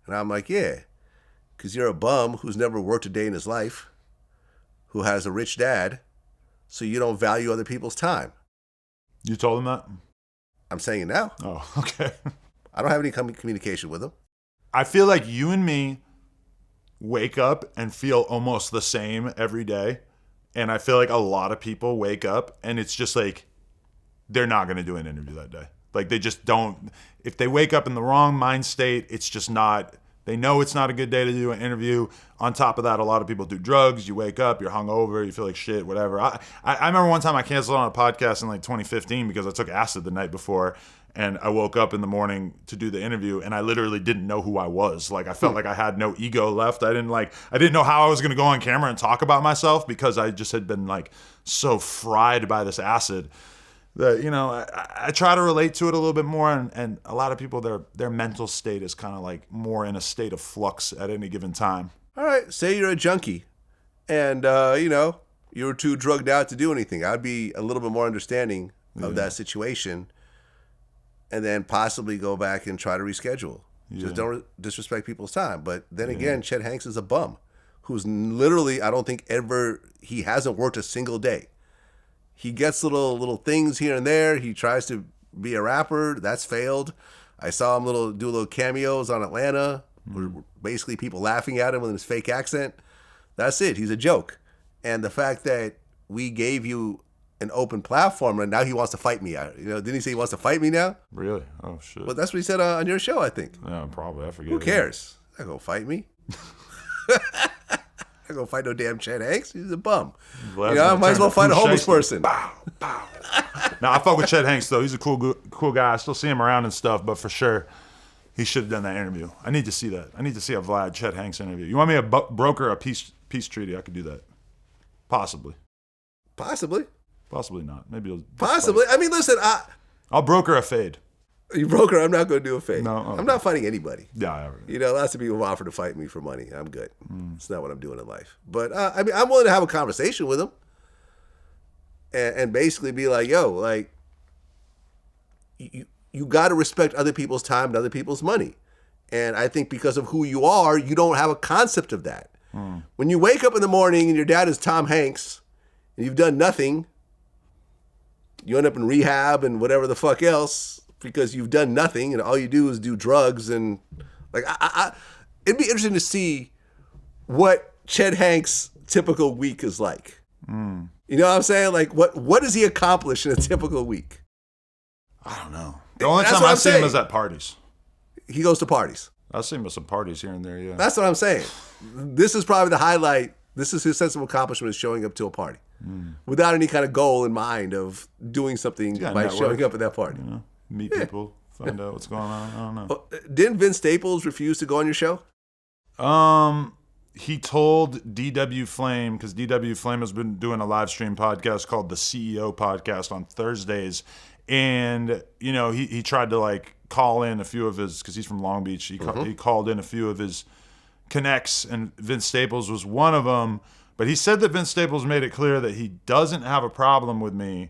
And I'm like, yeah, because you're a bum who's never worked a day in his life, who has a rich dad, so you don't value other people's time. You told him that? I'm saying it now. Oh, okay. I don't have any communication with him. I feel like you and me wake up and feel almost the same every day. And I feel like a lot of people wake up and it's just like they're not going to do an interview that day. Like they just don't. If they wake up in the wrong mind state, it's just not. They know it's not a good day to do an interview. On top of that, a lot of people do drugs. You wake up, you're hungover, you feel like shit, whatever. I remember one time I canceled on a podcast in like 2015 because I took acid the night before. And I woke up in the morning to do the interview and I literally didn't know who I was. Like I felt like I had no ego left. I didn't know how I was going to go on camera and talk about myself because I just had been like so fried by this acid that, I try to relate to it a little bit more. And a lot of people, their mental state is kind of like more in a state of flux at any given time. All right, say you're a junkie and, you were too drugged out to do anything. I'd be a little bit more understanding of that situation. And then possibly go back and try to reschedule. Just don't disrespect people's time. But then again, Chet Hanks is a bum who's literally, I don't think he hasn't worked a single day. He gets little things here and there. He tries to be a rapper. That's failed. I saw him do little cameos on Atlanta. Where basically people laughing at him with his fake accent. That's it. He's a joke. And the fact that we gave you an open platform and now he wants to fight me. Didn't he say he wants to fight me now? Really? Oh, shit. Well, that's what he said on your show, I think. Yeah, probably. I forget. Who cares? Not gonna fight me. Not gonna fight no damn Chet Hanks. He's a bum. I might as well fight a homeless person. Bow, bow. Now, I fuck with Chet Hanks, though. He's a cool guy. I still see him around and stuff, but for sure, He should have done that interview. I need to see that. I need to see a Vlad Chet Hanks interview. You want me to broker a peace treaty? I could do that. Possibly. Possibly. Possibly not. Maybe it'll Possibly. I mean, listen, I'll broker a fade. You broker, I'm not going to do a fade. No, okay. I'm not fighting anybody. Yeah. You know, lots of people have offered to fight me for money. I'm good. It's not what I'm doing in life. But, I mean, I'm willing to have a conversation with him and basically be like, yo, like, you got to respect other people's time and other people's money. And I think because of who you are, you don't have a concept of that. When you wake up in the morning and your dad is Tom Hanks and you've done nothing, you end up in rehab and whatever the fuck else because you've done nothing and all you do is do drugs. And like, it'd be interesting to see what Chet Hanks' typical week is like. You know what I'm saying? Like, what does he accomplish in a typical week? I don't know. The only time I've seen him is at parties. He goes to parties. I've seen him at some parties here and there, yeah. That's what I'm saying. This is probably the highlight. This is his sense of accomplishment, is showing up to a party without any kind of goal in mind of doing something by showing up at that party. You know, meet people, find out what's going on. I don't know. Didn't Vince Staples refuse to go on your show? He told DW Flame, because DW Flame has been doing a live stream podcast called the CEO Podcast on Thursdays. And, you know, he tried to, like, call in a few of his, because he's from Long Beach, he called in a few of his connects, and Vince Staples was one of them. But he said that Vince Staples made it clear that he doesn't have a problem with me,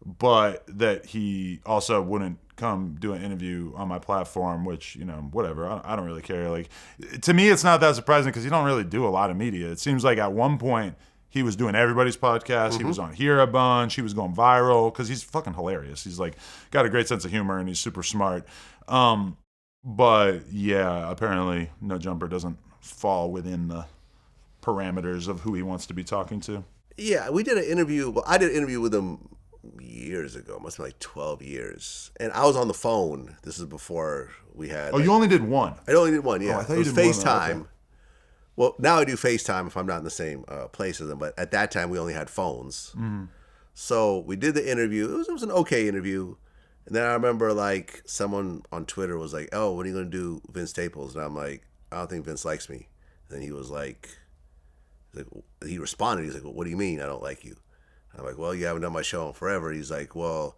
but that he also wouldn't come do an interview on my platform, which, you know, whatever. I don't really care. Like, to me, it's not that surprising because he don't really do a lot of media. It seems like at one point, he was doing everybody's podcast. He was on here a bunch. He was going viral because he's fucking hilarious. He's like got a great sense of humor and he's super smart. But yeah, apparently No Jumper doesn't fall within the parameters of who he wants to be talking to. Yeah, we did an interview. Well, I did an interview with him years ago. Must have been like 12 years. And I was on the phone. This is before we had. Oh, you only did one? I only did one, yeah. I thought it was you did FaceTime. One. Okay. Well, now I do FaceTime if I'm not in the same place as them, but at that time we only had phones. So we did the interview. It was an okay interview. And then I remember like someone on Twitter was like, oh, when are you going to do Vince Staples? And I'm like, I don't think Vince likes me. And then he was like, he responded. He's like, well, what do you mean I don't like you? And I'm like, well, you haven't done my show in forever. He's like, well,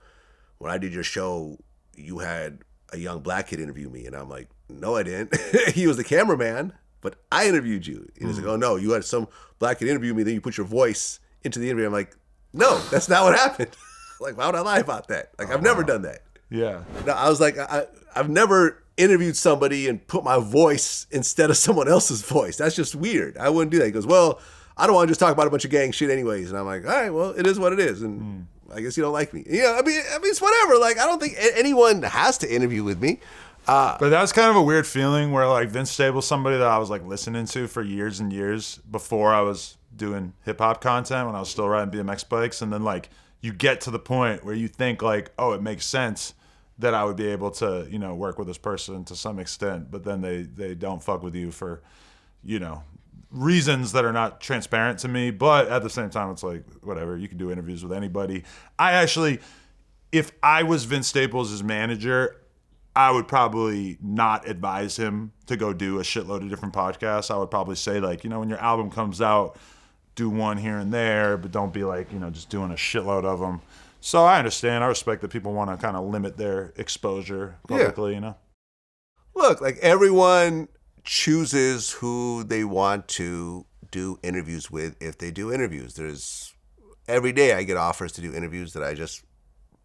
when I did your show, you had a young black kid interview me. And I'm like, no, I didn't. He was the cameraman. But I interviewed you. And he's like, oh, no, you had some black kid interview me, then you put your voice into the interview. I'm like, no, that's not what happened. Like, why would I lie about that? Like, I've never done that. Yeah. No, I was like, I've never interviewed somebody and put my voice instead of someone else's voice. That's just weird. I wouldn't do that. He goes, well, I don't want to just talk about a bunch of gang shit anyways. And I'm like, all right, well, it is what it is. And I guess you don't like me. Yeah, I mean, it's whatever. Like, I don't think anyone has to interview with me. But that's kind of a weird feeling where like Vince Staples, somebody that I was like listening to for years and years before I was doing hip hop content when I was still riding BMX bikes. And then like you get to the point where you think like, oh, it makes sense that I would be able to, you know, work with this person to some extent. But then they don't fuck with you for, you know, reasons that are not transparent to me. But at the same time, it's like, whatever, you can do interviews with anybody. I actually, if I was Vince Staples' manager, I would probably not advise him to go do a shitload of different podcasts. I would probably say, like, you know, when your album comes out, do one here and there, but don't be like, you know, just doing a shitload of them. So I understand. I respect that people want to kind of limit their exposure publicly, you know? Look, like everyone chooses who they want to do interviews with if they do interviews. Every day I get offers to do interviews that I just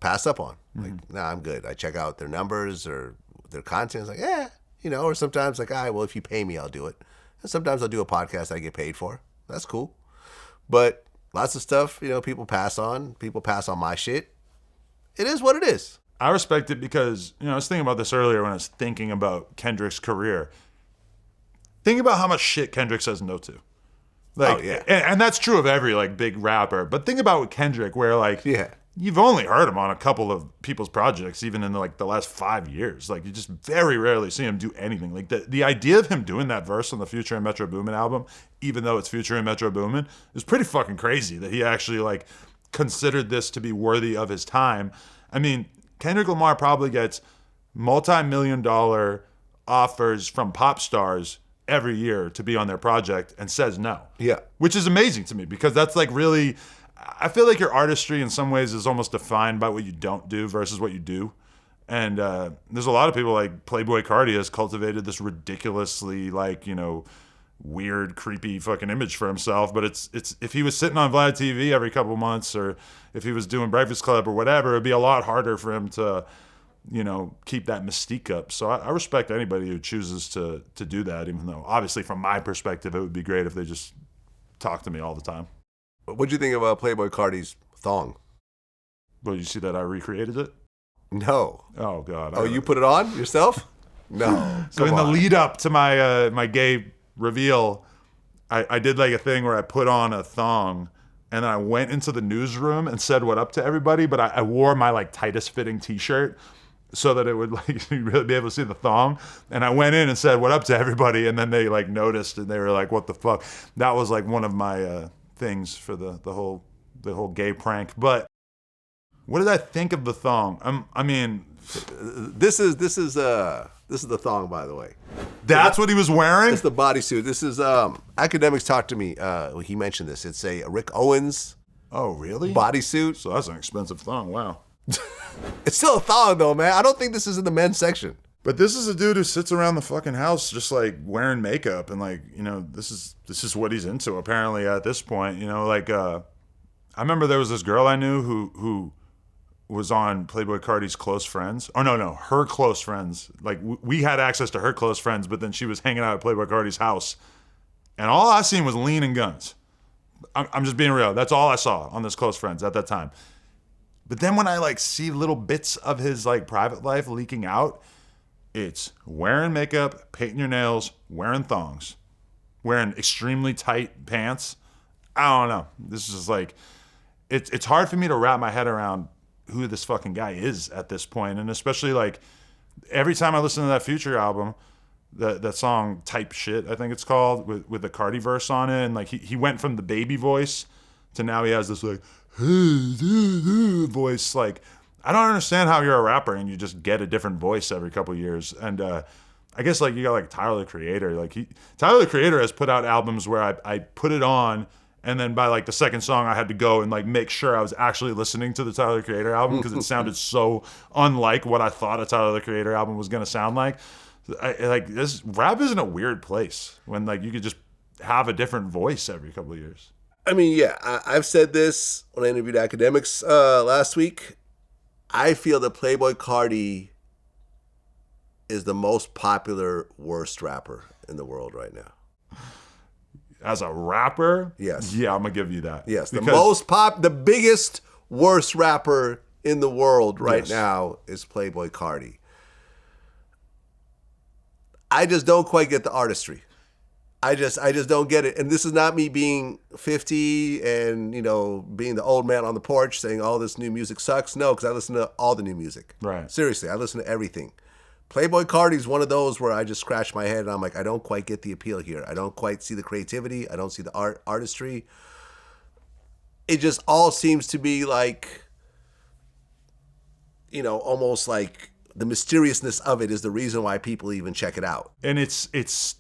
pass up on. Like, nah, I'm good. I check out their numbers or their content. It's like, yeah, you know, or sometimes like, all right, well, if you pay me, I'll do it. And sometimes I'll do a podcast I get paid for. That's cool. But lots of stuff, you know, people pass on. People pass on my shit. It is what it is. I respect it because, you know, I was thinking about this earlier when I was thinking about Kendrick's career. Think about how much shit Kendrick says no to. Like, yeah. And that's true of every, like, big rapper. But think about with Kendrick where, like, you've only heard him on a couple of people's projects, even in the last 5 years. Like, you just very rarely see him do anything. Like, the idea of him doing that verse on the Future and Metro Boomin album, even though it's Future and Metro Boomin, is pretty fucking crazy that he actually, like, considered this to be worthy of his time. I mean, Kendrick Lamar probably gets multi-million-dollar offers from pop stars every year to be on their project and says no. Yeah. Which is amazing to me because that's like really, I feel like your artistry in some ways is almost defined by what you don't do versus what you do. And there's a lot of people like Playboy Carti has cultivated this ridiculously like, you know, weird, creepy fucking image for himself. But it's if he was sitting on VladTV every couple months or if he was doing Breakfast Club or whatever, it'd be a lot harder for him to, you know, keep that mystique up. So I respect anybody who chooses to do that, even though obviously from my perspective, it would be great if they just talk to me all the time. What'd you think about Playboy Carti's thong? Well, you see that I recreated it? No. Oh, God. Oh, you put it on yourself? No. So in Come the on. lead up to my my gay reveal, I did like a thing where I put on a thong and then I went into the newsroom and said what up to everybody, but I wore my like tightest fitting t-shirt so that it would like you really be able to see the thong. And I went in and said what up to everybody, and then they like noticed and they were like, what the fuck? That was like one of my things for the whole gay prank. But what did I think of the thong? I mean, This is the thong, by the way. that's what he was wearing? It's the bodysuit. This is Academics talked to me. He mentioned this. It's a Rick Owens Oh, really? bodysuit. So that's an expensive thong. Wow. It's still a thong though, man. I don't think this is in the men's section. But this is a dude who sits around the fucking house just like wearing makeup and like, you know, this is what he's into apparently at this point. You know, like I remember there was this girl I knew who was on Playboy Carti's close friends. Oh no, her close friends. Like we had access to her close friends, but then she was hanging out at Playboy Carti's house, and all I seen was lean and guns. I'm just being real. That's all I saw on this close friends at that time. But then when I like see little bits of his like private life leaking out, it's wearing makeup, painting your nails, wearing thongs, wearing extremely tight pants. I don't know. This is like, it's hard for me to wrap my head around who this fucking guy is at this point. And especially like every time I listen to that Future album, that song Type Shit, I think it's called, with the Carti verse on it. And like he went from the baby voice to now he has this like voice. Like, I don't understand how you're a rapper and you just get a different voice every couple of years. And I guess like you got like Tyler the Creator. Like Tyler the Creator has put out albums where I put it on, and then by like the second song I had to go and like make sure I was actually listening to the Tyler the Creator album because it sounded so unlike what I thought a Tyler the Creator album was gonna sound like. Like this rap is in a weird place when like you could just have a different voice every couple of years. I mean, yeah, I've said this when I interviewed Academics last week. I feel that Playboy Carti is the most popular worst rapper in the world right now. As a rapper, Yes. yeah, I'm gonna give you that. Yes, the Because- the biggest worst rapper in the world right Yes. now is Playboy Carti. I just don't quite get the artistry. I just don't get it. And this is not me being 50 and, you know, being the old man on the porch saying all this new music sucks. No, because I listen to all the new music. Right. Seriously, I listen to everything. Playboy Carti is one of those where I just scratch my head and I'm like, I don't quite get the appeal here. I don't quite see the creativity. I don't see the artistry. It just all seems to be like, you know, almost like the mysteriousness of it is the reason why people even check it out. And it's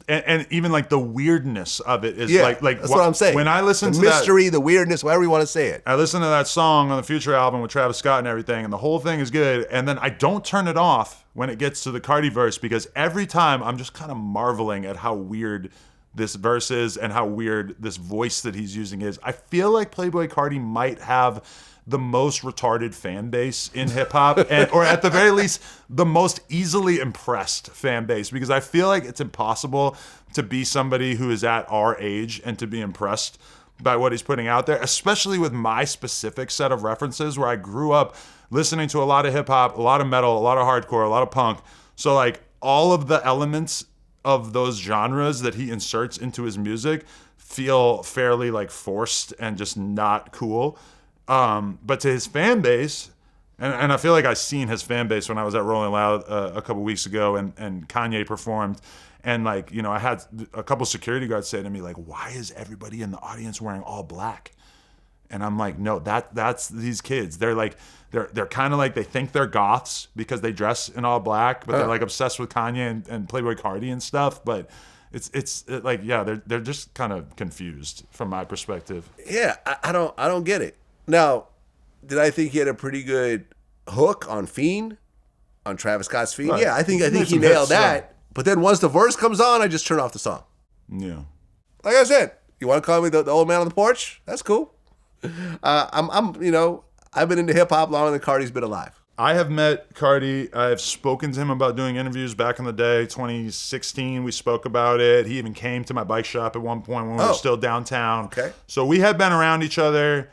and even like the weirdness of it is Yeah, like that's what I'm saying. When I listen the to mystery, the weirdness, whatever you want to say it. I listen to that song on the Future album with Travis Scott and everything, and the whole thing is good. And then I don't turn it off when it gets to the Carti verse because every time I'm just kind of marveling at how weird this verse is and how weird this voice that he's using is. I feel like Playboy Carti might have the most retarded fan base in hip hop, or at the very least, the most easily impressed fan base, because I feel like it's impossible to be somebody who is at our age and to be impressed by what he's putting out there, especially with my specific set of references where I grew up listening to a lot of hip hop, a lot of metal, a lot of hardcore, a lot of punk. So like all of the elements of those genres that he inserts into his music feel fairly like forced and just not cool. But to his fan base, and I feel like I seen his fan base when I was at Rolling Loud a couple weeks ago, and Kanye performed, and like, you know, I had a couple security guards say to me like, "Why is everybody in the audience wearing all black?" And I'm like, no, that's these kids. They're like, they're kind of like, they think they're goths because they dress in all black, but they're like obsessed with Kanye and Playboy Carti and stuff. But it's like, yeah, they're just kind of confused from my perspective. Yeah, I don't get it. Now, did I think he had a pretty good hook on Fiend, on Travis Scott's Fiend? Right. Yeah, I think he some nailed hits, that. yeah. But then once the verse comes on, I just turn off the song. Yeah. Like I said, you want to call me the old man on the porch? That's cool. I've been into hip hop longer than Carti's been alive. I have met Carti. I've spoken to him about doing interviews back in the day. 2016, we spoke about it. He even came to my bike shop at one point when we were still downtown. Okay. So we had been around each other.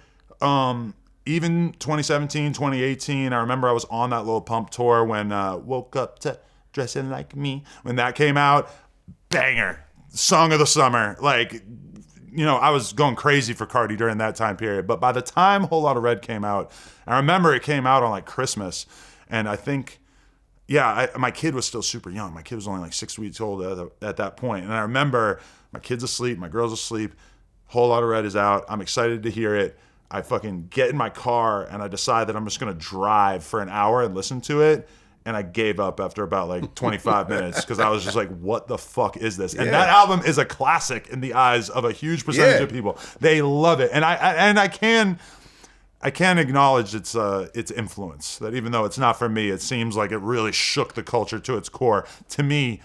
Even 2017, 2018, I remember I was on that Lil Pump tour when Woke Up to Dressing Like Me. When that came out, banger. Song of the summer. Like, I was going crazy for Carti during that time period. But by the time Whole Lotta Red came out, I remember it came out on like Christmas. And I think, my kid was still super young. My kid was only like 6 weeks old at that point. And I remember my kid's asleep, my girl's asleep. Whole Lotta Red is out. I'm excited to hear it. I fucking get in my car and I decide that I'm just going to drive for an hour and listen to it. And I gave up after about like 25 minutes because I was just like, what the fuck is this? And that album is a classic in the eyes of a huge percentage of people. They love it. And I can acknowledge its influence, that even though it's not for me, it seems like it really shook the culture to its core. To me,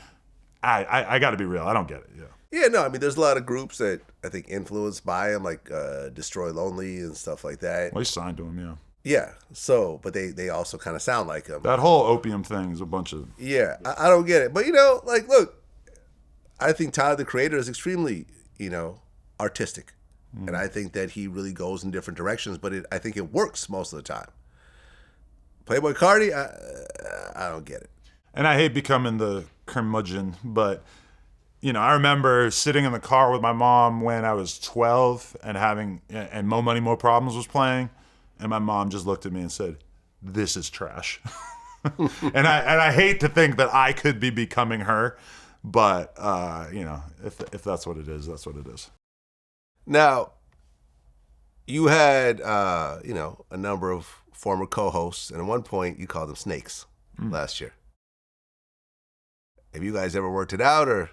I got to be real. I don't get it. Yeah. Yeah, no, I mean, there's a lot of groups that I think influenced by him, like Destroy Lonely and stuff like that. Well, he signed to him, yeah. Yeah, so, but they also kind of sound like him. That whole opium thing is a bunch of... Yeah, I don't get it. But, look, I think Tyler, the Creator, is extremely, artistic. And I think that he really goes in different directions, but I think it works most of the time. Playboy Carti, I don't get it. And I hate becoming the curmudgeon, but... I remember sitting in the car with my mom when I was 12 and Mo Money, Mo Problems was playing. And my mom just looked at me and said, "This is trash." and I hate to think that I could be becoming her, but if that's what it is, that's what it is. Now, you had a number of former co-hosts, and at one point you called them snakes last year. Have you guys ever worked it out, or?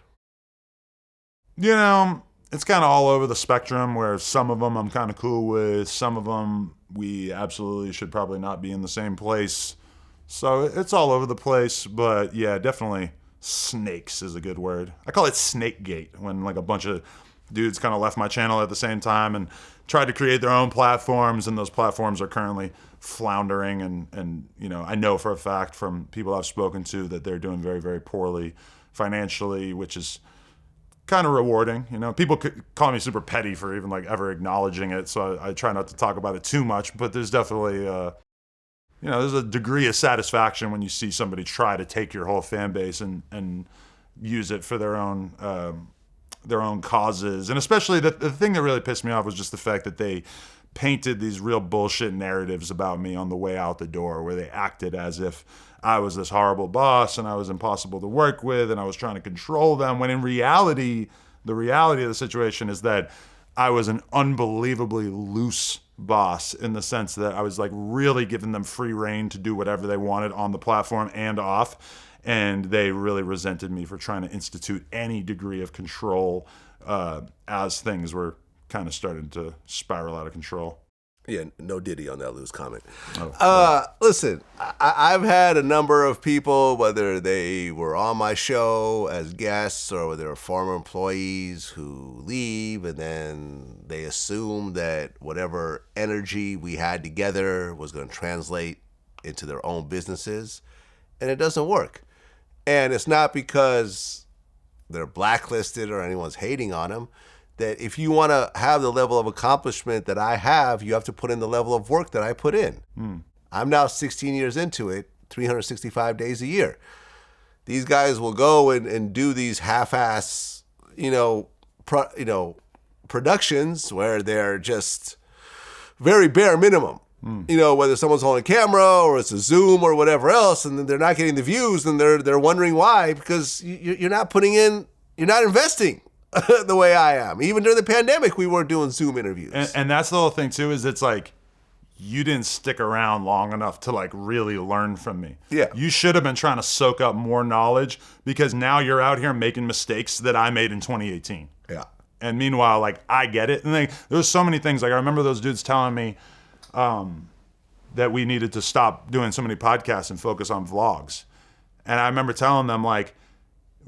It's kind of all over the spectrum, where some of them I'm kind of cool with, some of them we absolutely should probably not be in the same place. So it's all over the place, but yeah, definitely snakes is a good word. I call it Snakegate, when like a bunch of dudes kind of left my channel at the same time and tried to create their own platforms, and those platforms are currently floundering, and I know for a fact from people I've spoken to that they're doing very, very poorly financially, which is kind of rewarding. People call me super petty for even like ever acknowledging it, so I try not to talk about it too much, but there's definitely there's a degree of satisfaction when you see somebody try to take your whole fan base and use it for their own causes. And especially the thing that really pissed me off was just the fact that they painted these real bullshit narratives about me on the way out the door, where they acted as if I was this horrible boss and I was impossible to work with and I was trying to control them, when in reality, the reality of the situation is that I was an unbelievably loose boss, in the sense that I was like really giving them free reign to do whatever they wanted on the platform and off. And they really resented me for trying to institute any degree of control as things were kind of starting to spiral out of control. Yeah, no Diddy on that loose comment. Oh, listen, I've had a number of people, whether they were on my show as guests or whether they were former employees, who leave and then they assume that whatever energy we had together was going to translate into their own businesses, and it doesn't work. And it's not because they're blacklisted or anyone's hating on them. That if you want to have the level of accomplishment that I have, you have to put in the level of work that I put in. I'm now 16 years into it, 365 days a year. These guys will go and do these half-ass, productions where they're just very bare minimum. Whether someone's holding a camera or it's a Zoom or whatever else, and then they're not getting the views, and they're wondering why, because you're not putting in, you're not investing. the way I am. Even during the pandemic, we weren't doing Zoom interviews. And that's the whole thing too, is it's like, you didn't stick around long enough to like really learn from me. Yeah. You should have been trying to soak up more knowledge, because now you're out here making mistakes that I made in 2018. Yeah. And meanwhile, like, I get it. And there's so many things. Like, I remember those dudes telling me that we needed to stop doing so many podcasts and focus on vlogs. And I remember telling them, like,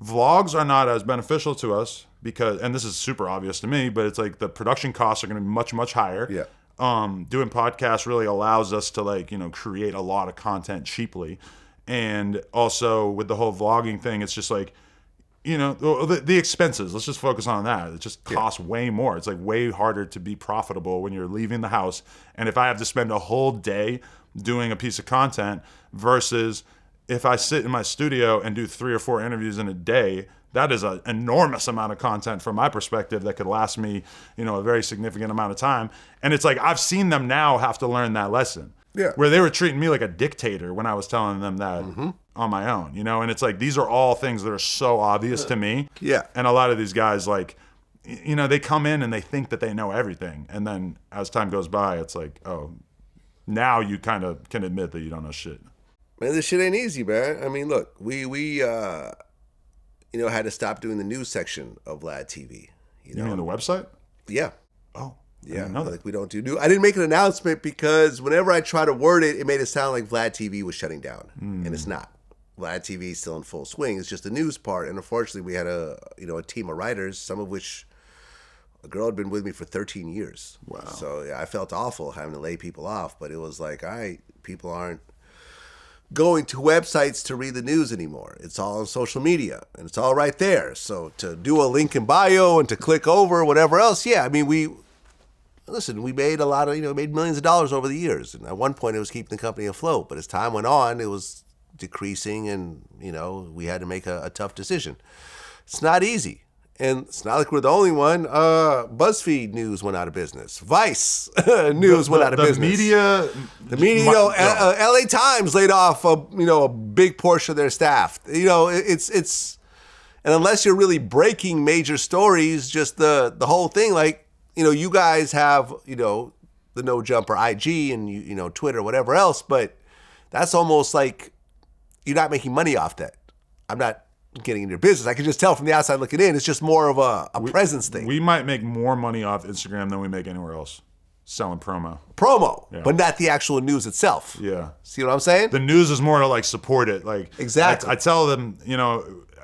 vlogs are not as beneficial to us because, and this is super obvious to me, but it's like the production costs are going to be much, much higher. Yeah. Doing podcasts really allows us to, like, create a lot of content cheaply. And also with the whole vlogging thing, it's just like, the expenses, let's just focus on that. It just costs way more. It's like way harder to be profitable when you're leaving the house. And if I have to spend a whole day doing a piece of content versus if I sit in my studio and do 3 or 4 interviews in a day, that is an enormous amount of content from my perspective that could last me, a very significant amount of time. And it's like, I've seen them now have to learn that lesson. Yeah. Where they were treating me like a dictator when I was telling them that on my own, and it's like, these are all things that are so obvious to me. Yeah. And a lot of these guys, like, they come in and they think that they know everything. And then as time goes by, it's like, oh, now you kind of can admit that you don't know shit. Man, this shit ain't easy, man. I mean, look, we had to stop doing the news section of VladTV. You mean the website? Yeah. Oh, I Yeah. didn't know that. Like, we don't do news. I didn't make an announcement because whenever I try to word it, it made it sound like VladTV was shutting down. And it's not. VladTV is still in full swing. It's just the news part. And unfortunately, we had a team of writers, some of which a girl had been with me for 13 years. Wow. So yeah, I felt awful having to lay people off, but it was like, all right, people aren't going to websites to read the news anymore. It's all on social media and it's all right there. So to do a link in bio and to click over, whatever else, yeah, I mean, we made a lot of, made millions of dollars over the years. And at one point it was keeping the company afloat, but as time went on, it was decreasing and, we had to make a tough decision. It's not easy. And it's not like we're the only one. BuzzFeed News went out of business. Vice News went out of business. The media, LA Times laid off a big portion of their staff. It's and unless you're really breaking major stories, just the whole thing, like, you guys have, the No Jumper IG and Twitter, whatever else, but that's almost like you're not making money off that. I'm not getting into your business. I can just tell from the outside looking in, it's just more of a presence thing. We might make more money off Instagram than we make anywhere else selling promo, yeah. But not the actual news itself. Yeah. See what I'm saying? The news is more to like support it. Like, exactly. I tell them,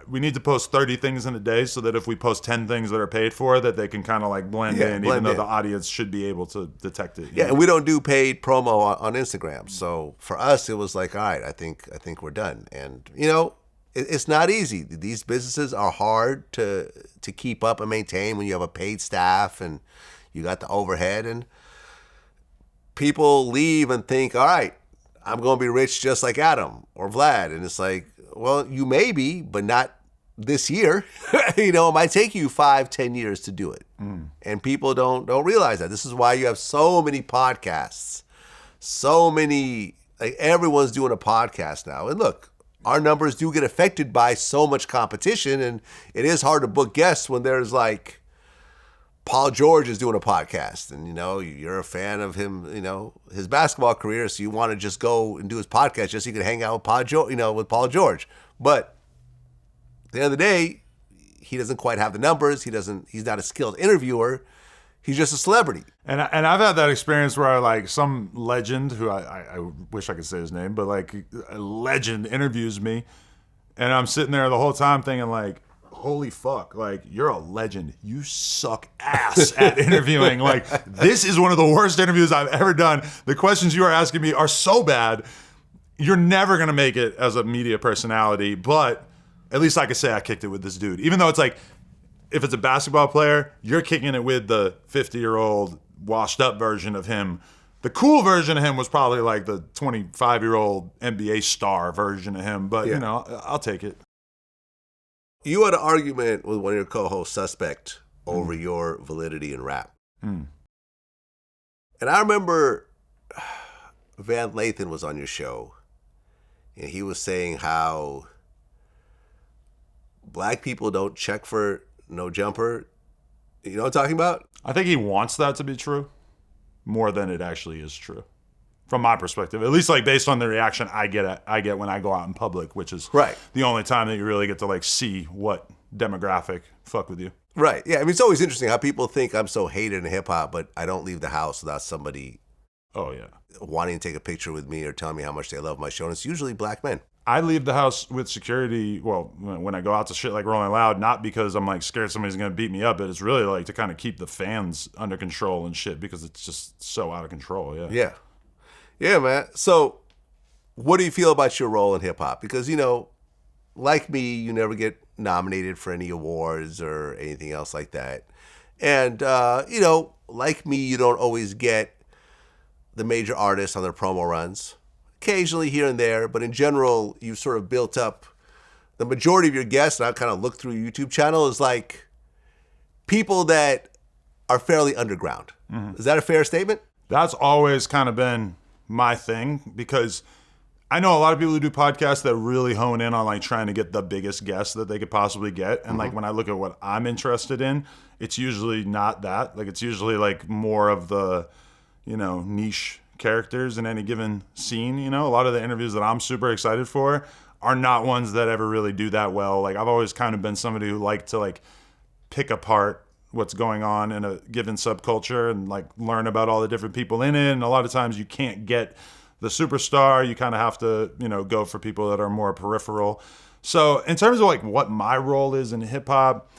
we need to post 30 things in a day so that if we post 10 things that are paid for, that they can kind of like blend in, even though the audience should be able to detect it. Yeah, and we don't do paid promo on Instagram. So for us, it was like, all right, I think we're done. And, it's not easy. These businesses are hard to keep up and maintain when you have a paid staff and you got the overhead. And people leave and think, all right, I'm going to be rich just like Adam or Vlad. And it's like, well, you may be, but not this year. It might take you 5-10 years to do it. And people don't realize that. This is why you have so many podcasts. So many, like, everyone's doing a podcast now. And look, our numbers do get affected by so much competition, and it is hard to book guests when there's like Paul George is doing a podcast, and you're a fan of him, his basketball career, so you want to just go and do his podcast just so you can hang out with Paul George. But at the end of the day, he doesn't quite have the numbers. He's not a skilled interviewer. He's just a celebrity. And I've had that experience where like some legend who I wish I could say his name, but like a legend interviews me, and I'm sitting there the whole time thinking like, holy fuck, like, you're a legend. You suck ass at interviewing. Like, this is one of the worst interviews I've ever done. The questions you are asking me are so bad. You're never going to make it as a media personality, but at least I could say I kicked it with this dude. Even though it's like, if it's a basketball player, you're kicking it with the 50-year-old washed up version of him. The cool version of him was probably like the 25-year-old NBA star version of him, but I'll take it. You had an argument with one of your co-hosts, Suspect, over your validity in rap. And I remember Van Lathan was on your show, and he was saying how black people don't check for no jumper. You know what I'm talking about? I think he wants that to be true more than it actually is true. From my perspective, at least like based on the reaction I get when I go out in public, which is right. the only time that you really get to like see what demographic fuck with you. Right. Yeah. I mean, it's always interesting how people think I'm so hated in hip hop, but I don't leave the house without somebody wanting to take a picture with me or telling me how much they love my show. And it's usually black men. I leave the house with security, well, when I go out to shit like Rolling Loud, not because I'm like scared somebody's going to beat me up, but it's really like to kind of keep the fans under control and shit because it's just so out of control. Yeah. Yeah. Yeah, man. So what do you feel about your role in hip hop? Because, you know, like me, you never get nominated for any awards or anything else like that. And, you know, like me, you don't always get the major artists on their promo runs. Occasionally here and there, but in general, you've sort of built up the majority of your guests, and I kind of look through your YouTube channel, is like people that are fairly underground. Mm-hmm. Is that a fair statement? That's always kind of been my thing because I know a lot of people who do podcasts that really hone in on like trying to get the biggest guests that they could possibly get. And like when I look at what I'm interested in, it's usually not that. Like it's usually like more of the, you know, niche characters in any given scene. You know, a lot of the interviews that I'm super excited for are not ones that ever really do that well. Like I've always kind of been somebody who liked to like pick apart what's going on in a given subculture and like learn about all the different people in it. And a lot of times you can't get the superstar. You kind of have to, you know, go for people that are more peripheral. So in terms of like what my role is in hip hop,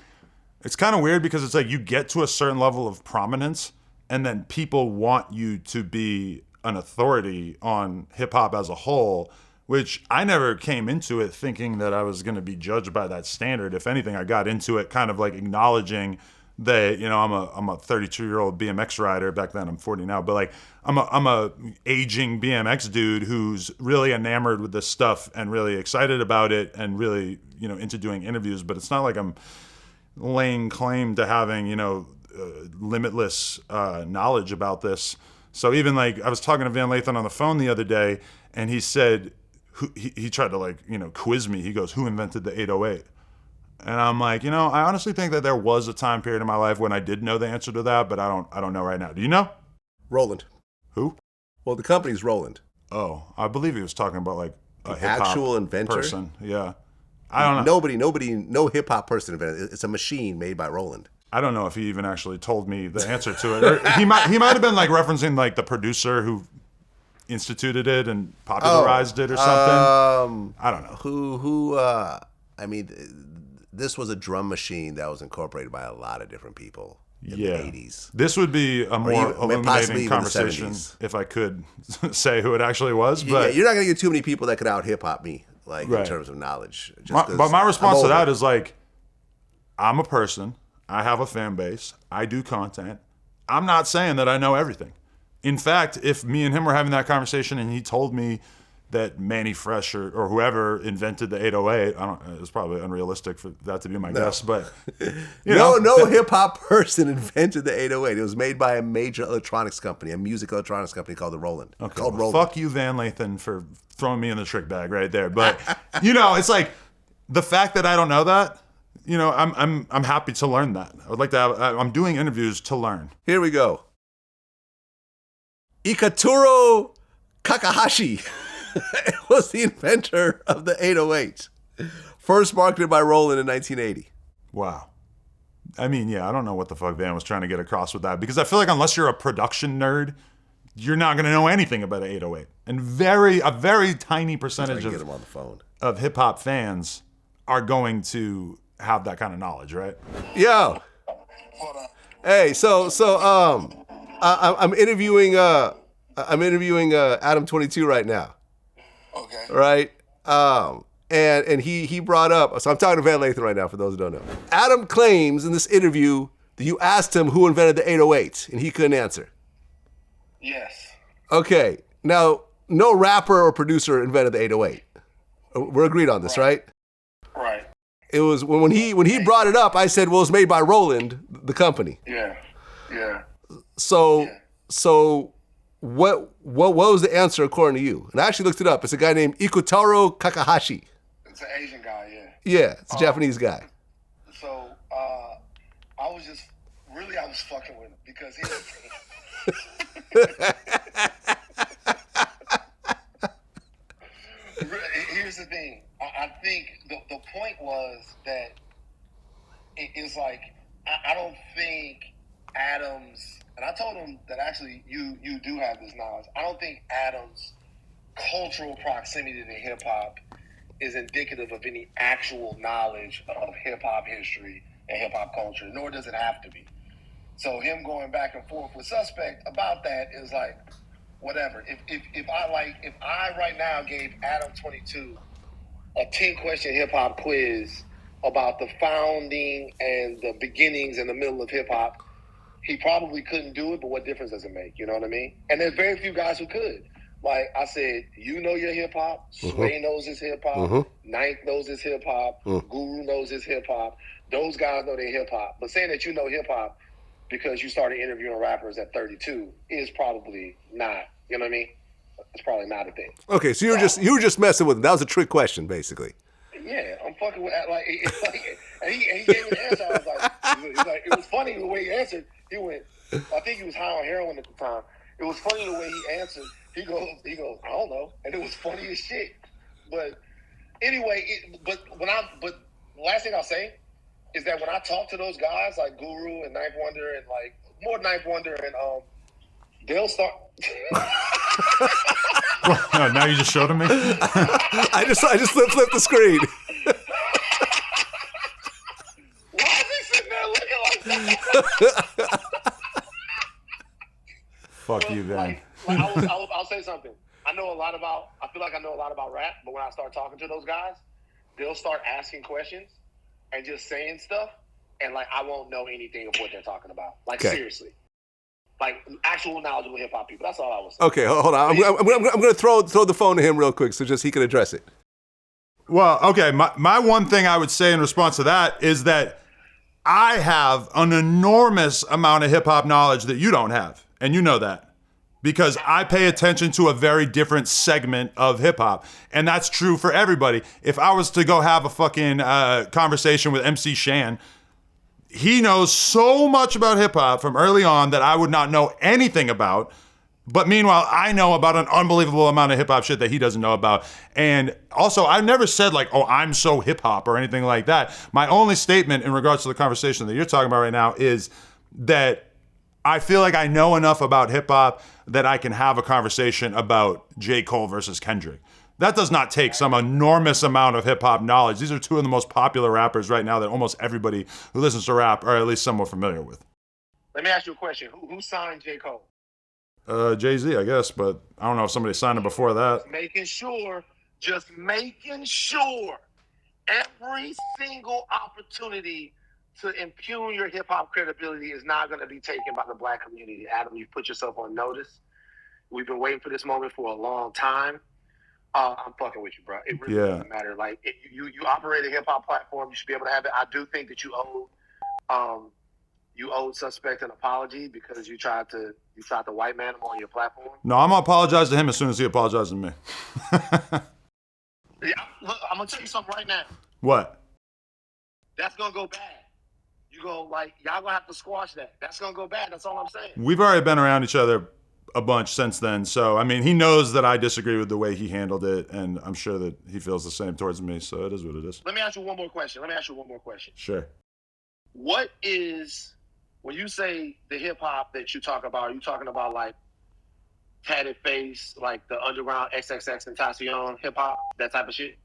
it's kind of weird because it's like you get to a certain level of prominence and then people want you to be an authority on hip hop as a whole, which I never came into it thinking that I was going to be judged by that standard. If anything, I got into it kind of like acknowledging that, you know, I'm a 32-year-old BMX rider. Back then, I'm 40 now, but like I'm a aging BMX dude who's really enamored with this stuff and really excited about it and really, you know, into doing interviews. But it's not like I'm laying claim to having, you know, limitless knowledge about this. So even like I was talking to Van Lathan on the phone the other day, and he said he tried to like, you know, quiz me. He goes, "Who invented the 808?" And I'm like, you know, I honestly think that there was a time period in my life when I did know the answer to that, but I don't know right now. Do you know? Roland. Who? Well, the company's Roland. Oh, I believe he was talking about like a the actual inventor person. Yeah, I don't know. Nobody, no hip hop person invented it. It's a machine made by Roland. I don't know if he even actually told me the answer to it. Or he might have been like referencing like the producer who instituted it and popularized it or something. I don't know. I mean, this was a drum machine that was incorporated by a lot of different people in the 80s. This would be a more illuminating conversation if I could say who it actually was. But you're not going to get too many people that could out hip hop me, like in terms of knowledge. But my response to that is like, I'm a person. I have a fan base. I do content. I'm not saying that I know everything. In fact, if me and him were having that conversation and he told me that Manny Fresh or whoever invented the 808, it's probably unrealistic for that to be my guess, but no hip hop person invented the 808. It was made by a major electronics company, a music electronics company called the Roland. Okay, called Roland. Fuck you, Van Lathan, for throwing me in the trick bag right there. But you know, it's like the fact that I don't know that. You know, I'm happy to learn that. I would like to have. I'm doing interviews to learn. Here we go. Ikaturo Kakahashi was the inventor of the 808, first marketed by Roland in 1980. Wow. I mean, yeah, I don't know what the fuck Van was trying to get across with that, because I feel like unless you're a production nerd, you're not going to know anything about an 808. And a very tiny percentage get him on the phone. Of hip hop fans are going to have that kind of knowledge, right? Yo. Hey, so I'm interviewing Adam22 right now. Okay. Right? And he brought up, so I'm talking to Van Lathan right now for those who don't know. Adam claims in this interview that you asked him who invented the 808 and he couldn't answer. Yes. Okay. Now, no rapper or producer invented the 808. We're agreed on this, right? Right. It was when he brought it up, I said, well, it's made by Roland, the company. Yeah. So what was the answer according to you? And I actually looked it up. It's a guy named Ikutaro Kakahashi. It's an Asian guy, yeah. Yeah, it's a Japanese guy. So I was fucking with him because here's the thing. I think the point was that it's like I don't think Adams, and I told him that actually you do have this knowledge. I don't think Adams' cultural proximity to hip hop is indicative of any actual knowledge of hip hop history and hip hop culture, nor does it have to be. So him going back and forth with Suspect about that is like whatever. If I right now gave Adam22 a 10-question hip hop quiz about the founding and the beginnings and the middle of hip hop, he probably couldn't do it, but what difference does it make? You know what I mean? And there's very few guys who could. Like I said, you know your hip hop, Sway knows his hip hop, Ninth knows his hip hop, Guru knows his hip hop. Those guys know their hip hop. But saying that you know hip hop because you started interviewing rappers at 32 is probably not, you know what I mean? It's probably not a thing. Okay, so you were just messing with him. That was a trick question, basically. Yeah, I'm fucking with and he gave me the answer. I was like, it was funny the way he answered. He went, I think he was high on heroin at the time. It was funny the way he answered. He goes, I don't know, and it was funny as shit. But anyway, but last thing I'll say is that when I talk to those guys like Guru and Ninth Wonder and like more Ninth Wonder and they'll start. Now you just showed him me. I just flipped the screen. Why is he sitting there looking like that? Fuck you, then. I'll say something. I feel like I know a lot about rap, but when I start talking to those guys, they'll start asking questions and just saying stuff, and like I won't know anything of what they're talking about. Like seriously. Like actual knowledgeable hip hop people. That's all I was saying. Okay, hold on. I'm going to throw the phone to him real quick so just he can address it. Well, okay. My one thing I would say in response to that is that I have an enormous amount of hip hop knowledge that you don't have, and you know that because I pay attention to a very different segment of hip hop, and that's true for everybody. If I was to go have a fucking conversation with MC Shan, he knows so much about hip hop from early on that I would not know anything about. But meanwhile, I know about an unbelievable amount of hip hop shit that he doesn't know about. And also, I've never said like, oh, I'm so hip hop or anything like that. My only statement in regards to the conversation that you're talking about right now is that I feel like I know enough about hip hop that I can have a conversation about J. Cole versus Kendrick. That does not take some enormous amount of hip-hop knowledge. These are two of the most popular rappers right now that almost everybody who listens to rap are at least somewhat familiar with. Let me ask you a question. Who signed J. Cole? Jay-Z, I guess, but I don't know if somebody signed him before that. Just making sure every single opportunity to impugn your hip-hop credibility is not going to be taken by the black community. Adam, you've put yourself on notice. We've been waiting for this moment for a long time. I'm fucking with you, bro. It really doesn't matter. Like, you operate a hip hop platform, you should be able to have it. I do think that you owed Suspect an apology because you tried to white man him on your platform. No, I'm gonna apologize to him as soon as he apologizes to me. Yeah, look, I'm gonna tell you something right now. What? That's gonna go bad. Y'all gonna have to squash that. That's gonna go bad. That's all I'm saying. We've already been around each other a bunch since then. So, I mean, he knows that I disagree with the way he handled it, and I'm sure that he feels the same towards me, so it is what it is. Let me ask you one more question. Sure. What is, when you say the hip-hop that you talk about, are you talking about, like, Tatted Face, like the underground XXX Tentacion hip-hop, that type of shit?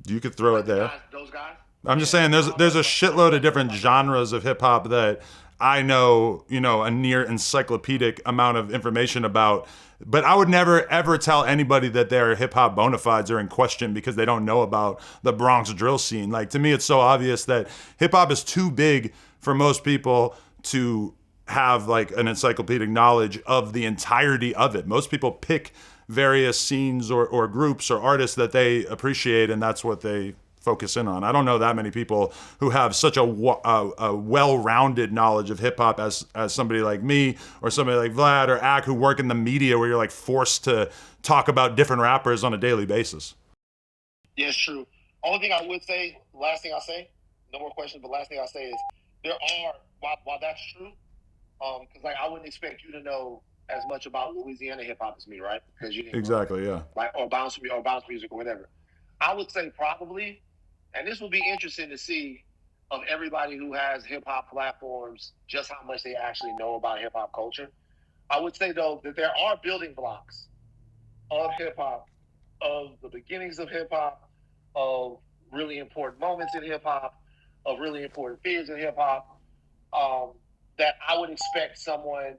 You could throw it there. Those guys? I'm just saying there's a shitload of different genres of hip-hop that I know, a near encyclopedic amount of information about, but I would never ever tell anybody that their hip hop bona fides are in question because they don't know about the Bronx drill scene. Like, to me, it's so obvious that hip hop is too big for most people to have like an encyclopedic knowledge of the entirety of it. Most people pick various scenes or groups or artists that they appreciate, and that's what they focus in on. I don't know that many people who have such a well-rounded knowledge of hip-hop as somebody like me or somebody like Vlad or Ack who work in the media where you're like forced to talk about different rappers on a daily basis. Yeah, it's true. Only thing I would say, last thing I'll say, no more questions, but last thing I'll say is there are while that's true, because like I wouldn't expect you to know as much about Louisiana hip hop as me, right? Because you didn't Exactly, yeah. like or bounce music or whatever. I would say probably, and this would be interesting to see of everybody who has hip hop platforms, just how much they actually know about hip hop culture. I would say though that there are building blocks of hip hop, of the beginnings of hip hop, of really important moments in hip hop, of really important figures in hip hop, that I would expect someone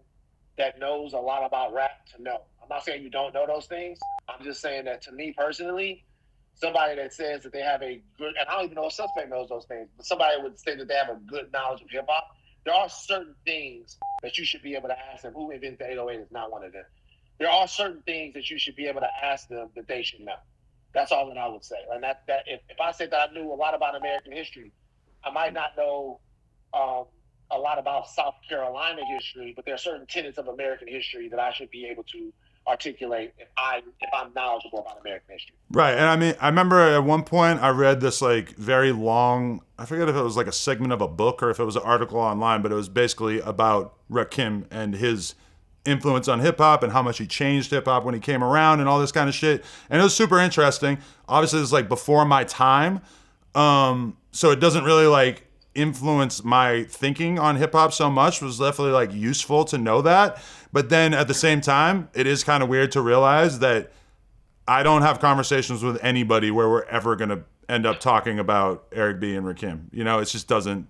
that knows a lot about rap to know. I'm not saying you don't know those things. I'm just saying that to me personally, somebody that says that they have a good, and I don't even know if Suspect knows those things, but somebody would say that they have a good knowledge of hip hop. There are certain things that you should be able to ask them. Who invented the 808 is not one of them. There are certain things that you should be able to ask them that they should know. That's all that I would say. And that if I said that I knew a lot about American history, I might not know a lot about South Carolina history, but there are certain tenets of American history that I should be able to articulate if I'm knowledgeable about American history. Right, and I mean, I remember at one point I read this like very long, I forget if it was like a segment of a book or if it was an article online, but it was basically about Rakim and his influence on hip hop and how much he changed hip hop when he came around and all this kind of shit. And it was super interesting. Obviously, it's like before my time, so it doesn't really like influence my thinking on hip hop so much. It was definitely like useful to know that. But then at the same time, it is kind of weird to realize that I don't have conversations with anybody where we're ever going to end up talking about Eric B. and Rakim. You know, it just doesn't.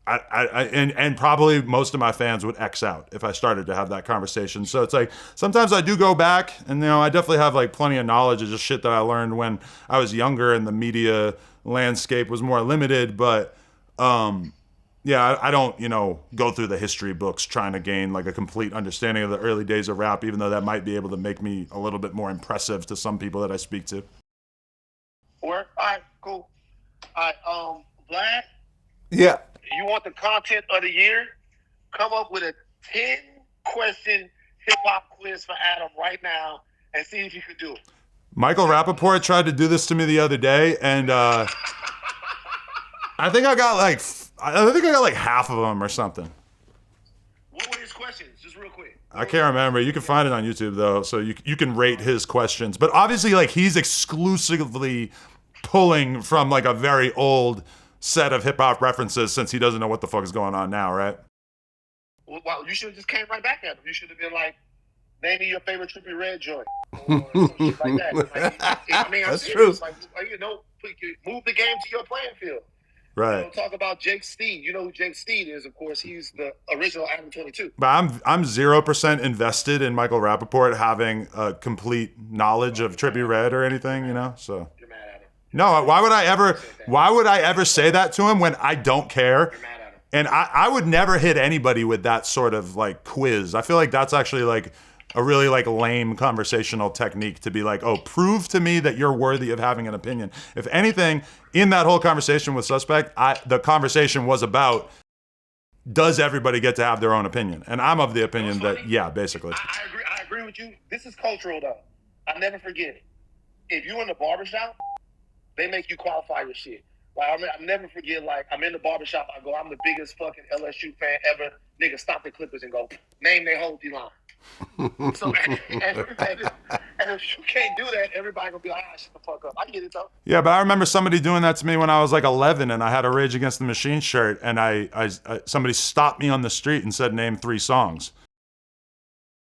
And probably most of my fans would X out if I started to have that conversation. So it's like sometimes I do go back, and you know, I definitely have like plenty of knowledge of just shit that I learned when I was younger and the media landscape was more limited. But yeah, I don't, you know, go through the history books trying to gain like a complete understanding of the early days of rap, even though that might be able to make me a little bit more impressive to some people that I speak to. All right, cool. All right, Vlad. Yeah. You want the content of the year? Come up with a 10-question hip-hop quiz for Adam right now and see if you can do it. Michael Rappaport tried to do this to me the other day, and I think I got like half of them or something. What were his questions? Just real quick. I can't remember. You can find it on YouTube though, so you can rate his questions. But obviously, like he's exclusively pulling from like a very old set of hip hop references since he doesn't know what the fuck is going on now, right? Well, you should have just came right back at him. You should have been like, name me your favorite Trippie Redd joint, or some shit like that. Like, I mean, that's true. Like, you know, move the game to your playing field. Right. You know, talk about Jake Steed. You know who Jake Steed is, of course. He's the original Adam22. But I'm 0% invested in Michael Rappaport having a complete knowledge of Trippie Redd or anything, you know. So. You're mad at him. No, why would I ever say that to him when I don't care? You're mad at him. And I would never hit anybody with that sort of like quiz. I feel like that's actually like a really like lame conversational technique to be like, oh, prove to me that you're worthy of having an opinion. If anything, in that whole conversation with Suspect, the conversation was about, does everybody get to have their own opinion? And I'm of the opinion that, yeah, basically. I agree with you. This is cultural though. I never forget it. If you're in the barbershop, they make you qualify your shit. Like, I'll never forget, like, I'm in the barbershop, I go, I'm the biggest fucking LSU fan ever. Nigga, stop the Clippers and go, name their whole D-line. So, and if you can't do that, everybody gonna be like, shut the fuck up. I get it, though. Yeah, but I remember somebody doing that to me when I was like 11 and I had a Rage Against the Machine shirt and I somebody stopped me on the street and said, name 3 songs.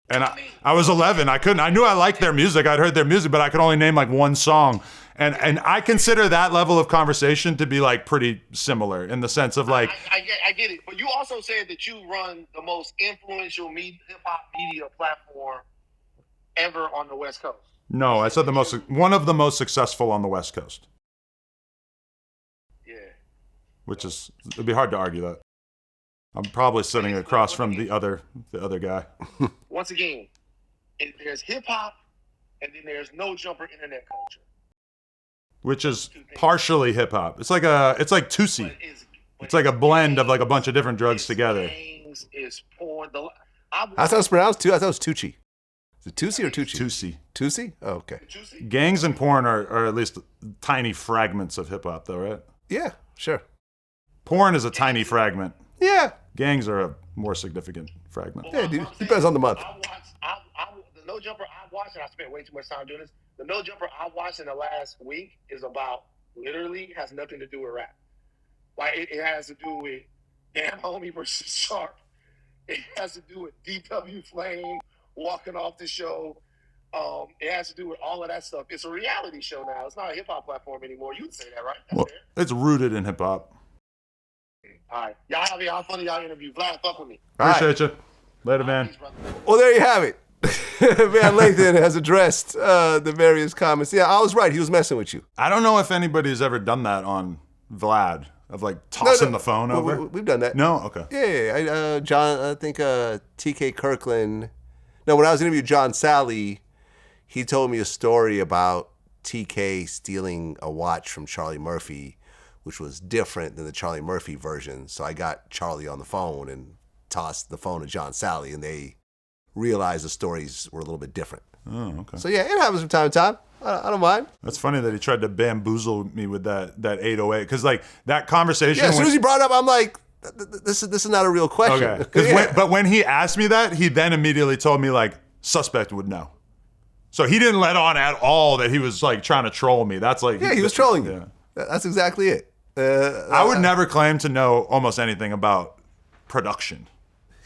And I was 11. I knew I liked their music. I'd heard their music, but I could only name like 1 song. And I consider that level of conversation to be like pretty similar in the sense of like. I get it. But you also said that you run the most influential hip hop media platform ever on the West Coast. No, I said one of the most successful on the West Coast. Yeah. Which is, it'd be hard to argue that. I'm probably sitting across from the other guy. Once again, there's hip hop and then there's no jumper internet culture. Which is partially hip hop. It's like Tusi. It's like a blend of like a bunch of different drugs together. Is porn. That's how it's pronounced too. I thought it was Tucci. Is it Tusi or Tucci? Tusi. Tusi? Oh, okay. Gangs and porn are at least tiny fragments of hip hop, though, right? Yeah, sure. Porn is a tiny fragment. Yeah. Gangs are a more significant fragment. Yeah, dude. Depends on the month. The No Jumper I watched, and I spent way too much time doing this. The No Jumper I watched in the last week is about, literally has nothing to do with rap. Like, it has to do with Damn Homie versus Sharp. It has to do with DW Flame walking off the show. It has to do with all of that stuff. It's a reality show now. It's not a hip-hop platform anymore. You would say that, right? That's fair. It's rooted in hip-hop. All right. Y'all funny y'all interview. Vlad, fuck with me. Appreciate you. Later, man. Well, there you have it. Van Lathan has addressed the various comments. Yeah, I was right. He was messing with you. I don't know if anybody's ever done that on Vlad, of like tossing the phone over. We've done that. No? Okay. Yeah. John, I think TK Kirkland. No, when I was interviewing John Sally, he told me a story about TK stealing a watch from Charlie Murphy, which was different than the Charlie Murphy version. So I got Charlie on the phone and tossed the phone to John Sally, and they realized the stories were a little bit different. Oh, okay. So yeah, it happens from time to time. I don't mind. That's funny that he tried to bamboozle me with that 808, because like that conversation. Yeah, as soon as he brought it up, I'm like, this is not a real question. Okay. But when he asked me that, he then immediately told me like suspect would know. So he didn't let on at all that he was like trying to troll me. That's like he was trolling you. That's exactly it. I would never claim to know almost anything about production.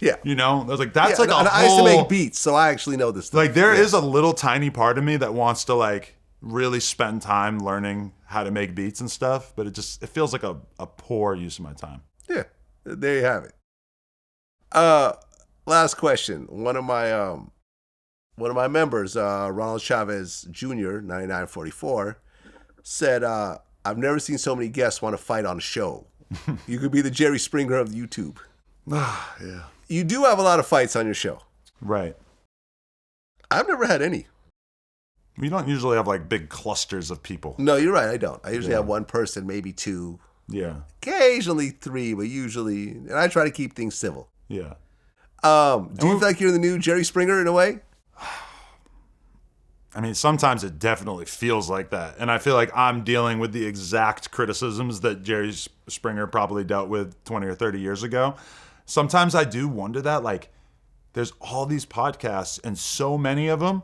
Yeah. You know? I was like, that's like a whole... I used to make beats, so I actually know this stuff. Like, there is a little tiny part of me that wants to, like, really spend time learning how to make beats and stuff, but it feels like a poor use of my time. Yeah. There you have it. Last question. One of my members, Ronald Chavez Jr., 9944, said, I've never seen so many guests want to fight on a show. You could be the Jerry Springer of YouTube. Yeah. You do have a lot of fights on your show. Right. I've never had any. You don't usually have like big clusters of people. No, you're right. I don't. I usually have one person, maybe two. Yeah. Occasionally three, but usually, and I try to keep things civil. Yeah. Do you feel like you're the new Jerry Springer in a way? I mean, sometimes it definitely feels like that. And I feel like I'm dealing with the exact criticisms that Jerry Springer probably dealt with 20 or 30 years ago. Sometimes I do wonder that, like, there's all these podcasts and so many of them,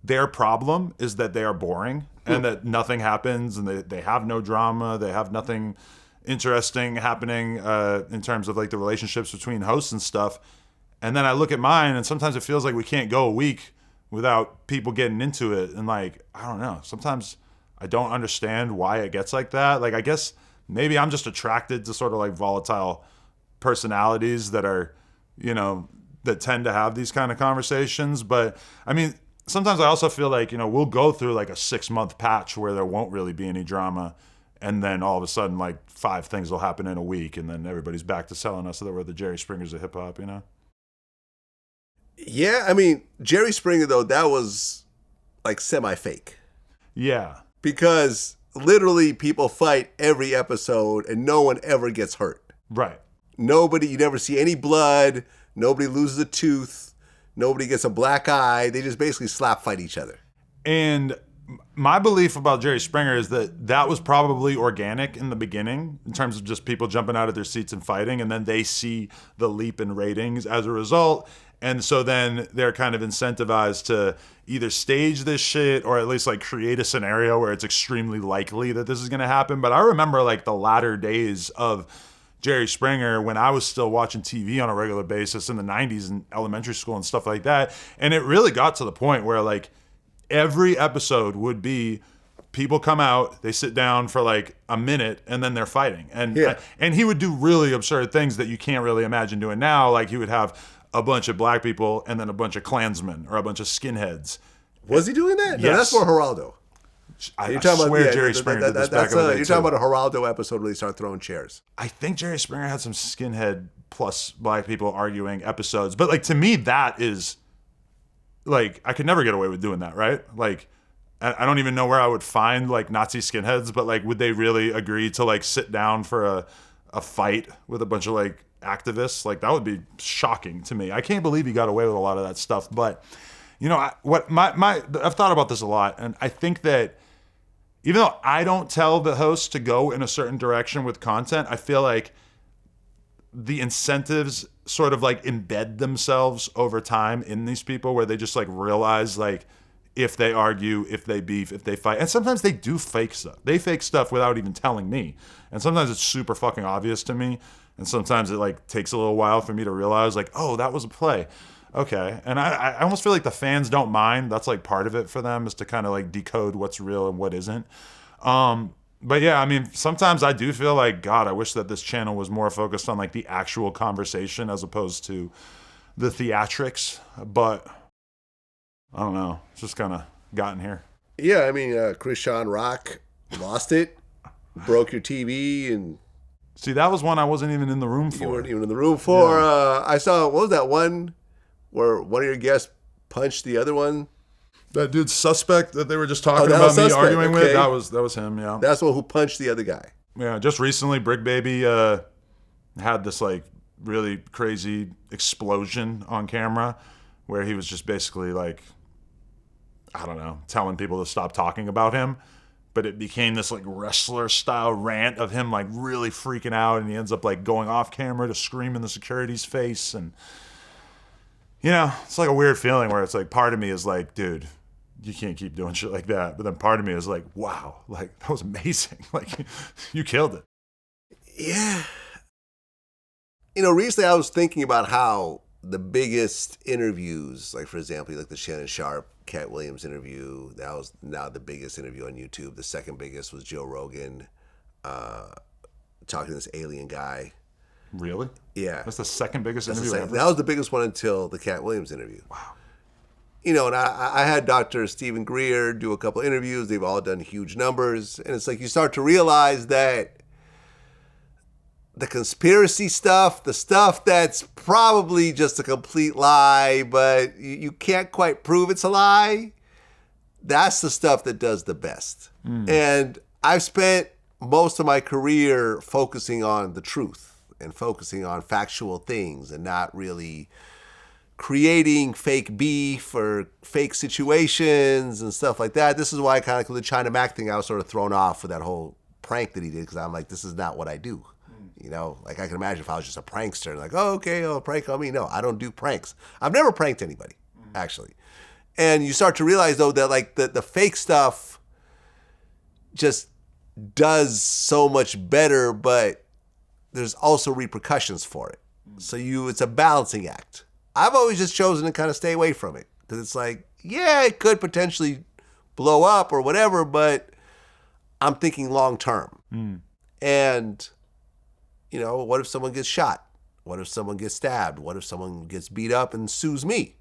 their problem is that they are boring and that nothing happens and they have no drama. They have nothing interesting happening in terms of, like, the relationships between hosts and stuff. And then I look at mine and sometimes it feels like we can't go a week without people getting into it. And like, I don't know, sometimes I don't understand why it gets like that. Like, I guess maybe I'm just attracted to sort of like volatile personalities that are, you know, that tend to have these kind of conversations. But I mean, sometimes I also feel like, you know, we'll go through like a 6-month patch where there won't really be any drama. And then all of a sudden, like 5 things will happen in a week. And then everybody's back to selling us that we're the Jerry Springers of hip hop, you know? Yeah, I mean, Jerry Springer, though, that was like semi-fake. Yeah. Because literally people fight every episode and no one ever gets hurt. Right. You never see any blood. Nobody loses a tooth. Nobody gets a black eye. They just basically slap fight each other. And my belief about Jerry Springer is that was probably organic in the beginning in terms of just people jumping out of their seats and fighting. And then they see the leap in ratings as a result. And so then they're kind of incentivized to either stage this shit or at least like create a scenario where it's extremely likely that this is going to happen. But I remember like the latter days of Jerry Springer when I was still watching TV on a regular basis in the 90s in elementary school and stuff like that. And it really got to the point where like every episode would be people come out, they sit down for like a minute and then they're fighting. And and he would do really absurd things that you can't really imagine doing now. Like he would have a bunch of black people and then a bunch of Klansmen or a bunch of skinheads. Was he doing that? Yes. No, that's for Geraldo. I swear Jerry Springer did this back in the day. You're talking about a Geraldo episode where they start throwing chairs. I think Jerry Springer had some skinhead plus black people arguing episodes. But like to me, that is like, I could never get away with doing that, right? Like, I don't even know where I would find like Nazi skinheads, but like, would they really agree to like sit down for a fight with a bunch of like activists? Like that would be shocking to me. I can't believe he got away with a lot of that stuff. But you know, I've thought about this a lot, and I think that even though I don't tell the host to go in a certain direction with content, I feel like the incentives sort of like embed themselves over time in these people, where they just like realize like if they argue, if they beef, if they fight, and sometimes they do fake stuff. They fake stuff without even telling me, and sometimes it's super fucking obvious to me, and sometimes it like takes a little while for me to realize like, oh, that was a play. Okay. And I almost feel like the fans don't mind. That's like part of it for them, is to kind of like decode what's real and what isn't. But yeah, I mean, sometimes I do feel like, God, I wish that this channel was more focused on like the actual conversation as opposed to the theatrics. But I don't know. It's just kind of gotten here. Yeah, I mean, Krishan Rock lost it, broke your TV, and see, that was one I wasn't even in the room for. You weren't even in the room for. Yeah. I saw, what was that one where one of your guests punched the other one? That dude's suspect that they were just talking about me arguing with. That was him. Yeah, that's the one who punched the other guy. Yeah, just recently, Brick Baby had this like really crazy explosion on camera, where he was just basically like, I don't know, telling people to stop talking about him. But it became this like wrestler style rant of him like really freaking out, and he ends up like going off camera to scream in the security's face. And you know, it's like a weird feeling where it's like, part of me is like, dude, you can't keep doing shit like that. But then part of me is like, wow, like that was amazing. Like you killed it. Yeah. You know, recently I was thinking about how the biggest interviews, like for example, like the Shannon Sharp, Cat Williams interview, that was now the biggest interview on YouTube. The second biggest was Joe Rogan talking to this alien guy. Really? Yeah. That's the second biggest interview ever? That was the biggest one until the Cat Williams interview. Wow. You know, and I had Dr. Stephen Greer do a couple interviews. They've all done huge numbers. And it's like you start to realize that the conspiracy stuff, the stuff that's probably just a complete lie, but you can't quite prove it's a lie, that's the stuff that does the best. And I've spent most of my career focusing on the truth and focusing on factual things and not really creating fake beef or fake situations and stuff like that. This is why kind of with the China Mac thing, I was sort of thrown off for that whole prank that he did, because I'm like, this is not what I do. You know, like I can imagine if I was just a prankster, like, oh, okay, prank on me. No, I don't do pranks. I've never pranked anybody, actually. And you start to realize, though, that like the fake stuff just does so much better, but there's also repercussions for it. So it's a balancing act. I've always just chosen to kind of stay away from it, because it's like, yeah, it could potentially blow up or whatever, but I'm thinking long term. And, you know, what if someone gets shot? What if someone gets stabbed? What if someone gets beat up and sues me?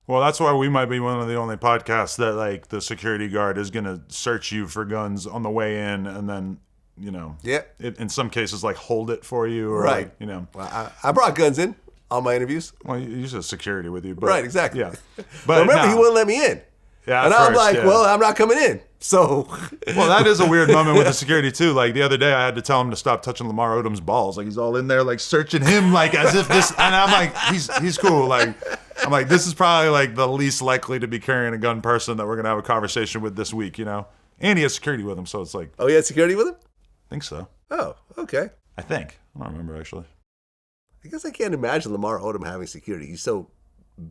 Well, that's why we might be one of the only podcasts that like the security guard is going to search you for guns on the way in, and then, you know, in some cases like hold it for you, or right. Like, you know, well, I brought guns in on my interviews. Well, you used to have security with you, but, right? Exactly. Yeah, but remember, he wouldn't let me in. Yeah, and I'm like, well, I'm not coming in. So, well, that is a weird moment with the security too. Like the other day, I had to tell him to stop touching Lamar Odom's balls. Like he's all in there, like searching him, like as if this. And I'm like, he's cool. Like I'm like, this is probably like the least likely to be carrying a gun person that we're gonna have a conversation with this week, you know. And he has security with him, so it's like, oh, he had security with him? I think so. Oh, okay. I think I don't remember actually. I guess I can't imagine Lamar Odom having security. He's so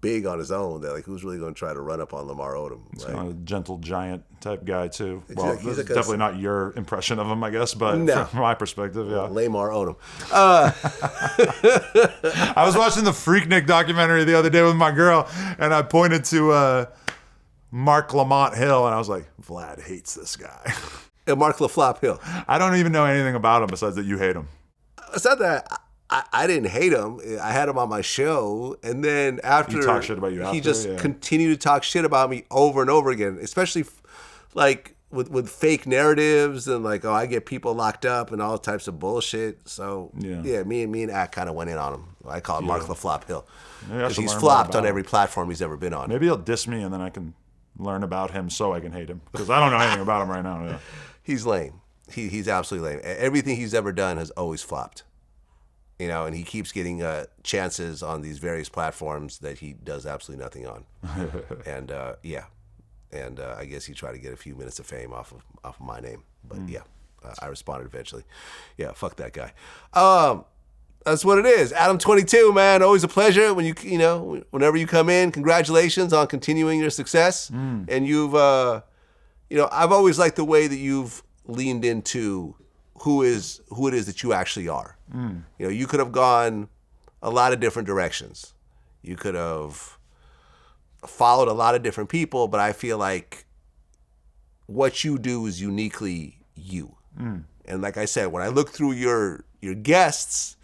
big on his own that like who's really going to try to run up on Lamar Odom? He's right? kind of a gentle giant type guy too. Well, He's this like is definitely not your impression of him, I guess, but from my perspective, yeah. Lamar Odom. I was watching the Freaknik documentary the other day with my girl, and I pointed to Mark Lamont Hill, and I was like, Vlad hates this guy. And Mark LaFlop Hill. I don't even know anything about him besides that you hate him. It's not that I didn't hate him. I had him on my show, and then after he talked shit about you, he just continued to talk shit about me over and over again, especially like with fake narratives and like, oh, I get people locked up and all types of bullshit. So yeah, me and Ack kind of went in on him. I call him Mark LaFlop Hill because he's flopped on every platform he's ever been on. Maybe he'll diss me, and then I can learn about him so I can hate him, because I don't know anything about him right now. Yeah. He's lame. He's absolutely lame. Everything he's ever done has always flopped. You know, and he keeps getting chances on these various platforms that he does absolutely nothing on. And and I guess he tried to get a few minutes of fame off of my name. But I responded eventually. Yeah, fuck that guy. That's what it is. Adam22, man, always a pleasure when whenever you come in. Congratulations on continuing your success. And you've, I've always liked the way that you've leaned into who it is that you actually are. You could have gone a lot of different directions. You could have followed a lot of different people, but I feel like what you do is uniquely you. And like I said, when I look through your guests,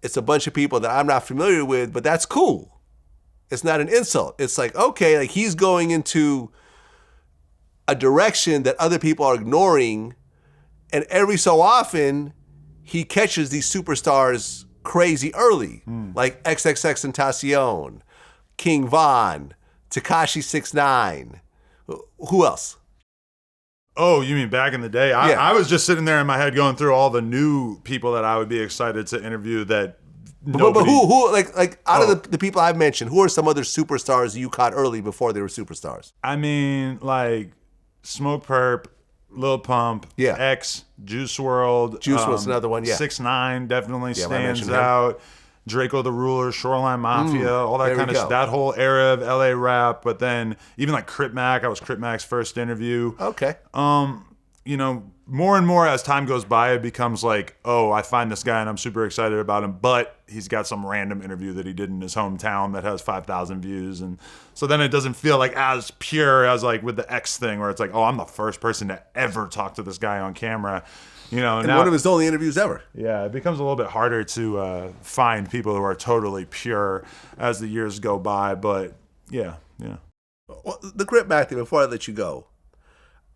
it's a bunch of people that I'm not familiar with, but that's cool. It's not an insult. It's like, okay, like he's going into a direction that other people are ignoring, and every so often he catches these superstars crazy early, like XXXTentacion, King Von, Tekashi 6ix9ine. Who else? Oh, you mean back in the day? I was just sitting there in my head going through all the new people that I would be excited to interview that nobody... But who like out of the people I've mentioned, who are some other superstars you caught early before they were superstars? I mean, like Smoke Perp, Lil Pump, X, Juice WRLD. Juice WRLD's another one, 6ix9ine definitely stands out. Draco the Ruler, Shoreline Mafia, all that kind of stuff. That whole era of LA rap. But then even like Crip Mac, I was Crip Mac's first interview. Okay. More and more as time goes by, it becomes like, oh, I find this guy and I'm super excited about him, but he's got some random interview that he did in his hometown that has 5,000 views. And so then it doesn't feel like as pure as like with the X thing where it's like, oh, I'm the first person to ever talk to this guy on camera. And now, one of his only interviews ever. Yeah, it becomes a little bit harder to find people who are totally pure as the years go by. But yeah. Well, the Crip Mac thing, before I let you go,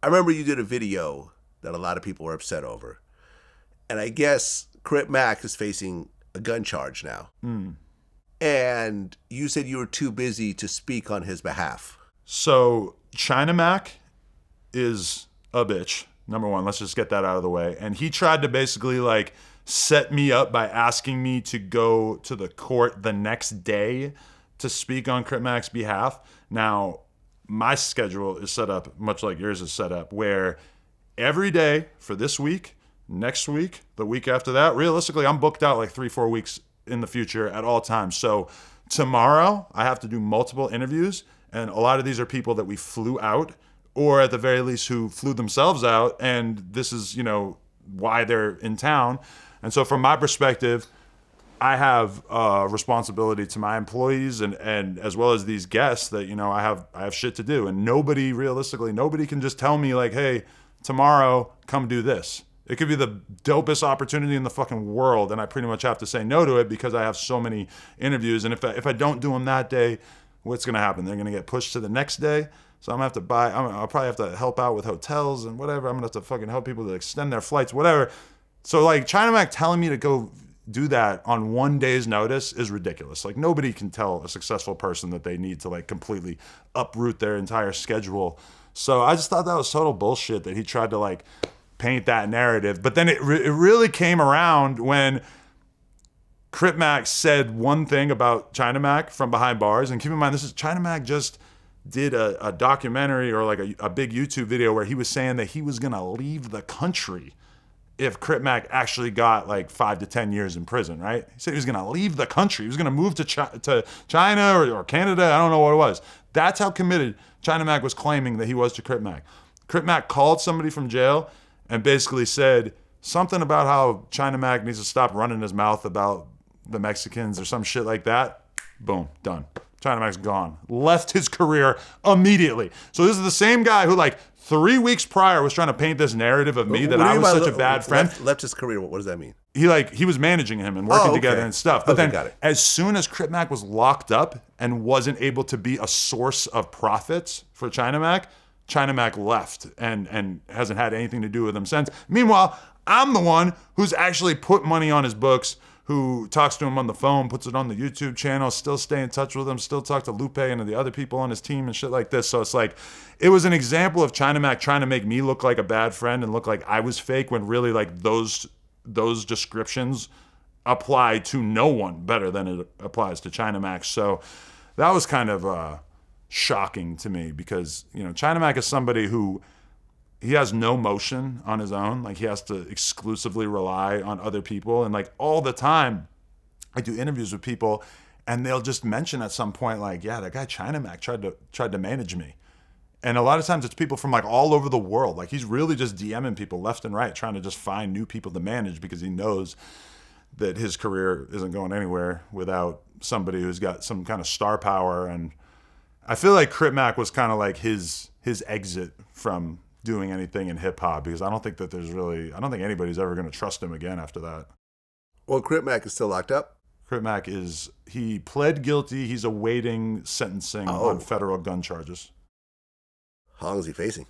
I remember you did a video that a lot of people were upset over. And I guess Crip Mac is facing a gun charge now. And you said you were too busy to speak on his behalf. So China Mac is a bitch. Number one, let's just get that out of the way. And he tried to basically like set me up by asking me to go to the court the next day to speak on Crip Mac's behalf. Now, my schedule is set up much like yours is set up, where every day for this week, next week, the week after that, realistically, I'm booked out like 3-4 weeks in the future at all times. So tomorrow, I have to do multiple interviews, and a lot of these are people that we flew out, or at the very least who flew themselves out, and this is, why they're in town. And so from my perspective, I have a responsibility to my employees and as well as these guests that, I have shit to do. And nobody can just tell me like, hey, tomorrow, come do this. It could be the dopest opportunity in the fucking world, and I pretty much have to say no to it because I have so many interviews. And if I don't do them that day, what's going to happen? They're going to get pushed to the next day. So I'm going to have to I'll probably have to help out with hotels and whatever. I'm going to have to fucking help people to extend their flights, whatever. So like China Mac telling me to go do that on one day's notice is ridiculous. Like nobody can tell a successful person that they need to like completely uproot their entire schedule. So I just thought that was total bullshit that he tried to like paint that narrative. But then it really came around when Crip Mac said one thing about China Mac from behind bars. And keep in mind, this is China Mac just did a documentary or like a big YouTube video where he was saying that he was going to leave the country if Crip Mac actually got like 5 to 10 years in prison, right? He said he was going to leave the country. He was going to move to China or Canada. I don't know what it was. That's how committed China Mac was claiming that he was to Crip Mac. Crip Mac called somebody from jail and basically said something about how China Mac needs to stop running his mouth about the Mexicans or some shit like that. Boom, done. China Mac's gone. Left his career immediately. So this is the same guy who like 3 weeks prior was trying to paint this narrative of me that I was such a bad friend. Left his career, what does that mean? He was managing him and working together and stuff. But then as soon as Crip Mac was locked up and wasn't able to be a source of profits for China Mac left and hasn't had anything to do with him since. Meanwhile, I'm the one who's actually put money on his books, who talks to him on the phone, puts it on the YouTube channel, still stay in touch with him, still talk to Lupe and the other people on his team and shit like this. So it's like, it was an example of China Mac trying to make me look like a bad friend and look like I was fake when really like those descriptions apply to no one better than it applies to China Mac. So that was kind of shocking to me because, China Mac is somebody who he has no motion on his own. Like he has to exclusively rely on other people. And like all the time I do interviews with people and they'll just mention at some point, like, yeah, that guy China Mac tried to manage me. And a lot of times it's people from like all over the world. Like he's really just DMing people left and right, trying to just find new people to manage because he knows that his career isn't going anywhere without somebody who's got some kind of star power. And I feel like Crip Mac was kind of like his exit from doing anything in hip hop, because I don't think anybody's ever going to trust him again after that. Well, Crip Mac is still locked up. Crip Mac he pled guilty. He's awaiting sentencing on federal gun charges. How long is he facing?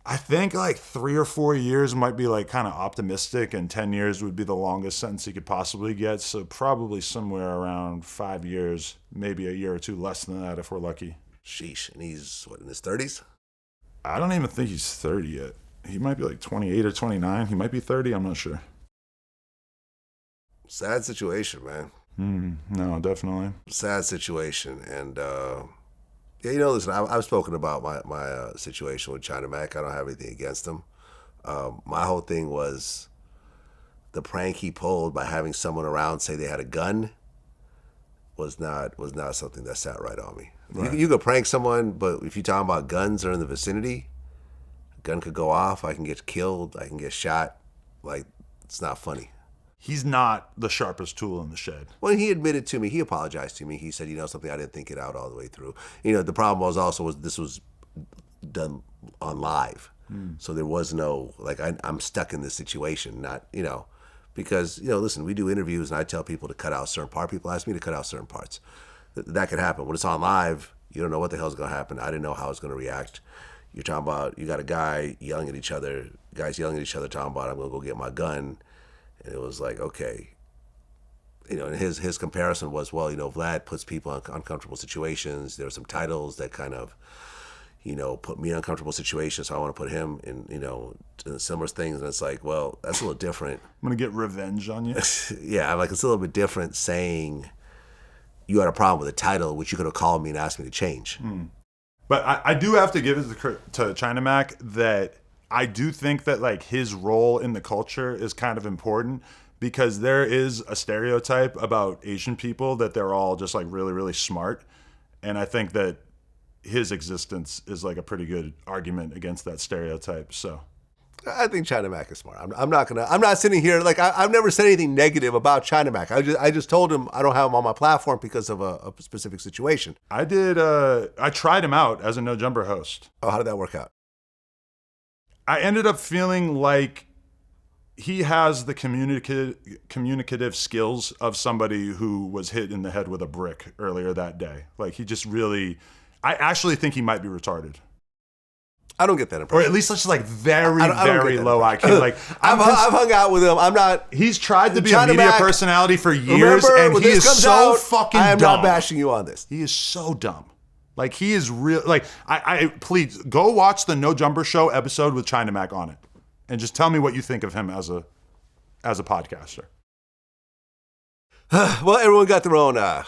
I think like 3 or 4 years might be like kind of optimistic, and 10 years would be the longest sentence he could possibly get. So probably somewhere around 5 years, maybe a year or two less than that if we're lucky. Sheesh. And he's, what, in his 30s? I don't even think he's 30 yet. He might be like 28 or 29. He might be 30. I'm not sure. Sad situation, man. No, definitely. Sad situation. And, yeah, listen, I've spoken about my situation with China Mac. I don't have anything against him. My whole thing was the prank he pulled by having someone around say they had a gun was not something that sat right on me. Right. You could prank someone, but if you're talking about guns are in the vicinity, a gun could go off, I can get killed, I can get shot. Like, it's not funny. He's not the sharpest tool in the shed. Well, he admitted to me, he apologized to me. He said, something, I didn't think it out all the way through. The problem was this was done on live. So there was no, like, I'm stuck in this situation, not, because, listen, we do interviews and I tell people to cut out certain parts. People ask me to cut out certain parts. That could happen. When it's on live, you don't know what the hell's going to happen. I didn't know how it's going to react. You're talking about, you got a guy yelling at each other, talking about, I'm going to go get my gun. And it was like, okay, and his comparison was, well, Vlad puts people in uncomfortable situations. There are some titles that kind of, put me in uncomfortable situations. So I want to put him in similar things. And it's like, well, that's a little different. I'm going to get revenge on you. Yeah, I'm like, it's a little bit different saying you had a problem with the title, which you could have called me and asked me to change. But I do have to give it to China Mac that I do think that like his role in the culture is kind of important, because there is a stereotype about Asian people that they're all just like really, really smart. And I think that his existence is like a pretty good argument against that stereotype. So I think China Mac is smart. I'm not sitting here like I've never said anything negative about China Mac. I just told him I don't have him on my platform because of a specific situation. I tried him out as a No Jumper host. Oh, how did that work out? I ended up feeling like he has the communicative skills of somebody who was hit in the head with a brick earlier that day. Like he just really, I actually think he might be retarded. I don't get that impression. Or at least it's like very low IQ. Like I've hung out with him. I'm not. He's tried to be a media personality for years, and he is so fucking dumb. I am not bashing you on this. He is so dumb. Like he is real. Like I please go watch the No Jumper Show episode with China Mac on it, and just tell me what you think of him as a podcaster. Well, everyone got their own role.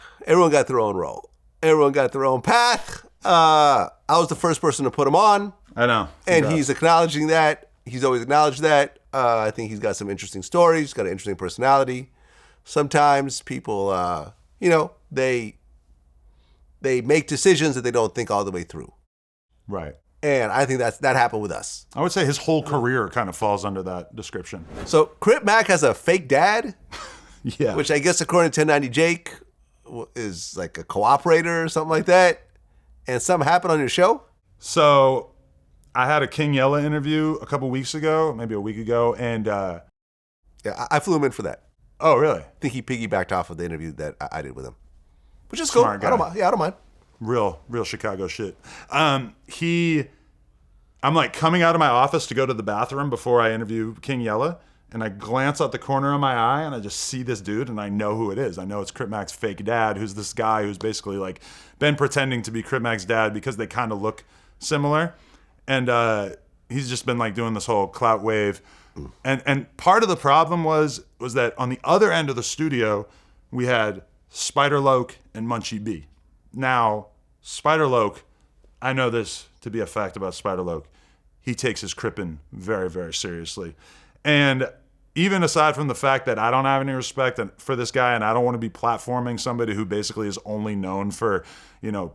Everyone got their own path. I was the first person to put him on. I know. And he's acknowledging that. He's always acknowledged that. I think he's got some interesting stories. He's got an interesting personality. Sometimes people, they make decisions that they don't think all the way through. Right. And I think that happened with us. I would say his whole career kind of falls under that description. So Crip Mac has a fake dad. Yeah. Which I guess according to 1090 Jake is like a cooperator or something like that. And something happened on your show? So I had a King Yella interview a couple weeks ago, maybe a week ago, and yeah, I flew him in for that. Oh, really? I think he piggybacked off of the interview that I did with him, which is Smart cool. I don't mind. Real Chicago shit. I'm like coming out of my office to go to the bathroom before I interview King Yella, and I glance out the corner of my eye and I just see this dude and I know who it is. I know it's Crip Mac's fake dad, who's this guy who's basically like been pretending to be Crip Mac's dad because they kind of look similar. And he's just been like doing this whole clout wave. And part of the problem was that on the other end of the studio, we had Spider Loke and Munchie B. Now, Spider Loke, I know this to be a fact about Spider Loke. he takes his crippin' very, very seriously. And even aside from the fact that I don't have any respect for this guy and I don't want to be platforming somebody who basically is only known for,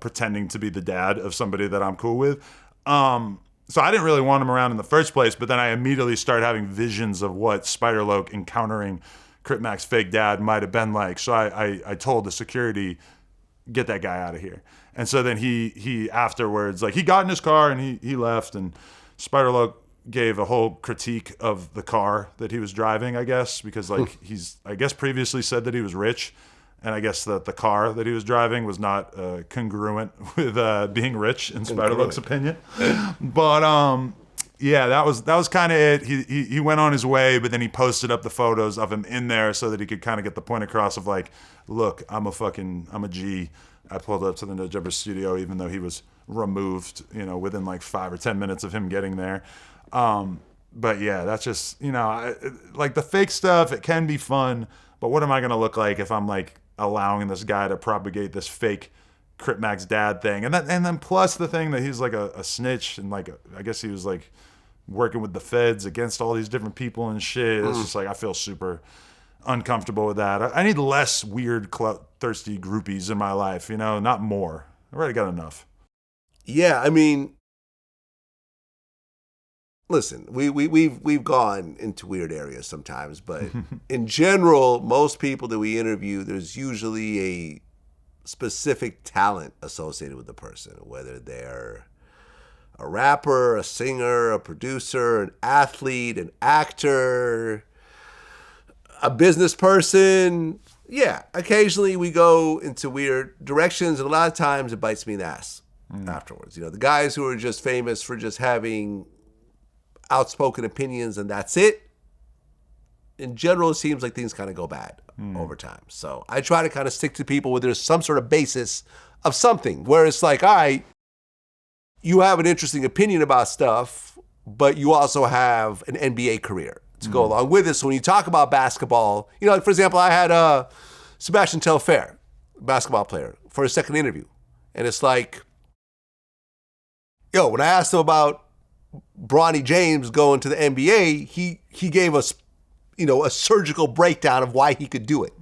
pretending to be the dad of somebody that I'm cool with. So I didn't really want him around in the first place, but then I immediately started having visions of what Spider-Loc encountering Crip Mac's fake dad might have been like. So I told the security, get that guy out of here. And so then he afterwards, like, he got in his car and he left, and Spider-Loc gave a whole critique of the car that he was driving, I guess, because like he's, I guess, previously said that he was rich, and I guess that the car that he was driving was not congruent with being rich in Spider-Loc's opinion. But yeah, that was kind of it. He went on his way, but then he posted up the photos of him in there so that he could kind of get the point across of like, look, I'm a G. I pulled up to the No Jumper studio even though he was removed, within like 5 or 10 minutes of him getting there. But yeah, that's just, like the fake stuff, it can be fun, but what am I going to look like if I'm like allowing this guy to propagate this fake Crip Mac's dad thing? And then plus the thing that he's like a snitch, and like, I guess he was like working with the feds against all these different people and shit. It's just like, I feel super uncomfortable with that. I need less weird clout-thirsty groupies in my life, not more. I already got enough. Yeah, I mean, listen, we've gone into weird areas sometimes, but in general, most people that we interview, there's usually a specific talent associated with the person, whether they're a rapper, a singer, a producer, an athlete, an actor, a business person. Yeah, occasionally we go into weird directions, and a lot of times it bites me in the ass afterwards. The guys who are just famous for just having outspoken opinions and that's it, in general, it seems like things kind of go bad over time. So I try to kind of stick to people where there's some sort of basis of something, where it's like, all right, you have an interesting opinion about stuff, but you also have an NBA career to go along with it. So when you talk about basketball, like for example, I had Sebastian Telfair, basketball player, for a second interview. And it's like, when I asked him about Bronny James going to the NBA, he gave us, a surgical breakdown of why he could do it,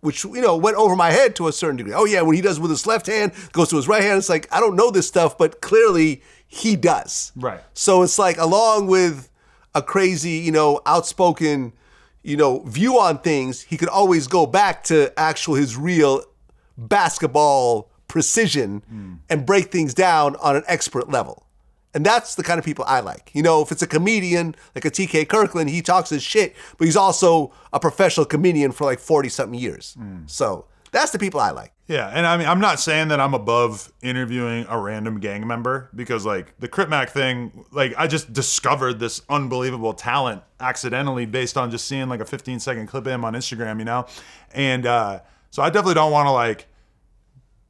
which, went over my head to a certain degree. Oh yeah, when he does with his left hand, goes to his right hand. It's like, I don't know this stuff, but clearly he does. Right. So it's like, along with a crazy, outspoken, view on things, he could always go back to his real basketball precision and break things down on an expert level. And that's the kind of people I like. If it's a comedian, like a TK Kirkland, he talks his shit, but he's also a professional comedian for like 40-something years. So that's the people I like. Yeah, and I mean, I'm not saying that I'm above interviewing a random gang member, because like the Crip Mac thing, like I just discovered this unbelievable talent accidentally based on just seeing like a 15-second clip of him on Instagram, And so I definitely don't want to like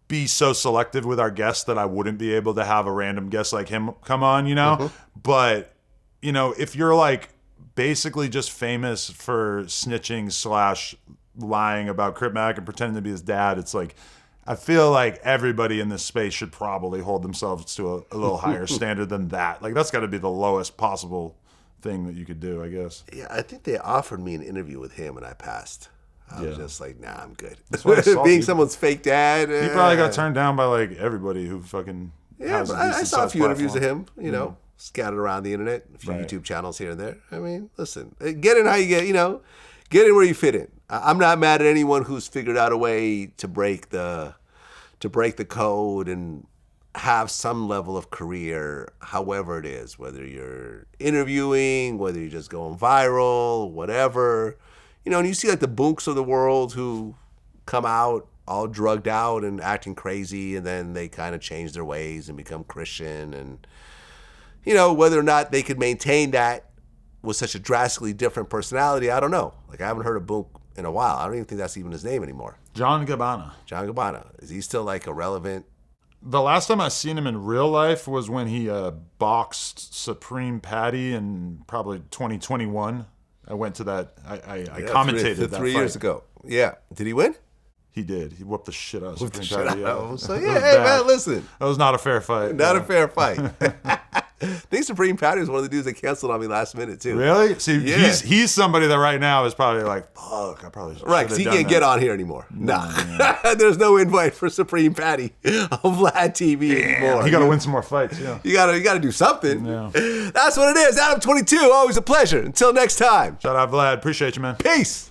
be so selective with our guests that I wouldn't be able to have a random guest like him come on, But, if you're like basically just famous for snitching / lying about Crip Mac and pretending to be his dad, it's like, I feel like everybody in this space should probably hold themselves to a little higher standard than that. Like, that's got to be the lowest possible thing that you could do, I guess. Yeah, I think they offered me an interview with him and I passed. I was just like, nah, I'm good. Being someone's fake dad. He probably got turned down by like everybody who fucking has I saw a few interviews of him, scattered around the internet, a few YouTube channels here and there. I mean, listen, get in how you get, get in where you fit in. I'm not mad at anyone who's figured out a way to break the code and have some level of career, however it is, whether you're interviewing, whether you're just going viral, whatever. And you see like the Boonks of the world who come out all drugged out and acting crazy, and then they kind of change their ways and become Christian. And, whether or not they could maintain that with such a drastically different personality, I don't know. Like, I haven't heard of Boonk in a while. I don't even think that's even his name anymore. John Gabbana. Is he still like a relevant? The last time I seen him in real life was when he boxed Supreme Patty in probably 2021. I went to that. I commentated that 3 years ago. Yeah. Did he win? He did. He whooped the shit out of Supreme Patty. Yeah. So, hey, man, listen. That was not a fair fight. Not a fair fight. I think Supreme Patty was one of the dudes that canceled on me last minute too. Really? See, Yeah. he's somebody that right now is probably like, fuck, I probably should Right, because he can't get on here anymore. Nah. There's no invite for Supreme Patty on VladTV anymore. He got to win some more fights. Yeah. You gotta do something. Yeah. That's what it is. Adam22, always a pleasure. Until next time. Shout out Vlad. Appreciate you, man. Peace.